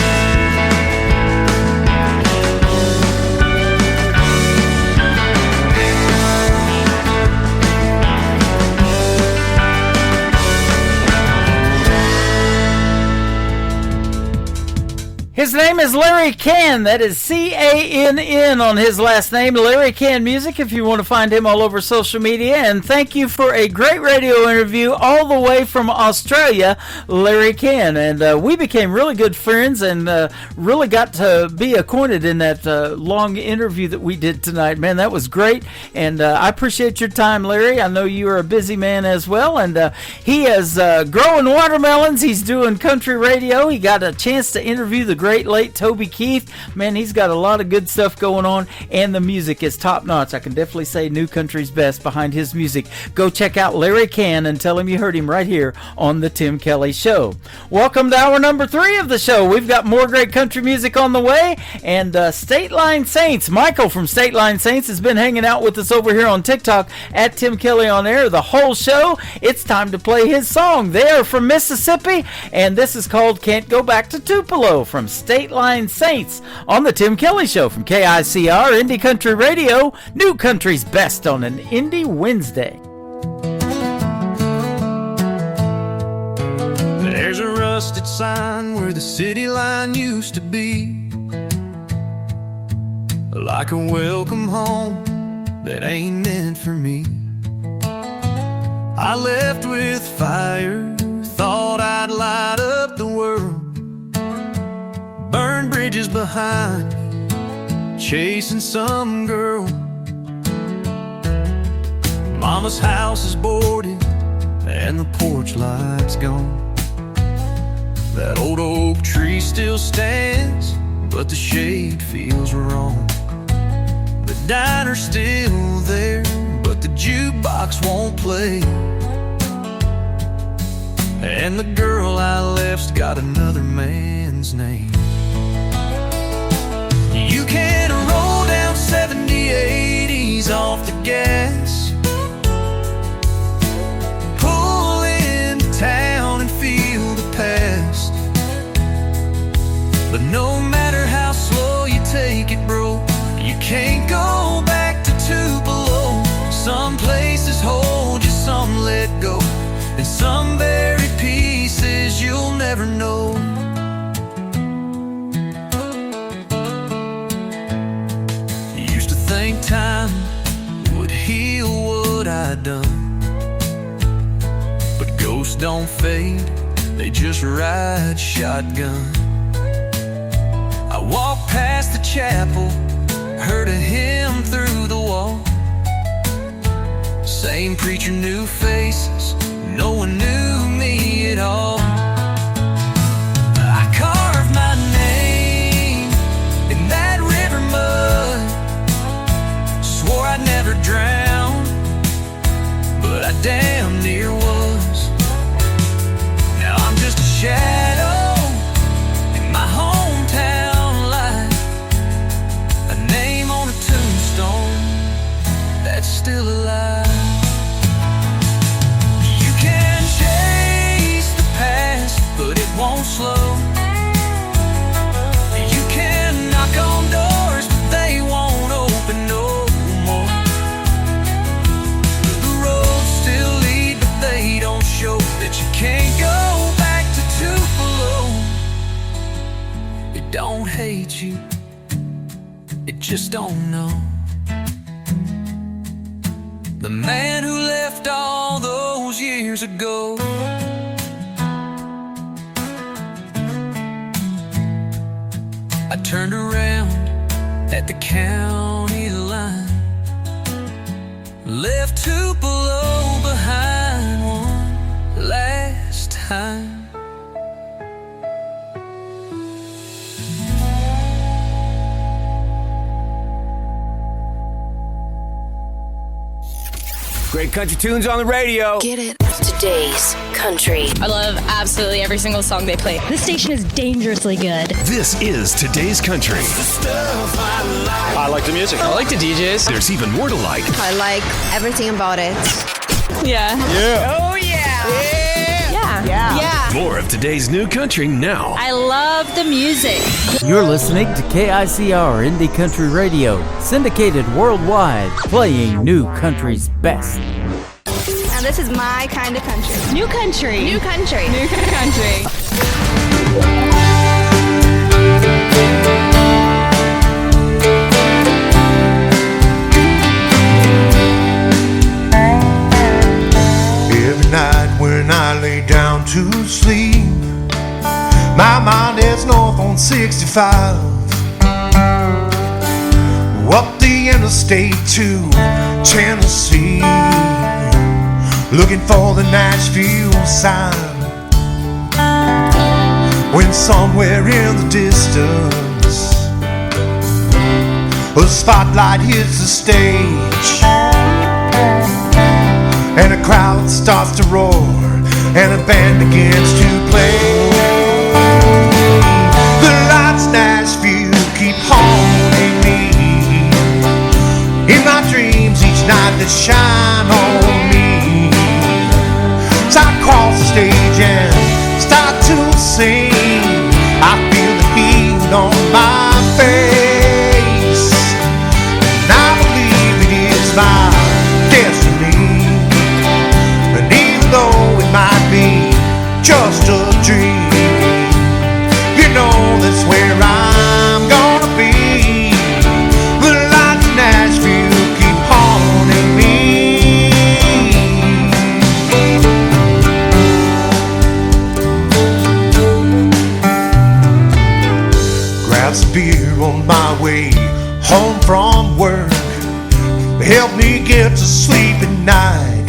His name is Larry Cann. That is C-A-N-N on his last name, Larry Cann Music, if you want to find him all over social media. And thank you for a great radio interview all the way from Australia, Larry Cann. And we became really good friends and really got to be acquainted in that long interview that we did tonight. Man, that was great. And I appreciate your time, Larry. I know you are a busy man as well. And he is growing watermelons. He's doing country radio. He got a chance to interview the great late Toby Keith. Man, he's got a lot of good stuff going on, and the music is top notch. I can definitely say New Country's best behind his music. Go check out Larry Cann and tell him you heard him right here on the Tim Kelly Show. Welcome to hour number 3 of the show. We've got more great country music on the way, and State Line Saints, Michael from State Line Saints, has been hanging out with us over here on TikTok at Tim Kelly on Air the whole show. It's time to play his song. They are from Mississippi, and this is called Can't Go Back to Tupelo from State Line Saints on the Tim Kelly Show from KICR Indie Country Radio, New Country's best on an Indie Wednesday. There's a rusted sign where the city line used to be, like a welcome home that ain't meant for me. I left with fire, thought I'd light up the world, burn bridges behind me, chasing some girl. Mama's house is boarded and the porch light's gone. That old oak tree still stands, but the shade feels wrong. The diner's still there, but the jukebox won't play. And the girl I left's got another man's name. You can roll down 70, 80s off the gas, pull into town and feel the past. But no matter how slow you take it, bro, you can't go back to Tupelo. Some places hold you, some let go, and some buried pieces you'll never know. Used to think time would heal what I'd done, but ghosts don't fade, they just ride shotgun. I walked past the chapel, heard a hymn through the wall. Same preacher, new faces, no one knew me at all. I carved my name in that river mud, swore I'd never drown, but I damn near was. Now I'm just a shadow in my hometown life, a name on a tombstone that's still alive. But it won't slow. You can knock on doors, but they won't open no more. The roads still lead, but they don't show that you can't go back to Tupelo. It don't hate you, it just don't know. The man who left all those years ago. I turned around at the county line, left Tupelo behind one last time. Great country tunes on the radio. Get it. Today's country. I love absolutely every single song they play. This station is dangerously good. This is Today's Country. I like the music. I like the DJs. There's even more to like. I like everything about it. Yeah. Yeah. Oh, yeah. More of today's new country now. I love the music. You're listening to KICR Indie Country Radio, syndicated worldwide, playing new country's best. Now this is my kind of country. New country. New country. New country. Every night when I lay down to sleep, my mind is north on 65, up the interstate to Tennessee, looking for the Nashville sign. When somewhere in the distance a spotlight hits the stage, and a crowd starts to roar, and a band begins to play. The lights Nashville keep haunting me, in my dreams each night that shine on me. So I cross the stage and start to sing. I feel the heat on my face, and I believe it is my destiny. Though it might be just a dream, you know that's where I'm gonna be. The lights in Nashville keep haunting me. Grab some beer on my way home from work, help me get to sleep at night.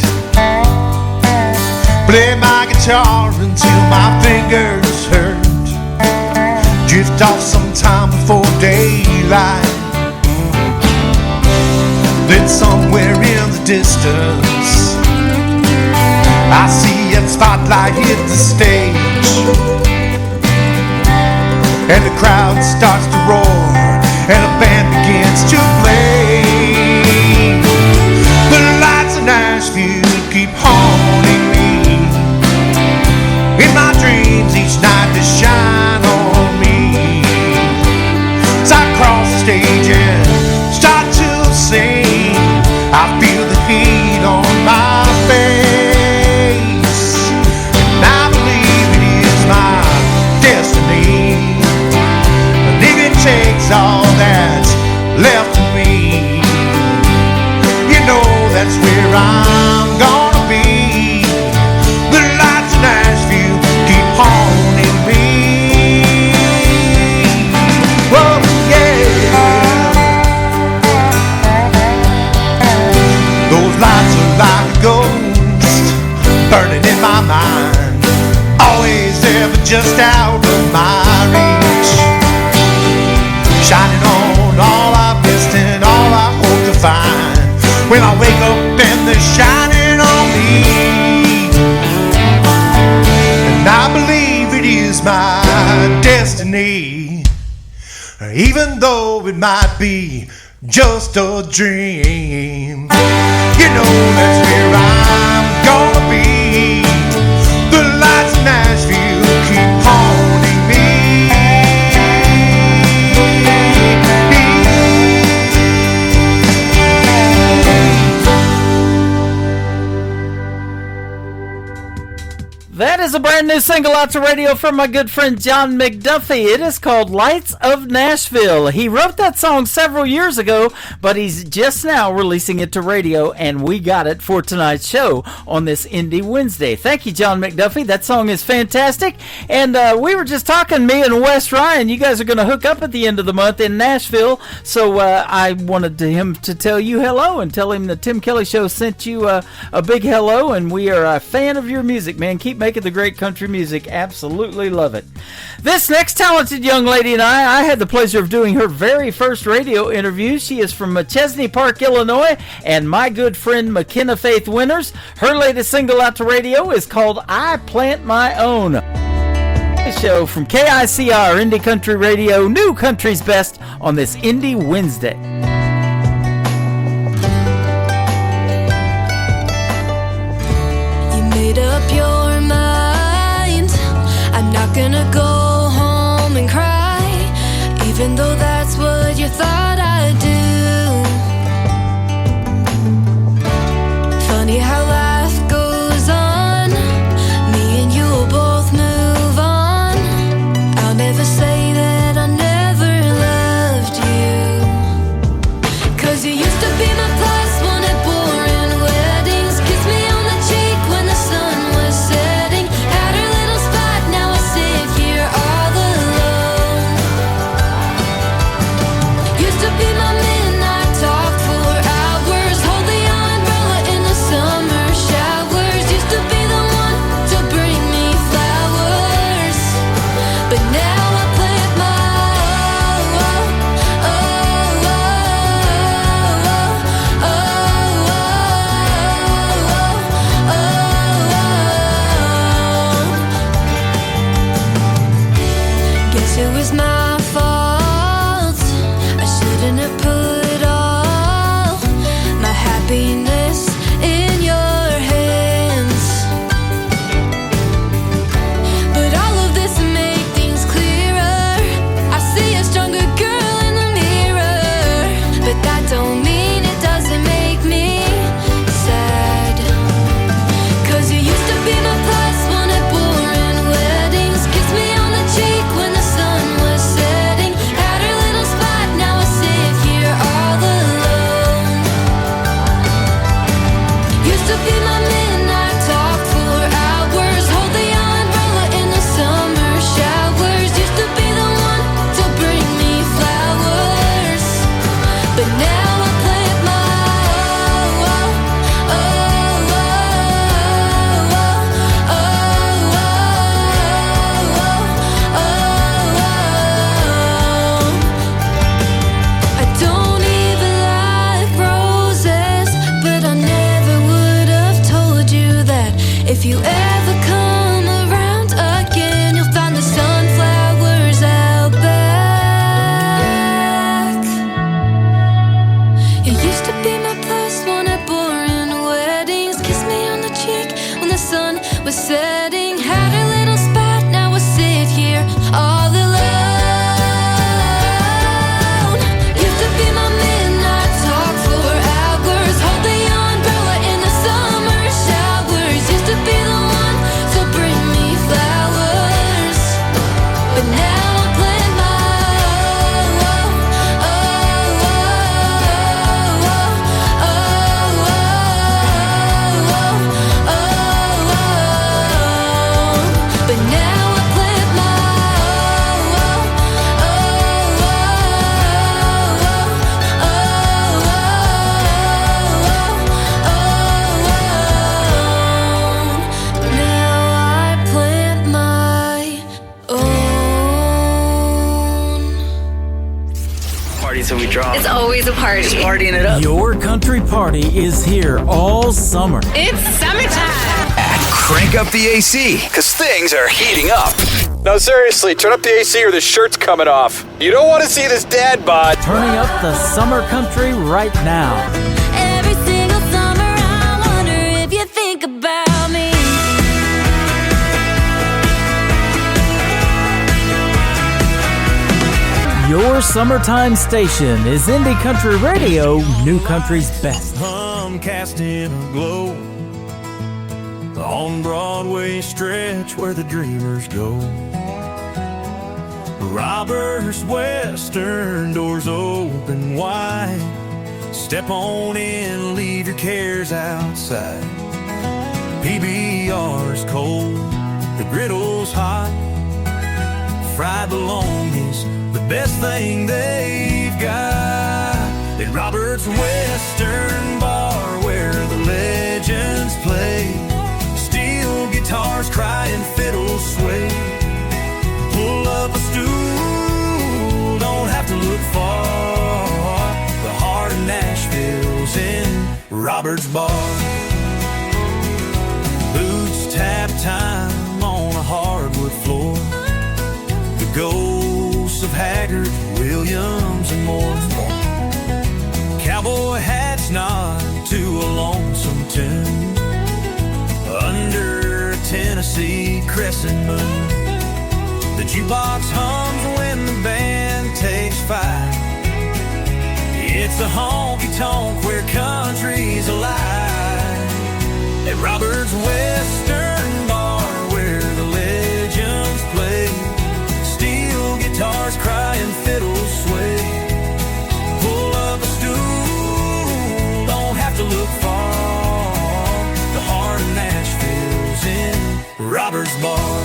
Play my guitar until my fingers hurt, drift off sometime before daylight. Then somewhere in the distance I see a spotlight hit the stage, and the crowd starts to roar, and a band begins to play. The lights of Nashville keep haunting me. In my dreams each night they shine on me. As I cross the stage and start to sing, I feel the heat on my face, and I believe it is my destiny. And if it takes all that's left of me, you know that's where I'm gonna be. The lights of Nashville keep haunting me. Whoa, yeah. Those lights are like a ghost burning in my mind, always there but just out of my reach, shining on all I've missed and all I hope to find when I wake up and they're shining on me. And I believe it is my destiny, even though it might be just a dream. You know that's where I'm gonna be. The lights of Nashville keep haunting me. That is a brand new single out to radio from my good friend John McDuffie. It is called Lights of Nashville. He wrote that song several years ago, but he's just now releasing it to radio, and we got it for tonight's show on this Indie Wednesday. Thank you, John McDuffie. That song is fantastic. And we were just talking, me and Wes Ryan, you guys are going to hook up at the end of the month in Nashville, so I wanted him to tell you hello and tell him the Tim Kelly Show sent you a big hello, and we are a fan of your music, man. Keep making the great country music. Absolutely love it. This next talented young lady and I had the pleasure of doing her very first radio interview. She is from Chesney Park, Illinois, and my good friend McKenna Faith Winters. Her latest single out to radio is called I Plant My Own. Show from KICR Indie Country Radio, New Country's Best on this Indie Wednesday. You made up your mind. I'm not gonna go home and cry, even though that's what you thought I'd do. Funny how life goes on. Me and you will both move on. I'll never say that I never loved you, 'cause you used to be my plus one at boring weddings. Kiss me on the cheek when the sun was setting. Had her little spot, now I sit here all alone. Used to be had a little spat, now I sit here all alone. Used to be my midnight talk for hours, hold the umbrella in the summer showers. Used to be the one to bring me flowers, but now I plant my but now I plant Party till we drop. It's always a party. Just partying it up. Your country party is here all summer. It's summertime. Crank up the AC, because things are heating up. No, seriously, turn up the AC or the shirt's coming off. You don't want to see this dad bod. Turning up the summer country right now. every single summer. I wonder if you think about me. Your summertime station is Indie Country Radio, New Country's best. I'm casting a glow on Broadway stretch where the dreamers go. Robert's Western, doors open wide. Step on in, leave your cares outside. PBR's cold, the griddle's hot. Fried bologna's the best thing they've got. At Robert's Western Bar where the legends play. Steel guitars cry and fiddles sway. Pull up a stool, don't have to look far. The heart of Nashville's in Robert's Bar. Boots tap time on a hardwood floor. The ghosts of Haggard, Williams, and more. Cowboy hats nod to a lonesome tune under a Tennessee crescent moon. The jukebox hums when the band takes five. It's a honky-tonk where country's alive. At Robert's Western Bar where the legends play. Steel guitars cry and fiddles sway. Pull up a stool, don't have to look far. The heart of Nashville's in Robert's Bar.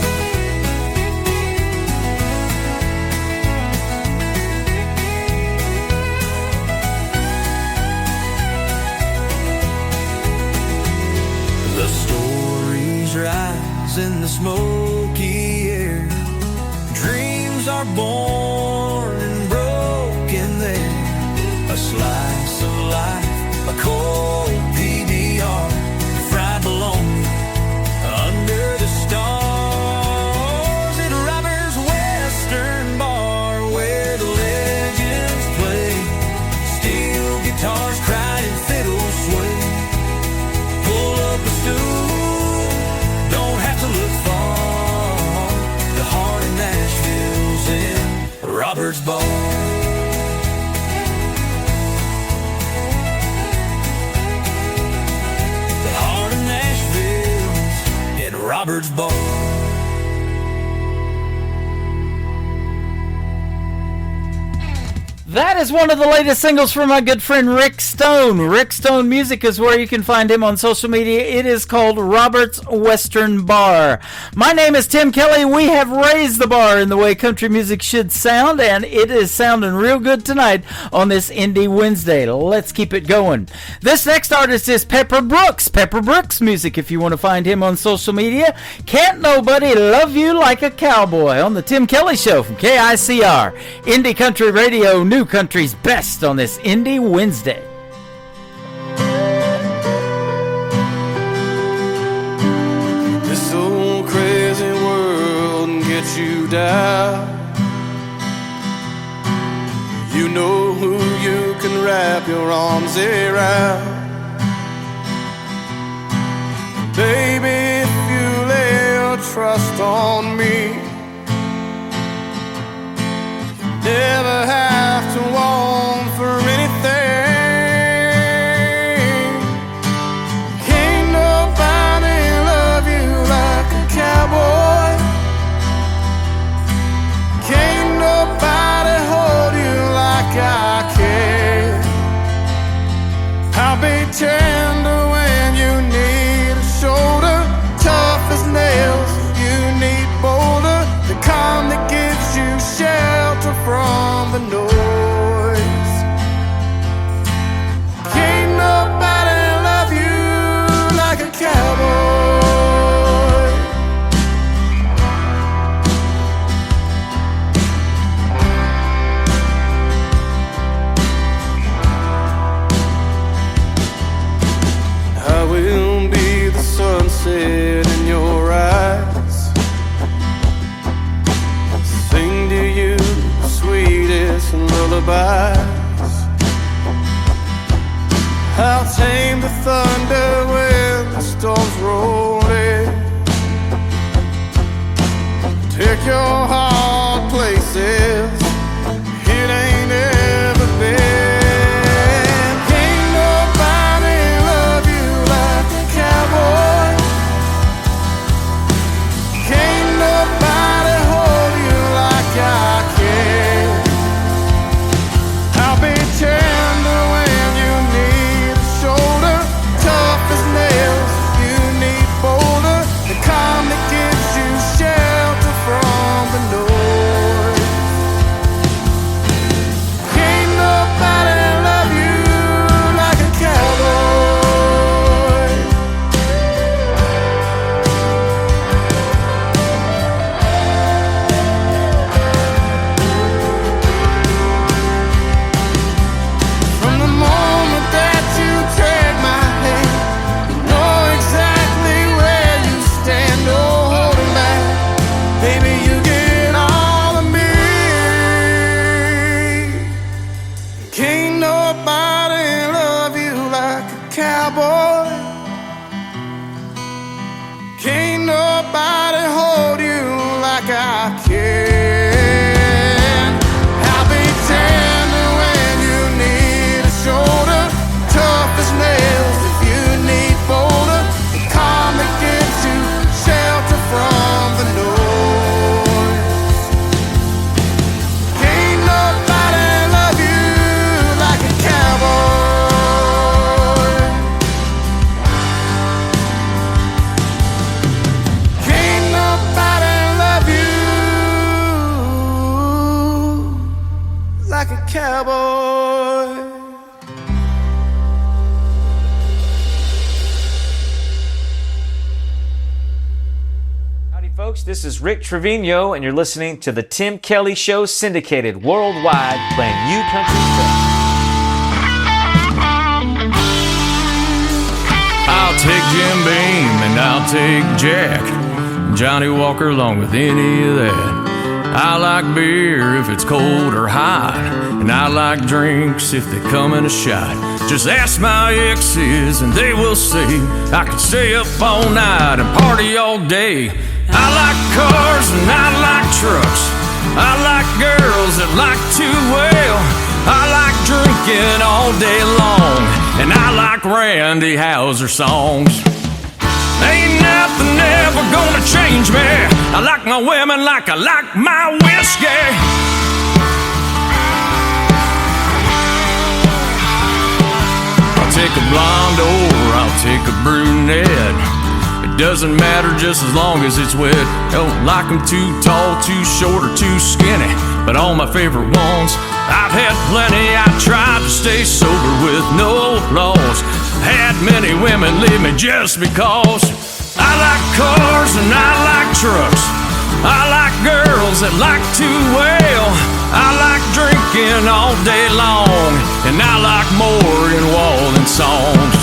The stories rise in the smoky air. Dreams are born and broken there. A slice of life, a cold PBR, fried bologna under the stars. At Robert's Western Bar where the legends play. Steel guitars cry and fiddles sway. Pull up a stool, don't have to look far. The heart of Nashville's in Robert's Bar. The heart of Nashville's in Robert's Bar. That is one of the latest singles from my good friend Rick Stone. Rick Stone Music is where you can find him on social media. It is called Robert's Western Bar. My name is Tim Kelly. We have raised the bar in the way country music should sound, and it is sounding real good tonight on this Indie Wednesday. Let's keep it going. This next artist is Pepper Brooks. Pepper Brooks Music, if you want to find him on social media. Can't Nobody Love You Like a Cowboy on the Tim Kelly Show from KICR. Indie Country Radio, New Country's best on this Indie Wednesday. This old crazy world can get you down. You know who you can wrap your arms around. Baby, if you lay your trust on me. Never have to want for anything. Can't nobody love you like a cowboy. Can't nobody hold you like I can. I'll be tender when you need a shoulder, tough as nails if you need boulder, the calm that gives you shelter from the noise. Can't nobody love you like a cowboy. I will be the sunset in your eyes, sing to you the sweetest lullabies. I'll tame the thunder when the storms roll in, take your hard places it ain't ever been. Can't nobody love you like a cowboy. Can't nobody hold you like I can. I'll be tender when you need a shoulder, tough as nails if you need boulder, the calm that gives you shelter from the noise. Can't nobody love you like a cowboy. From the moment that you take my hand, you know exactly where you stand. Oh, holding back, baby, you get all of me. Can't nobody love you like a cowboy. Can't nobody hold you like I can. I'll be tender when you need a shoulder, tough as nails if you need boulder, the calm that gives you shelter from the noise. Can't nobody love you like a cowboy. Can't nobody love you like a cowboy. Howdy, folks. This is Rick Trevino, and you're listening to The Tim Kelly Show, syndicated worldwide, playing you country stuff. I'll take Jim Beam and I'll take Jack, Johnny Walker along with any of that. I like beer if it's cold or hot, and I like drinks if they come in a shot. Just ask my exes and they will say I can stay up all night and party all day. I like cars and I like trucks, I like girls that like to wail, I like drinking all day long, and I like Randy Houser songs. Ain't nothing ever gonna change me. I like my women like I like my whiskey. I'll take a blonde or I'll take a brunette. It doesn't matter just as long as it's wet. Don't like them too tall, too short, or too skinny, but all my favorite ones, I've had plenty. I tried to stay sober with no flaws. Had many women leave me just because. I like cars and I like trucks, I like girls that like to wail, I like drinking all day long, and I like Morgan Wallen songs.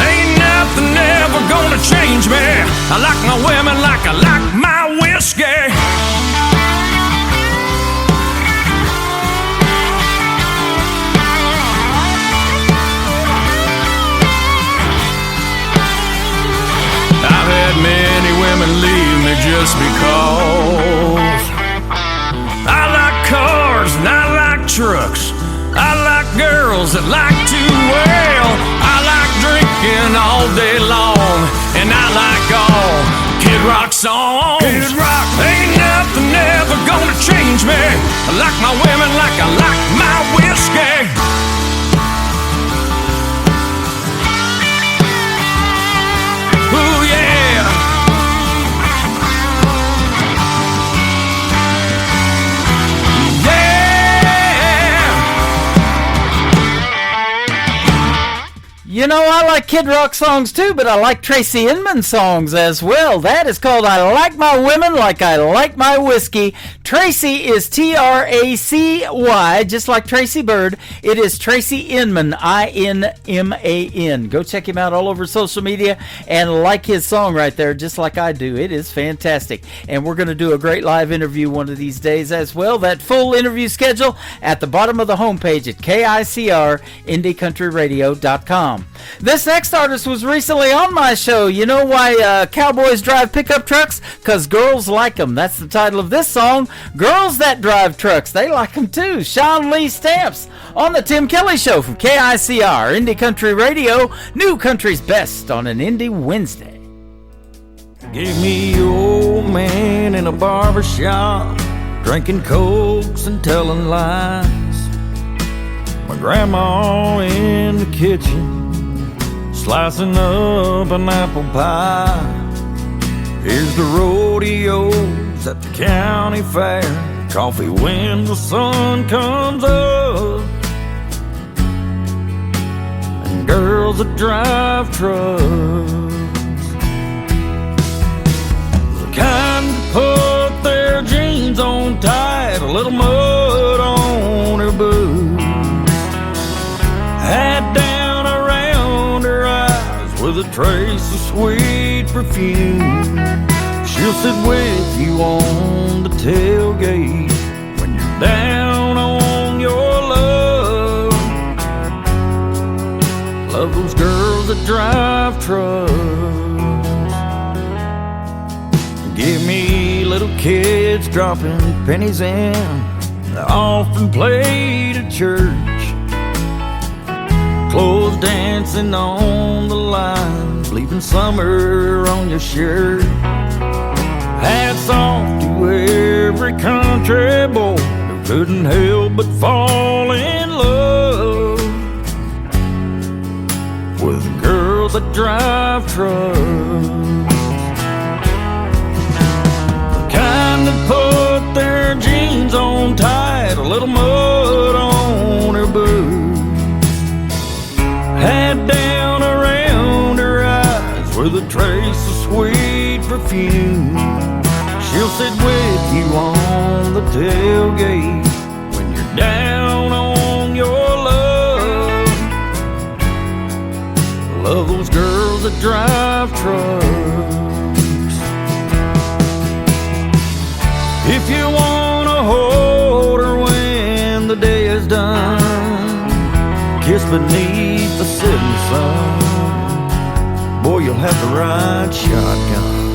Ain't nothing ever gonna change me. I like my women like I like my whiskey. I've had many women leave me just because. I like cars and I like trucks. I like girls that like to wail. I like drinking all day long, and I like all Kid Rock songs. Kid Rock. Ain't nothing ever gonna change me. I like my women like I like my whiskey. Ooh, yeah. You know, I like Kid Rock songs too, but I like Tracy Inman songs as well. That is called I Like My Women Like I Like My Whiskey. Tracy is Tracy, just like Tracy Bird. It is Tracy Inman, Inman. Go check him out all over social media and like his song right there, just like I do. It is fantastic. And we're going to do a great live interview one of these days as well. That full interview schedule at the bottom of the homepage at KICR-IndieCountryRadio.com. This next artist was recently on my show. You know why cowboys drive pickup trucks? Because girls like them. That's the title of this song. Girls that drive trucks, they like them too. Sean Lee Stamps on the Tim Kelly Show from KICR, Indie Country Radio, New Country's Best on an Indie Wednesday. Give me your old man in a barber shop, drinking cokes and telling lies. My grandma in the kitchen, slicing up an apple pie. Here's the rodeos at the county fair, coffee when the sun comes up, and girls that drive trucks, the kind that put their jeans on tight, a little mud on her boots, hat down around her eyes with a trace of sweet perfume. She'll sit with you on the tailgate when you're down on your luck. Love those girls that drive trucks. Give me little kids dropping pennies in. They often played at church, clothes dancing on the lines, leaving summer on your shirt. Hats off to every country boy who couldn't help but fall in love with girls that drive trucks, the kind that put their jeans on tight, a little mud on her boots, hat down around her eyes with a trace of sweet perfume. She'll sit with you on the tailgate when you're down on your luck. Love those girls that drive trucks. If you wanna hold her when the day is done, kiss beneath the setting sun, boy, you'll have to ride shotgun.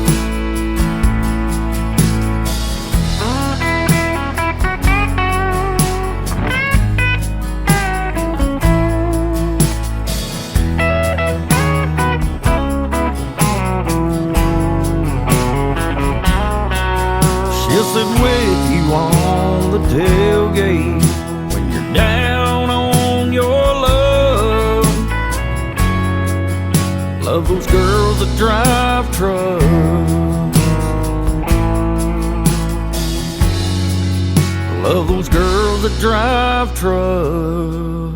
She'll sit with you on the tailgate when you're down on your luck. Love those girls that drive trucks. Love those girls that drive trucks.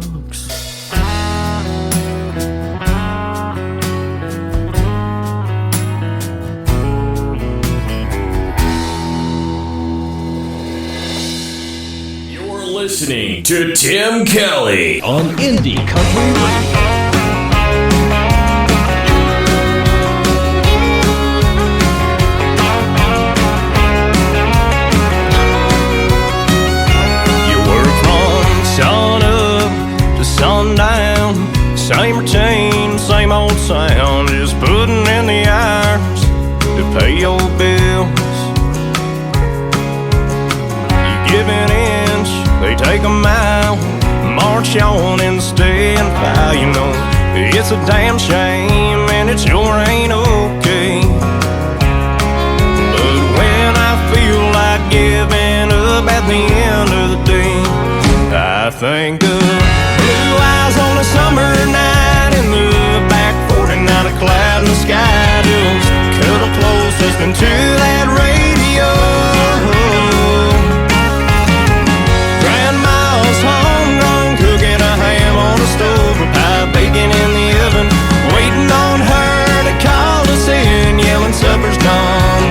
Listening to Tim Kelly on Indie Country Radio. You work from sun up to sundown, same routine, same old sound, just putting in the hours to pay your bills take a mile, march on and stay and fly. You know, it's a damn shame and it sure ain't okay. But when I feel like giving up at the end of the day, I think of blue eyes on a summer night in the back 40, not a cloud in the sky. Just cuddle close, listening to that radio. Grandma's homegrown, cooking a ham on the stove, a pie bacon in the oven, waiting on her to call us in, yelling supper's done.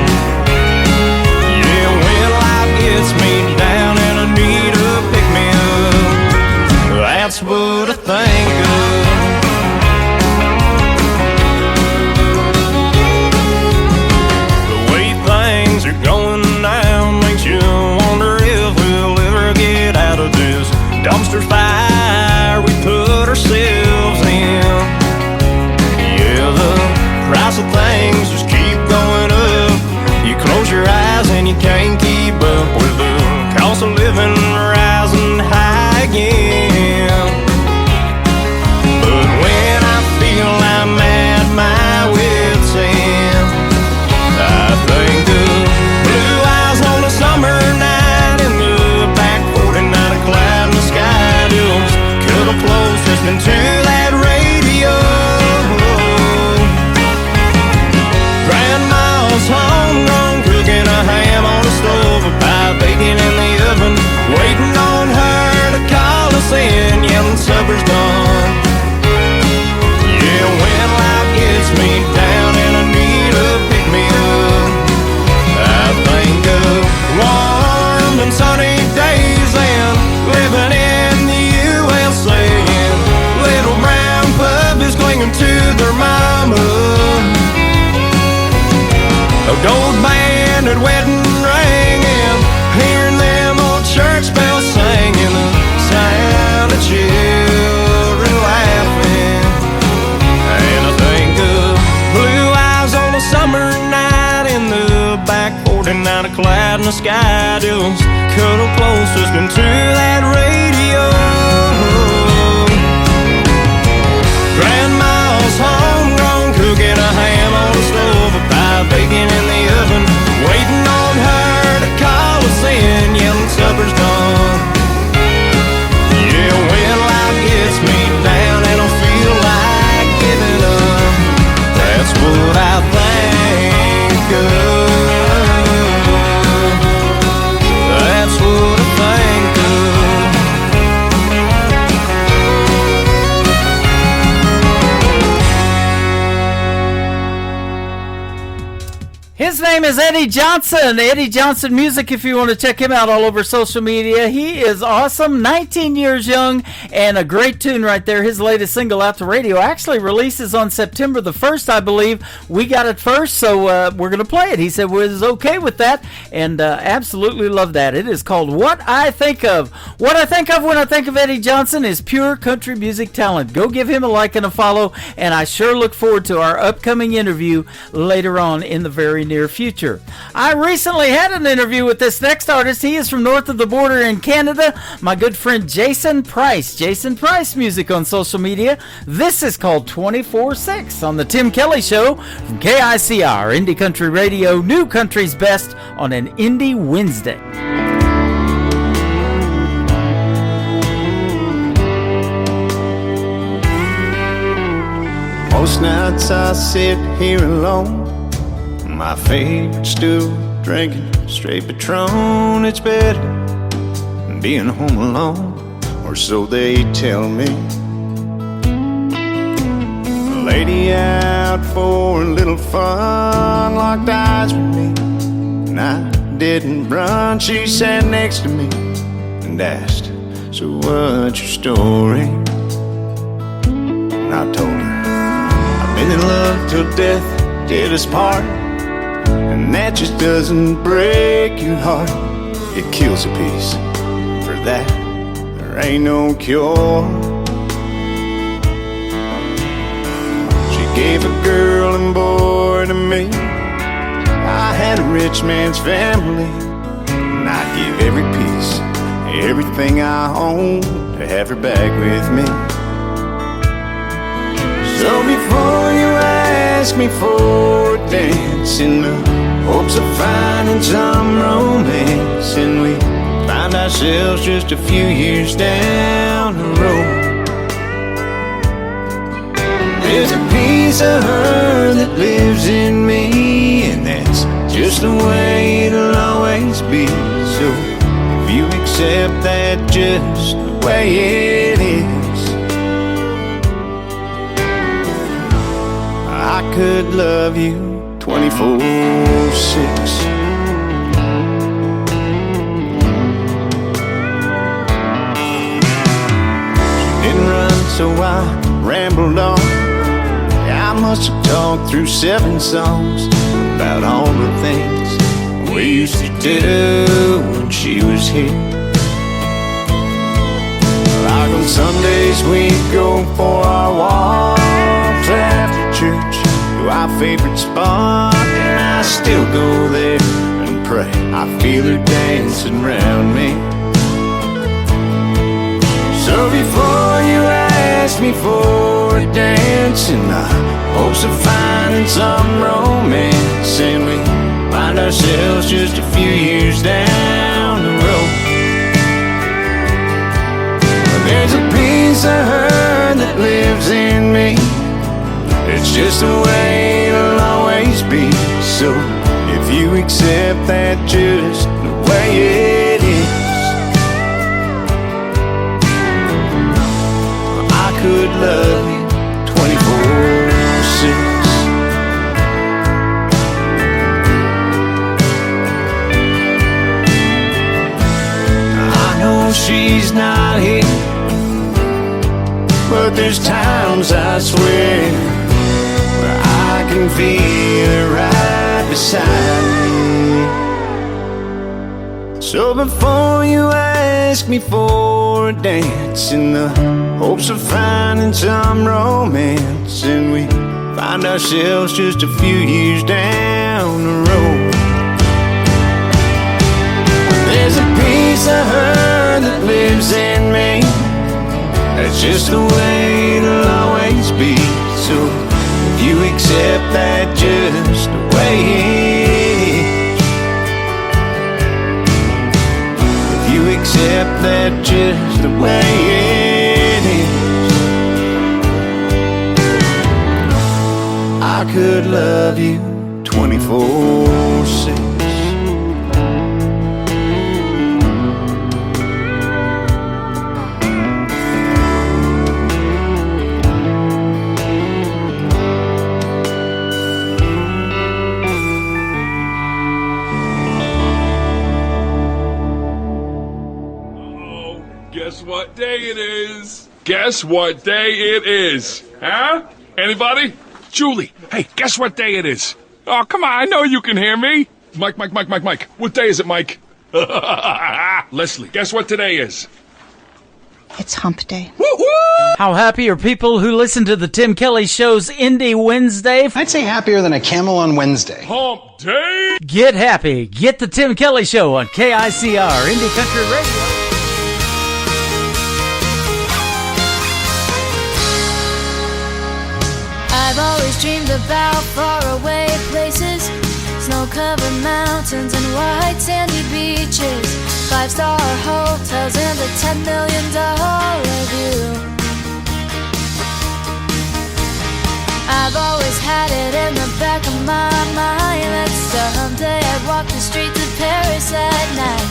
Yeah, when life gets me down and I need a pick-me-up, that's what I think of. The way things are going now makes you wonder if we'll ever get out of this dumpster fire we put ourselves in. Yeah, the price of things just keep going up. You close your eyes and you can't keep up with the cost of living rising high again. But when I feel I'm at my wit's end, I think of blue eyes on a summer night in the back 40, not a cloud in the sky. Just cuddle close, listening to that radio. Grandma's homegrown, cooking a ham on the stove, a pie bacon in the oven, waiting on her to call us in, yelling supper's done. Yeah, when life gets me down and I need a pick-me-up, I think of warm and sunny days and living in the USA, and little brown puppies clinging to their mama, a gold band at wedding ring, and hearing them old church bells sing, and the sound of children laughing. And I think of blue eyes on a summer night in the back 40, not a cloud in the sky. Just cuddle close, listening to that radio. Grandma's homegrown, cooking a ham on the stove, a pie bacon in the oven, waiting on her to call us in, yelling supper's done. Yeah, when life gets me down and I feel like giving up, that's what I think of. That's what I think of. His name is Eddie Johnson. Eddie Johnson Music, if you want to check him out all over social media. He is awesome, 19 years young, and a great tune right there. His latest single out to radio actually releases on September the 1st, I believe. We got it first, so we're going to play it. He said was okay with that, and absolutely love that. It is called What I Think Of. What I think of when I think of Eddie Johnson is pure country music talent. Go give him a like and a follow, and I sure look forward to our upcoming interview later on in the very near future. I recently had an interview with this next artist. He is from north of the border in Canada, my good friend Jason Price. Jason Price Music on social media. This is called 24/6 on the Tim Kelly Show from KICR, Indie Country Radio, New Country's Best on an Indie Wednesday. Most nights I sit here alone, my favorite stool, drinking straight Patron. It's better than being home alone, or so they tell me. A lady out for a little fun locked eyes with me, and I didn't run. She sat next to me and asked, so what's your story? And I told her, I've been in love till death did us part. And that just doesn't break your heart, it kills a piece. For that, there ain't no cure. She gave a girl and boy to me. I had a rich man's family, and I'd give every piece everything I own to have her back with me. So before you ask me for a dance in the hopes of finding some romance, and we find ourselves just a few years down the road, there's a piece of her that lives in me, and that's just the way it'll always be. So if you accept that just the way it is, I could love you 24/6. Didn't run, so I rambled on. I must have talked through 7 songs about all the things we used to do when she was here. Like on Sundays we'd go for our walks after church to our favorite spot, and I still go there and pray I feel her dancing around me. So before you ask me for a dance in the hopes of finding some romance, and we find ourselves just a few years down the road, there's a piece of her that lives in me. It's just the way it'll always be. So if you accept that just the way it is, I could love you 24/6. I know she's not here, but there's times I swear where I can feel her right beside me. So before you ask me for a dance in the hopes of finding some romance, and we find ourselves just a few years down the road, there's a piece of her that lives in me. That's just the way it'll always be. So if you accept that just the way it is, if you accept that just the way it is, I could love you 24/6. Guess what day it is? Guess what day it is? Huh? Anybody? Julie, hey, guess what day it is? Oh, come on, I know you can hear me. Mike. What day is it, Mike? Leslie, guess what today is? It's hump day. How happy are people who listen to the Tim Kelly Show's Indie Wednesday? I'd say happier than a camel on Wednesday. Hump day? Get happy. Get the Tim Kelly Show on KICR, Indie Country Radio. I've always dreamed about faraway places, snow-covered mountains and white sandy beaches, 5-star hotels and a $10 million view. I've always had it in the back of my mind that someday I'd walk the streets of Paris at night,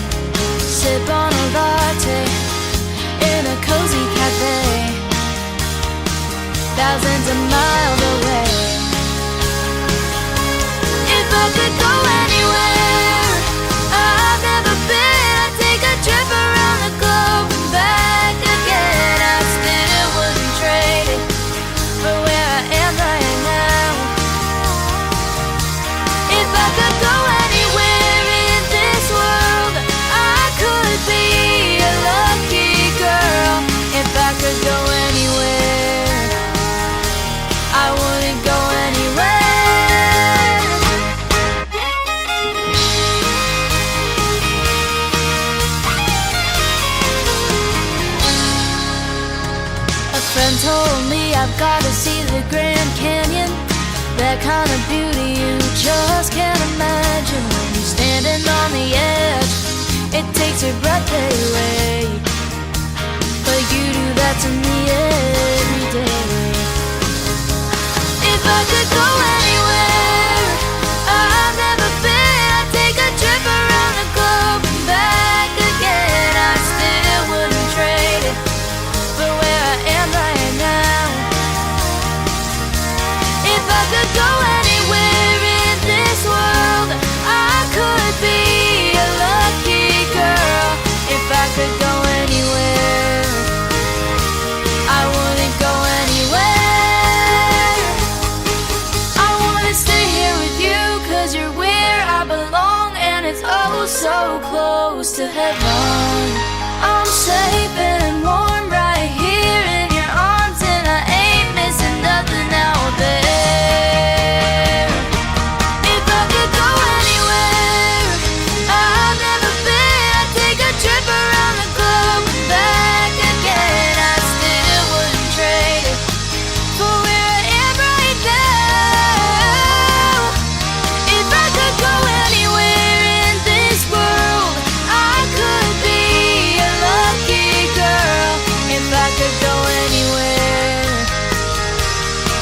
sip on a latte in a cozy cafe, thousands of miles away. If I could go anywhere I've never been, I'd take a trip around the globe and back again. I still wouldn't trade it for where I am right now. If I could go anywhere in this world, I could be a lucky girl. If I could go anywhere, I friend told me I've got to see the Grand Canyon. That kind of beauty you just can't imagine when you're standing on the edge. It takes your breath away, but you do that to me every day. If I could go anywhere I've never been, I'd take a trip around the globe and back again. I still wouldn't trade it for where I am right now. If I could go anywhere in this world, I could be a lucky girl. If I could go anywhere, I wouldn't go anywhere. I wanna stay here with you, 'cause you're where I belong, and it's oh so close to heaven. I'm safe and warm right here in your arms, and I ain't missing nothing out there. If I could go anywhere I've never been, I'd take a trip around the globe and back again. I still wouldn't trade it for where I am right now. If I could go anywhere in this world, I could be a lucky girl. If I could go anywhere,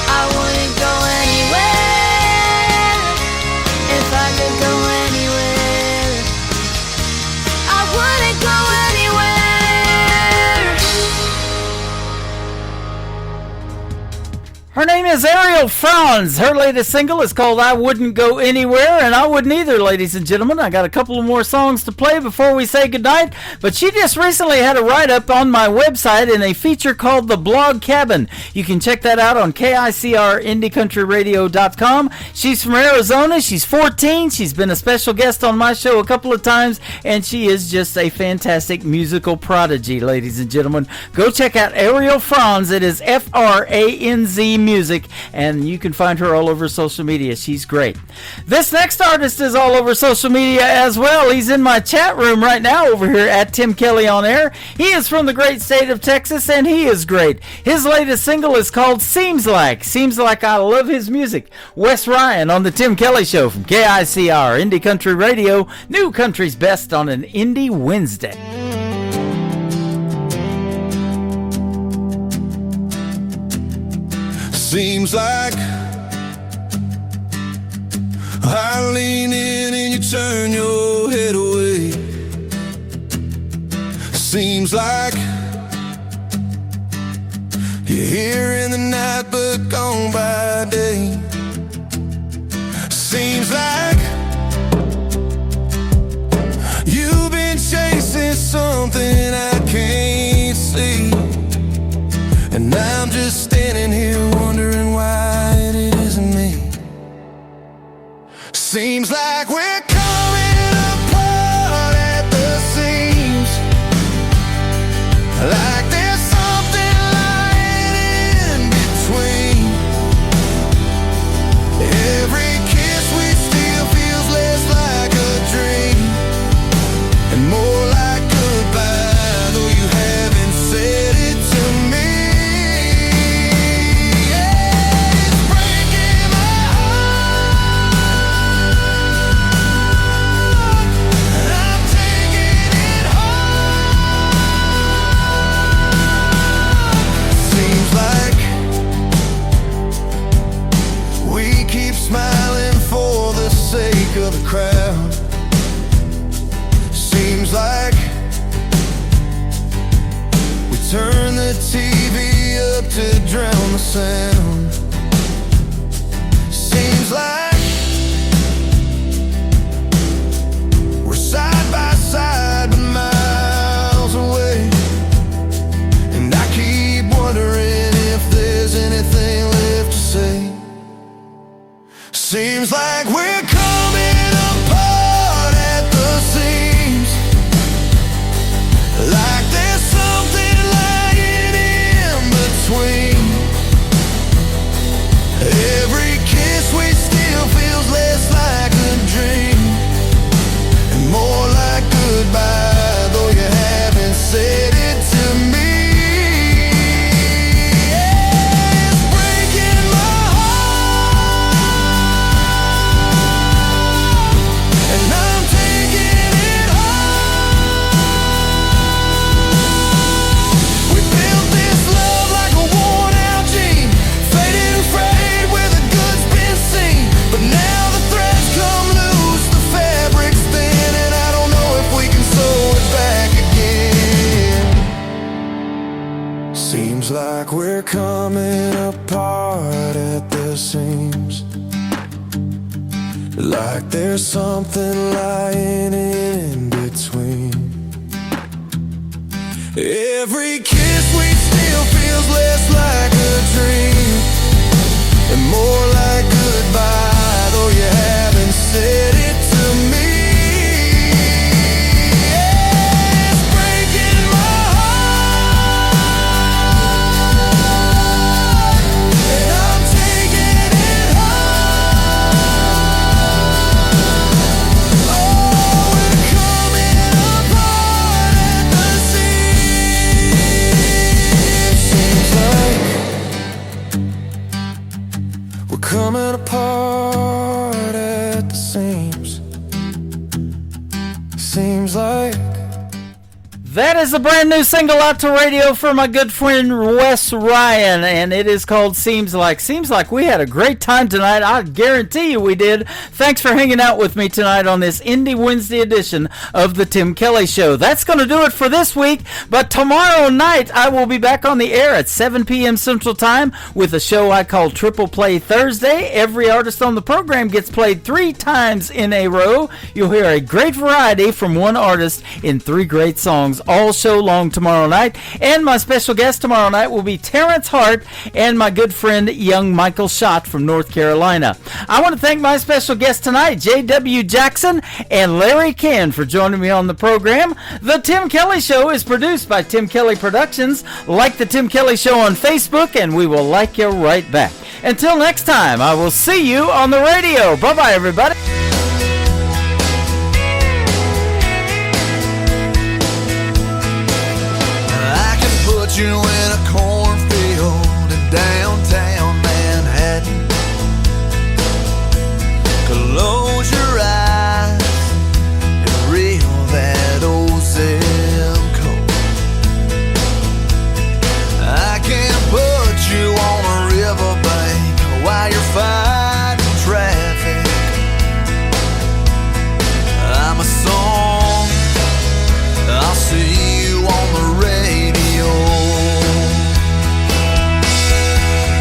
I wouldn't go anywhere. If I could go anywhere, I wouldn't go anywhere. Her name is Ariel Franz. Her latest single is called I Wouldn't Go Anywhere, and I wouldn't either, ladies and gentlemen. I got a couple of more songs to play before we say goodnight, but she just recently had a write-up on my website in a feature called The Blog Cabin. You can check that out on KICRIndieCountryRadio.com. She's from Arizona. She's 14. She's been a special guest on my show a couple of times, and she is just a fantastic musical prodigy, ladies and gentlemen. Go check out Ariel Franz. It is Franz Music, and you can find her all over social media. She's great. This next artist is all over social media as well. He's in my chat room right now over here at Tim Kelly on Air. He is from the great state of Texas, and he is great. His latest single is called Seems Like. Seems like I love his music. Wes Ryan on the Tim Kelly Show from KICR Indie Country Radio. New country's best on an Indie Wednesday. Seems like I lean in and you turn your head away. Seems like you're here in the night but gone by day. Seems like you've been chasing something I can't see, and I'm just standing here wondering why it isn't me. Seems like we're coming apart at the seams, like there's something lying in between. Every kiss we steal feels less like a dream and more like goodbye, though you haven't said it to me. Smiling for the sake of the crowd. Seems like we turn the TV up to drown the sound. Seems like we're side by side but miles away, and I keep wondering if there's anything left to say. Seems like we're coming apart at the seams, like there's something lying in between. Every kiss we steal Seems like we're coming apart at the seams, like there's something lying in between. Every kiss we steal feels less like a dream and more like goodbye, though you haven't said it to me. It's breaking my heart, and I'm taking it hard. Oh, we're coming apart at the seams. Seems like we're coming apart at the seams. Seems like. That is a brand new single out to radio for my good friend Wes Ryan, and it is called Seems Like. Seems like we had a great time tonight. I guarantee you we did. Thanks for hanging out with me tonight on this Indie Wednesday edition of the Tim Kelly Show. That's going to do it for this week, but tomorrow night I will be back on the air at 7 p.m. Central Time with a show I call Triple Play Thursday. Every artist on the program gets played 3 times in a row. You'll hear a great variety from one artist in 3 great songs all show long tomorrow night. And my special guest tomorrow night will be Terrence Hart and my good friend young Michael Schott from North Carolina. I want to thank my special guests tonight, J.W. Jackson and Larry Ken, for joining me on the program. The Tim Kelly Show is produced by Tim Kelly Productions. Like the Tim Kelly Show on Facebook, and we will like you right back. Until next time, I will see you on the radio. Bye-bye, everybody. Put you in a cornfield in downtown Manhattan. Close your eyes and reel that old zip code. I can put you on a riverbank while you're fighting traffic. I'm a song, I'll see you on the radio.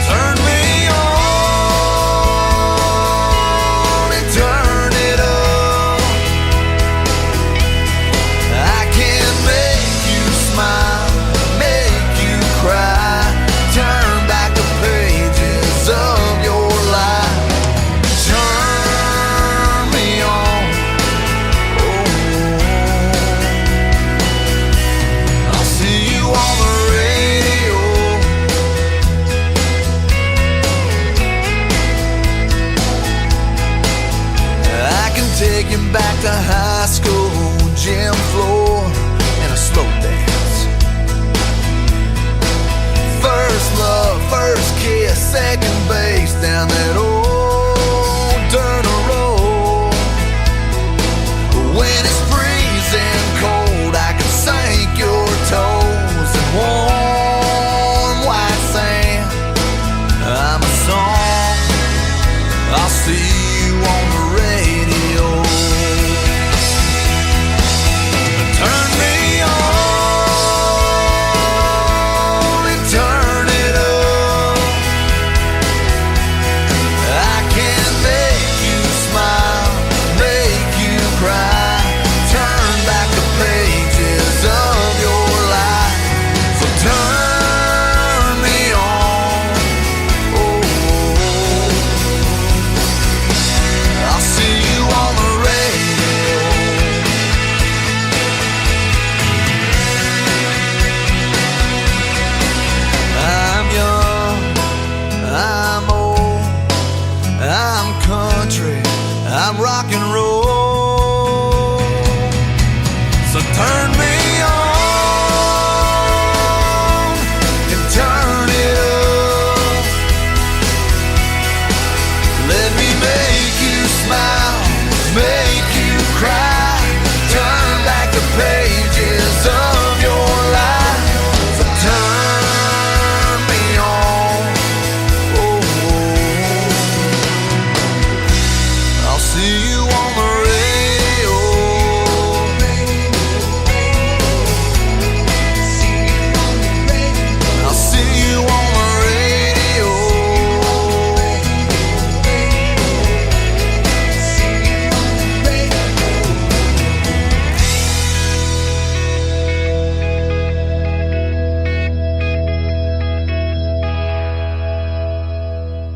Turn me on and turn it up. I can make you smile, make you cry, turn back the pages of your life. Turn me on, oh, I'll see you on the radio. I can take you back to high school, gym floor, and a slow dance. First love, first kiss, second base down that old dirt road. When it's freezing cold, I can sink your toes in warm white sand. I'm a song, I'll see you on the radio. Turn me on and turn it up. I can make you smile, make you cry, turn back the pages of your life. So turn me on, oh, I'll see you on the radio. I'm young, I'm old, I'm country, I'm rock and roll. So turn me